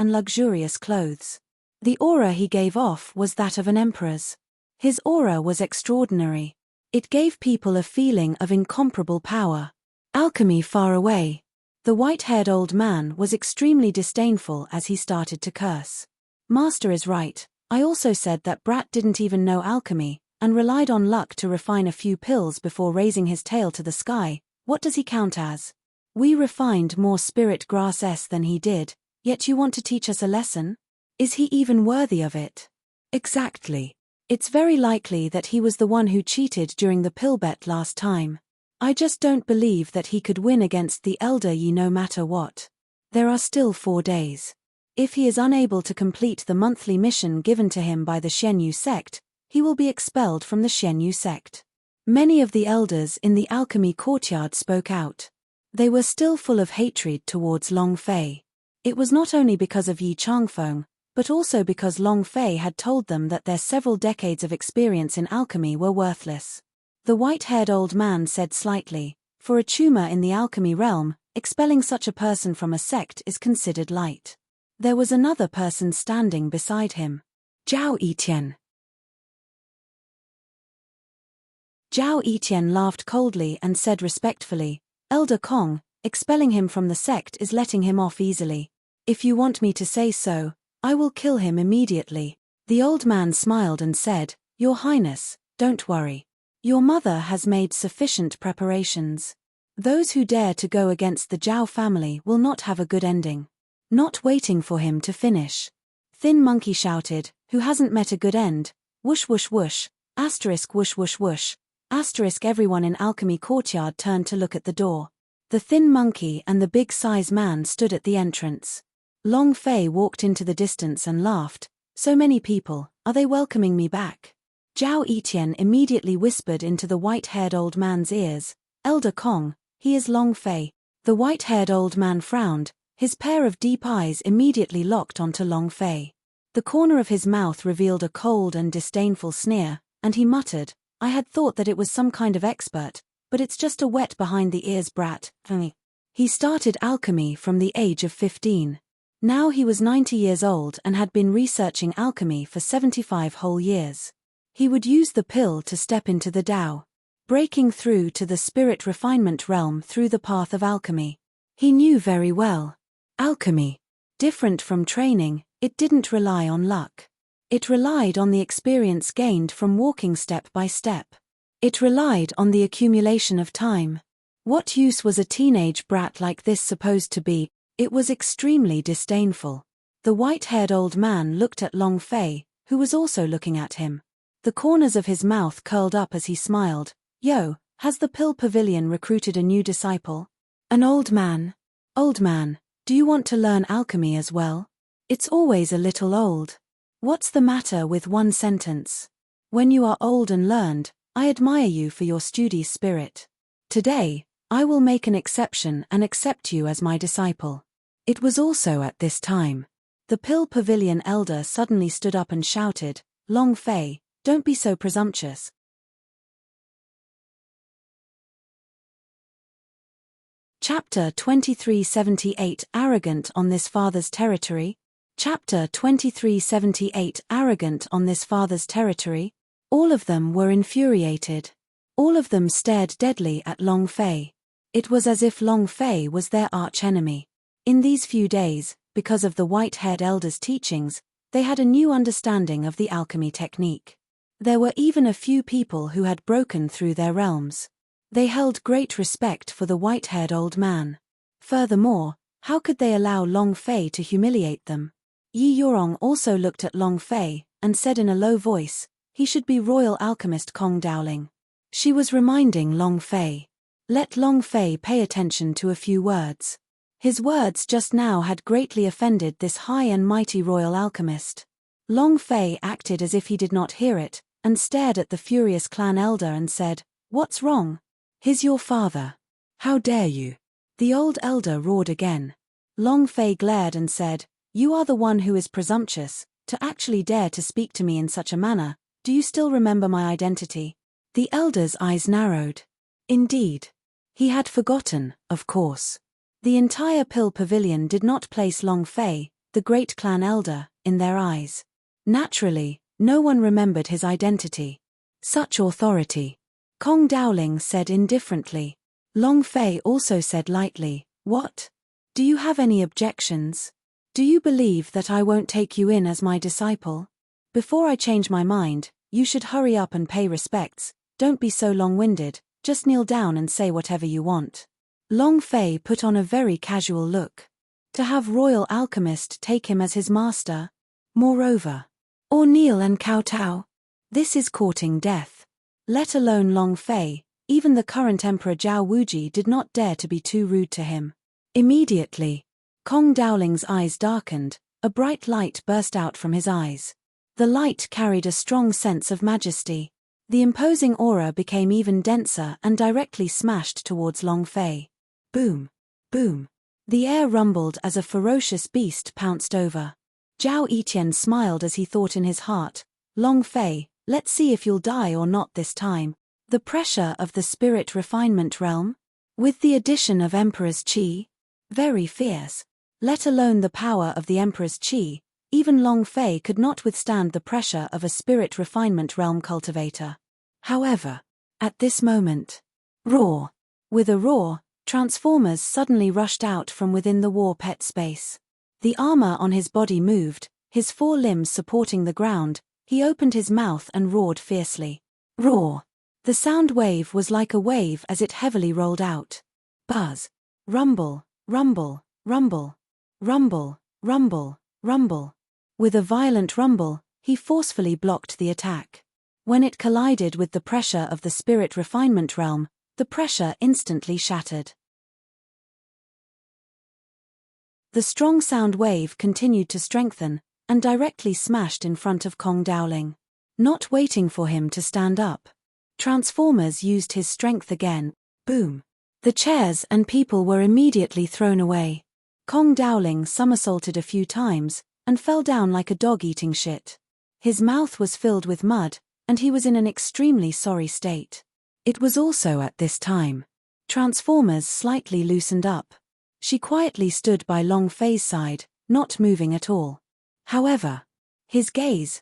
clothes. The aura he gave off was that of an emperor's. His aura was extraordinary. It gave people a feeling of incomparable power. Alchemy far away. The white-haired old man was extremely disdainful as he started to curse. "Master is right. I also said that brat didn't even know alchemy, and relied on luck to refine a few pills before raising his tail to the sky. What does he count as? We refined more spirit grasses than he did, yet you want to teach us a lesson? Is he even worthy of it?" "Exactly. It's very likely that he was the one who cheated during the pill bet last time. I just don't believe that he could win against the Elder Yi no matter what. There are still 4 days. If he is unable to complete the monthly mission given to him by the Xianyu sect, he will be expelled from the Xianyu sect." Many of the elders in the alchemy courtyard spoke out. They were still full of hatred towards Long Fei. It was not only because of Yi Changfeng, but also because Long Fei had told them that their several decades of experience in alchemy were worthless. The white-haired old man said slightly, "For a tumor in the alchemy realm, expelling such a person from a sect is considered light." There was another person standing beside him. Zhao Yiqian. Zhao Yiqian laughed coldly and said respectfully, "Elder Kong, expelling him from the sect is letting him off easily. If you want me to say so, I will kill him immediately." The old man smiled and said, "Your Highness, don't worry. Your mother has made sufficient preparations. Those who dare to go against the Zhao family will not have a good ending." Not waiting for him to finish, Thin Monkey shouted, "Who hasn't met a good end? Whoosh whoosh whoosh, asterisk whoosh whoosh whoosh, asterisk." Everyone in Alchemy Courtyard turned to look at the door. The thin monkey and the big-size man stood at the entrance. Long Fei walked into the distance and laughed. So many people, are they welcoming me back? Zhao Etian immediately whispered into the white-haired old man's ears, Elder Kong, he is Long Fei. The white-haired old man frowned, his pair of deep eyes immediately locked onto Long Fei. The corner of his mouth revealed a cold and disdainful sneer, and he muttered, I had thought that it was some kind of expert, but it's just a wet behind the ears brat. He started alchemy from the age of 15. Now he was 90 years old and had been researching alchemy for 75 whole years. He would use the pill to step into the Tao, breaking through to the spirit refinement realm through the path of alchemy. He knew very well. Alchemy. Different from training, it didn't rely on luck. It relied on the experience gained from walking step by step. It relied on the accumulation of time. What use was a teenage brat like this supposed to be? It was extremely disdainful. The white-haired old man looked at Long Fei, who was also looking at him. The corners of his mouth curled up as he smiled. Yo, has the Pill Pavilion recruited a new disciple? An old man. Old man, do you want to learn alchemy as well? It's always a little old. What's the matter with one sentence? When you are old and learned, I admire you for your studious spirit. Today, I will make an exception and accept you as my disciple. It was also at this time. The Pill Pavilion elder suddenly stood up and shouted, Long Fei, don't be so presumptuous. Chapter 2378 Arrogant on this father's territory. Chapter 2378 Arrogant on this father's territory. All of them were infuriated. All of them stared deadly at Long Fei. It was as if Long Fei was their archenemy. In these few days, because of the white-haired elder's teachings, they had a new understanding of the alchemy technique. There were even a few people who had broken through their realms. They held great respect for the white-haired old man. Furthermore, how could they allow Long Fei to humiliate them? Yi Yorong also looked at Long Fei, and said in a low voice, he should be royal alchemist Kong Dowling. She was reminding Long Fei. Let Long Fei pay attention to a few words. His words just now had greatly offended this high and mighty royal alchemist. Long Fei acted as if he did not hear it, and stared at the furious clan elder and said, What's wrong? He's your father. How dare you? The old elder roared again. Long Fei glared and said, You are the one who is presumptuous, to actually dare to speak to me in such a manner. Do you still remember my identity? The elder's eyes narrowed. Indeed. He had forgotten, of course. The entire Pill Pavilion did not place Long Fei, the great clan elder, in their eyes. Naturally, no one remembered his identity. Such authority. Kong Dowling said indifferently. Long Fei also said lightly, What? Do you have any objections? Do you believe that I won't take you in as my disciple? Before I change my mind, you should hurry up and pay respects. Don't be so long-winded, just kneel down and say whatever you want. Long Fei put on a very casual look. To have royal alchemist take him as his master? Moreover. Or kneel and kowtow? This is courting death. Let alone Long Fei, even the current Emperor Zhao Wuji did not dare to be too rude to him. Immediately, Kong Dowling's eyes darkened, a bright light burst out from his eyes. The light carried a strong sense of majesty. The imposing aura became even denser and directly smashed towards Long Fei. Boom! Boom! The air rumbled as a ferocious beast pounced over. Zhao Etian smiled as he thought in his heart, Long Fei, let's see if you'll die or not this time. The pressure of the spirit refinement realm? With the addition of Emperor's Qi? Very fierce. Let alone the power of the Emperor's Qi, even Long Fei could not withstand the pressure of a spirit refinement realm cultivator. However, at this moment, roar! With a roar, Transformers suddenly rushed out from within the war pet space. The armor on his body moved, his four limbs supporting the ground. He opened his mouth and roared fiercely. Roar! The sound wave was like a wave as it heavily rolled out. Buzz! Rumble! Rumble! Rumble! Rumble! Rumble! Rumble! With a violent rumble, he forcefully blocked the attack. When it collided with the pressure of the spirit refinement realm, the pressure instantly shattered. The strong sound wave continued to strengthen, and directly smashed in front of Kong Dowling. Not waiting for him to stand up, Transformers used his strength again. Boom. The chairs and people were immediately thrown away. Kong Dowling somersaulted a few times, and fell down like a dog eating shit. His mouth was filled with mud, and he was in an extremely sorry state. It was also at this time Transformers slightly loosened up. She quietly stood by Long Fei's side, not moving at all. However, his gaze,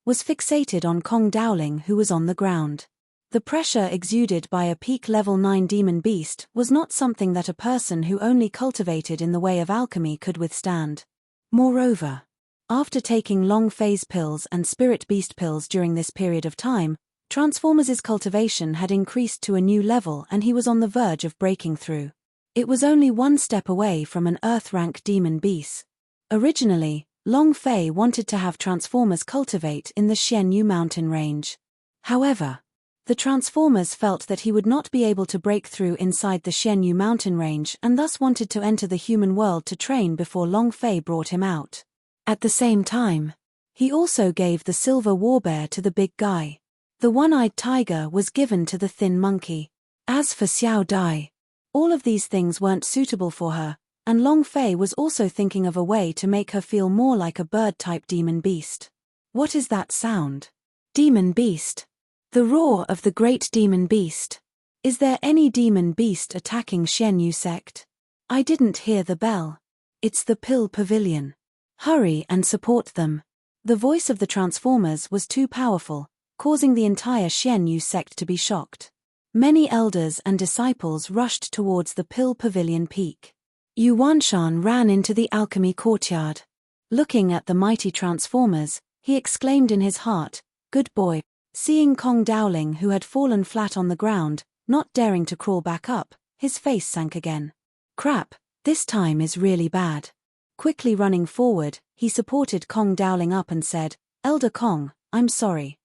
was fixated on Kong Dowling, who was on the ground. The pressure exuded by a peak level 9 demon beast was not something that a person who only cultivated in the way of alchemy could withstand. Moreover, after taking Long Fei's pills and Spirit Beast pills during this period of time, Transformers' cultivation had increased to a new level and he was on the verge of breaking through. It was only one step away from an Earth-rank demon beast. Originally, Long Fei wanted to have Transformers cultivate in the Xianyu mountain range. However, the Transformers felt that he would not be able to break through inside the Xianyu mountain range and thus wanted to enter the human world to train before Long Fei brought him out. At the same time, he also gave the silver warbear to the big guy. The one-eyed tiger was given to the thin monkey. As for Xiao Dai, all of these things weren't suitable for her, and Long Fei was also thinking of a way to make her feel more like a bird-type demon beast. What is that sound? Demon beast. The roar of the great demon beast. Is there any demon beast attacking Xianyu sect? I didn't hear the bell. It's the Pill Pavilion. Hurry and support them. The voice of the Transformers was too powerful, causing the entire Xianyu sect to be shocked. Many elders and disciples rushed towards the Pill Pavilion peak. Yu Wanshan ran into the alchemy courtyard. Looking at the mighty Transformers, he exclaimed in his heart, "Good boy." Seeing Kong Dowling, who had fallen flat on the ground, not daring to crawl back up, his face sank again. Crap, this time is really bad. Quickly running forward, he supported Kong Dowling up and said, "Elder Kong, I'm sorry,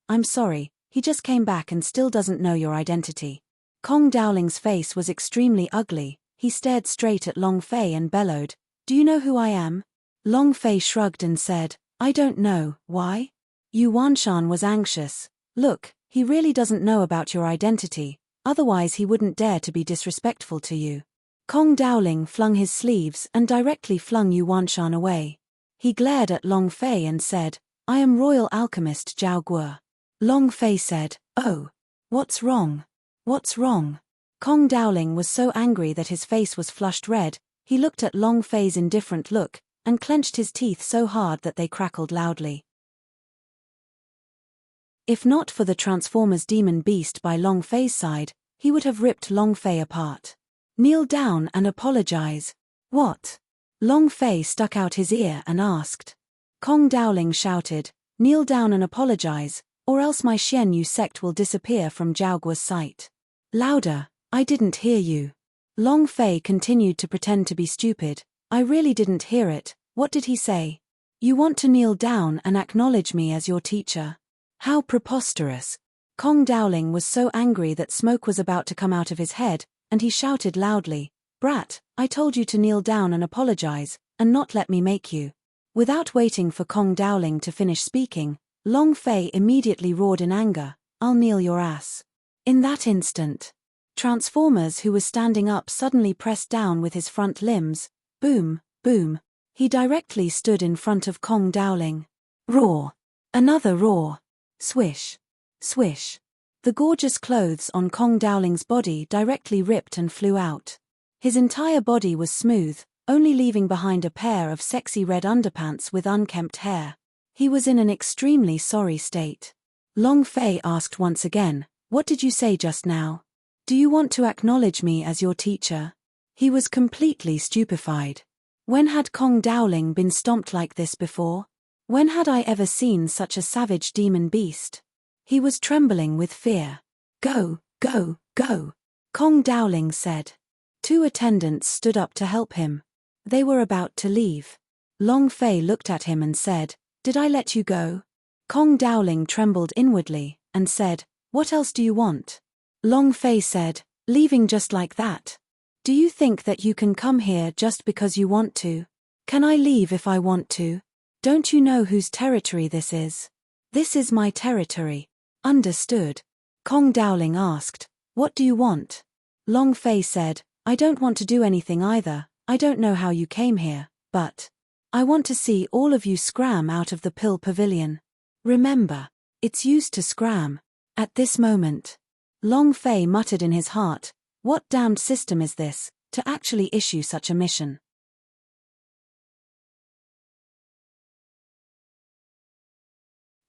he just came back and still doesn't know your identity." Kong Dowling's face was extremely ugly. He stared straight at Long Fei and bellowed, "Do you know who I am?" Long Fei shrugged and said, "I don't know, why?" Yu Wanshan was anxious. "Look, he really doesn't know about your identity, otherwise he wouldn't dare to be disrespectful to you." Kong Dowling flung his sleeves and directly flung Yu Wanshan away. He glared at Long Fei and said, "I am Royal Alchemist Zhao Guo." Long Fei said, "Oh, what's wrong? What's wrong?" Kong Dowling was so angry that his face was flushed red. He looked at Long Fei's indifferent look, and clenched his teeth so hard that they crackled loudly. If not for the Transformers demon beast by Long Fei's side, he would have ripped Long Fei apart. "Kneel down and apologize." "What?" Long Fei stuck out his ear and asked. Kong Dowling shouted, "Kneel down and apologize, or else my Xianyu sect will disappear from Zhao Guo's sight." "Louder, I didn't hear you." Long Fei continued to pretend to be stupid. "I really didn't hear it, what did he say?" "You want to kneel down and acknowledge me as your teacher?" "How preposterous." Kong Dowling was so angry that smoke was about to come out of his head, and he shouted loudly, "Brat, I told you to kneel down and apologize, and not let me make you." Without waiting for Kong Dowling to finish speaking, Long Fei immediately roared in anger, "I'll kneel your ass." In that instant, Transformers, who was standing up, suddenly pressed down with his front limbs. Boom, boom. He directly stood in front of Kong Dowling. Roar. Another roar. Swish. Swish. The gorgeous clothes on Kong Dowling's body directly ripped and flew out. His entire body was smooth, only leaving behind a pair of sexy red underpants with unkempt hair. He was in an extremely sorry state. Long Fei asked once again, "What did you say just now? Do you want to acknowledge me as your teacher?" He was completely stupefied. When had Kong Dowling been stomped like this before? When had I ever seen such a savage demon beast? He was trembling with fear. "Go, go, go," Kong Dowling said. Two attendants stood up to help him. They were about to leave. Long Fei looked at him and said, "Did I let you go?" Kong Dowling trembled inwardly, and said, "What else do you want?" Long Fei said, "Leaving just like that? Do you think that you can come here just because you want to?" Can I leave if I want to? Don't you know whose territory this is? This is my territory. Understood. Kong Dowling asked, what do you want? Long Fei said, I don't want to do anything either. I don't know how you came here, but I want to see all of you scram out of the pill pavilion. Remember, it's used to scram. At this moment, Long Fei muttered in his heart, what damned system is this, to actually issue such a mission?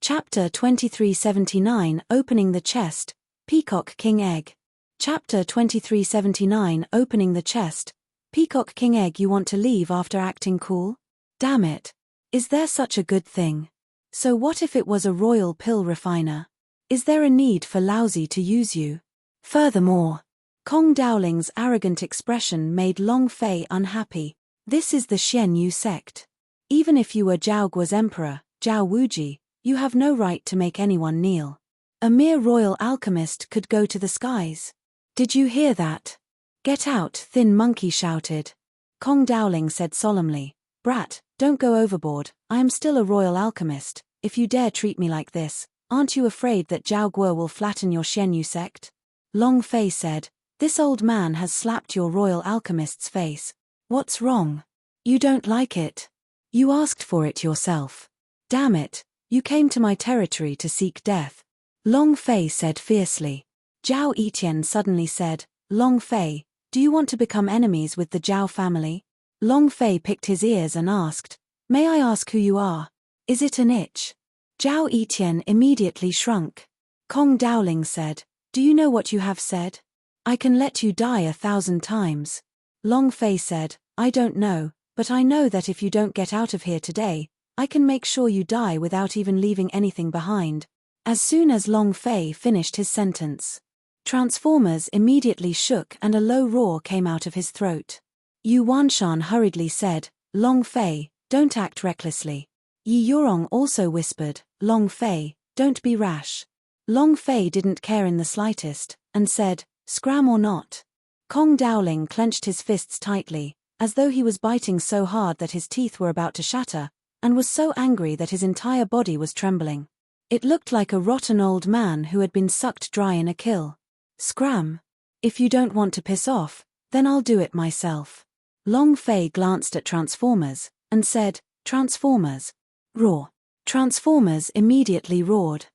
Chapter 2379 Opening the Chest, Peacock King Egg. Chapter 2379 Opening the Chest, Peacock King Egg. You want to leave after acting cool? Damn it. Is there such a good thing? So what if it was a royal pill refiner? Is there a need for Lousy to use you? Furthermore, Kong Dowling's arrogant expression made Long Fei unhappy. This is the Xian Yu sect. Even if you were Zhao Guo's emperor, Zhao Wuji, you have no right to make anyone kneel. A mere royal alchemist could go to the skies. Did you hear that? Get out, Thin Monkey shouted. Kong Dowling said solemnly, Brat, don't go overboard, I am still a royal alchemist. If you dare treat me like this, aren't you afraid that Zhao Guo will flatten your Xian Yu sect? Long Fei said, this old man has slapped your royal alchemist's face. What's wrong? You don't like it? You asked for it yourself. Damn it, you came to my territory to seek death. Long Fei said fiercely. Zhao Etian suddenly said, Long Fei, do you want to become enemies with the Zhao family? Long Fei picked his ears and asked, may I ask who you are? Is it an itch? Zhao Etian immediately shrunk. Kong Dowling said, do you know what you have said? I can let you die 1,000 times. Long Fei said, I don't know, but I know that if you don't get out of here today, I can make sure you die without even leaving anything behind. As soon as Long Fei finished his sentence, Transformers immediately shook and a low roar came out of his throat. Yu Wanshan hurriedly said, Long Fei, don't act recklessly. Yi Yurong also whispered, Long Fei, don't be rash. Long Fei didn't care in the slightest, and said, scram or not. Kong Dowling clenched his fists tightly, as though he was biting so hard that his teeth were about to shatter, and was so angry that his entire body was trembling. It looked like a rotten old man who had been sucked dry in a kill. Scram. If you don't want to piss off, then I'll do it myself. Long Fei glanced at Transformers, and said, Transformers. Roar. Transformers immediately roared.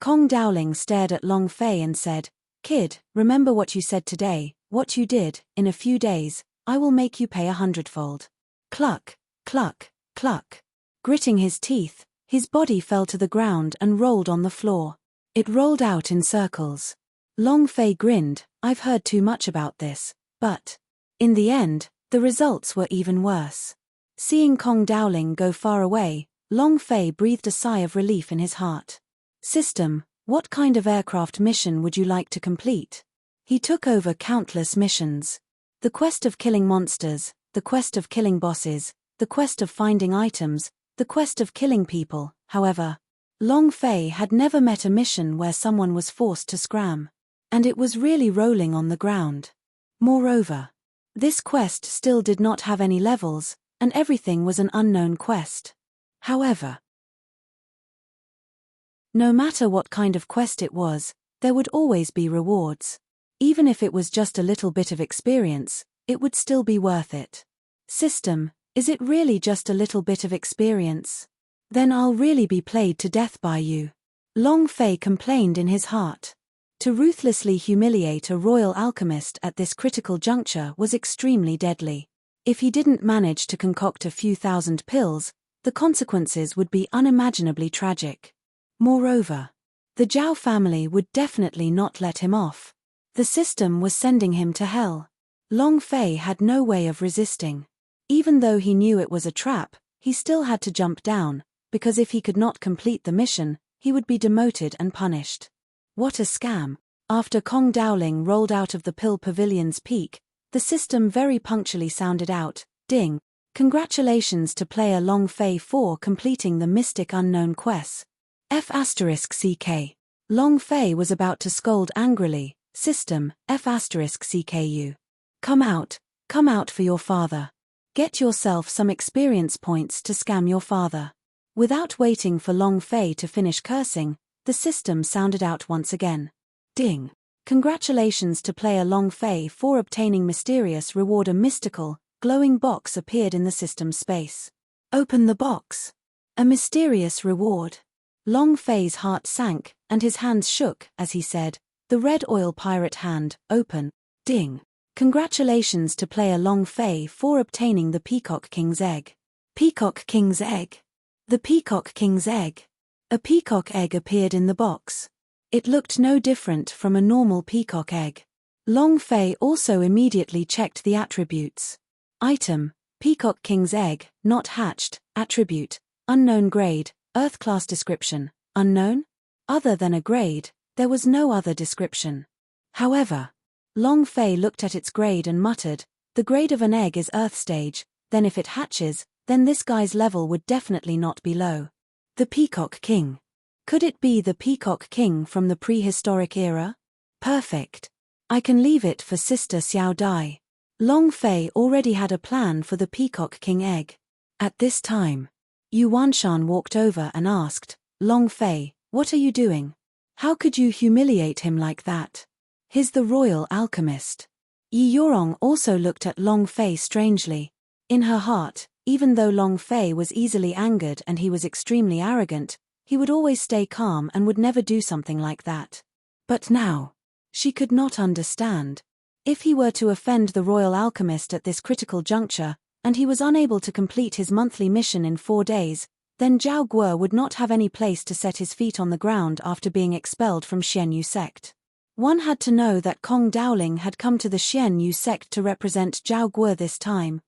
Kong Dowling stared at Long Fei and said, Kid, remember what you said today, what you did. In a few days, I will make you pay 100-fold. Cluck, cluck, cluck. Gritting his teeth, his body fell to the ground and rolled on the floor. It rolled out in circles. Long Fei grinned, I've heard too much about this, but in the end, the results were even worse. Seeing Kong Dowling go far away, Long Fei breathed a sigh of relief in his heart. System, what kind of aircraft mission would you like to complete? He took over countless missions. The quest of killing monsters, the quest of killing bosses, the quest of finding items, the quest of killing people. However, Long Fei had never met a mission where someone was forced to scram. And it was really rolling on the ground. Moreover, this quest still did not have any levels, and everything was an unknown quest. However, no matter what kind of quest it was, there would always be rewards. Even if it was just a little bit of experience, it would still be worth it. System, is it really just a little bit of experience? Then I'll really be played to death by you. Long Fei complained in his heart. To ruthlessly humiliate a royal alchemist at this critical juncture was extremely deadly. If he didn't manage to concoct a few thousand pills, the consequences would be unimaginably tragic. Moreover, the Zhao family would definitely not let him off. The system was sending him to hell. Long Fei had no way of resisting. Even though he knew it was a trap, he still had to jump down, because if he could not complete the mission, he would be demoted and punished. What a scam. After Kong Dowling rolled out of the pill pavilion's peak, the system very punctually sounded out, ding. Congratulations to player Long Fei for completing the Mystic Unknown quest. F*CK. Long Fei was about to scold angrily, system, F*CKU. Come out for your father. Get yourself some experience points to scam your father. Without waiting for Long Fei to finish cursing, the system sounded out once again. Ding. Congratulations to player Long Fei for obtaining mysterious reward. A mystical, glowing box appeared in the system space. Open the box. A mysterious reward. Long Fei's heart sank, and his hands shook as he said, "The red oil pirate hand, open." Ding. Congratulations to player Long Fei for obtaining the Peacock King's egg. Peacock King's egg. The Peacock King's egg. A peacock egg appeared in the box. It looked no different from a normal peacock egg. Long Fei also immediately checked the attributes. Item: Peacock King's egg, not hatched. Attribute: unknown grade. Earth class description: unknown? Other than a grade, there was no other description. However, Long Fei looked at its grade and muttered, "The grade of an egg is Earth stage, then if it hatches, then this guy's level would definitely not be low." The Peacock King. Could it be the Peacock King from the prehistoric era? Perfect. I can leave it for Sister Xiao Dai. Long Fei already had a plan for the Peacock King egg. At this time, Yu Wanshan walked over and asked, "Long Fei, what are you doing? How could you humiliate him like that? He's the royal alchemist." Yi Yorong also looked at Long Fei strangely. In her heart, even though Long Fei was easily angered and he was extremely arrogant, he would always stay calm and would never do something like that. But now, she could not understand. If he were to offend the royal alchemist at this critical juncture, and he was unable to complete his monthly mission in 4 days, then Zhao Guo would not have any place to set his feet on the ground after being expelled from Xian Yu sect. One had to know that Kong Dowling had come to the Xian Yu sect to represent Zhao Guo this time.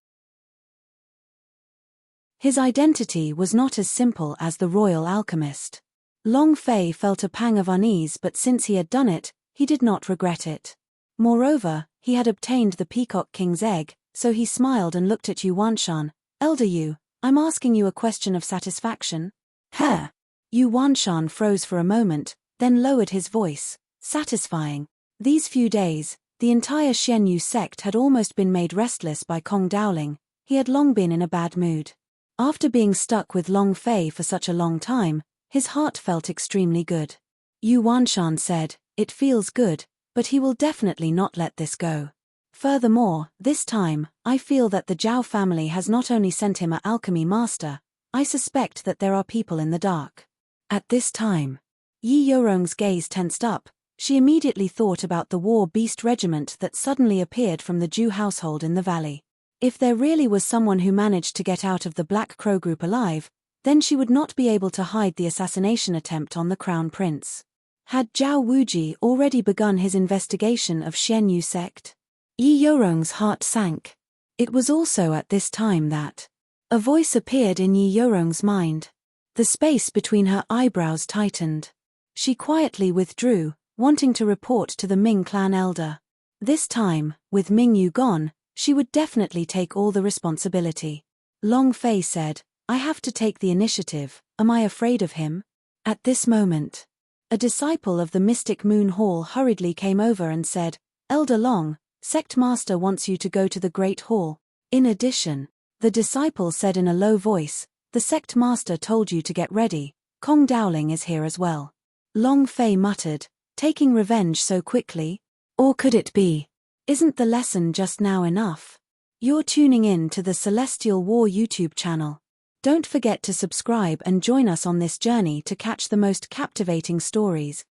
His identity was not as simple as the royal alchemist. Long Fei felt a pang of unease, but since he had done it, he did not regret it. Moreover, he had obtained the Peacock King's egg, so he smiled and looked at Yu Wanshan. "Elder Yu, I'm asking you a question of satisfaction." "Huh?" Yu Wanshan froze for a moment, then lowered his voice. "Satisfying." These few days, the entire Xian Yu sect had almost been made restless by Kong Dowling. He had long been in a bad mood. After being stuck with Long Fei for such a long time, his heart felt extremely good. Yu Wanshan said, "It feels good, but he will definitely not let this go. Furthermore, this time, I feel that the Zhao family has not only sent him an alchemy master, I suspect that there are people in the dark." At this time, Yi Yorong's gaze tensed up. She immediately thought about the war beast regiment that suddenly appeared from the Zhu household in the valley. If there really was someone who managed to get out of the Black Crow group alive, then she would not be able to hide the assassination attempt on the Crown Prince. Had Zhao Wuji already begun his investigation of Xian Yu sect? Yi Yorong's heart sank. It was also at this time that a voice appeared in Yi Yorong's mind. The space between her eyebrows tightened. She quietly withdrew, wanting to report to the Ming clan elder. This time, with Ming Yu gone, she would definitely take all the responsibility. Long Fei said, "I have to take the initiative, am I afraid of him?" At this moment, a disciple of the Mystic Moon Hall hurriedly came over and said, "Elder Long, Sect Master wants you to go to the Great Hall." In addition, the disciple said in a low voice, "The Sect Master told you to get ready, Kong Dowling is here as well." Long Fei muttered, "Taking revenge so quickly? Or could it be? Isn't the lesson just now enough?" You're tuning in to the Celestial War YouTube channel. Don't forget to subscribe and join us on this journey to catch the most captivating stories.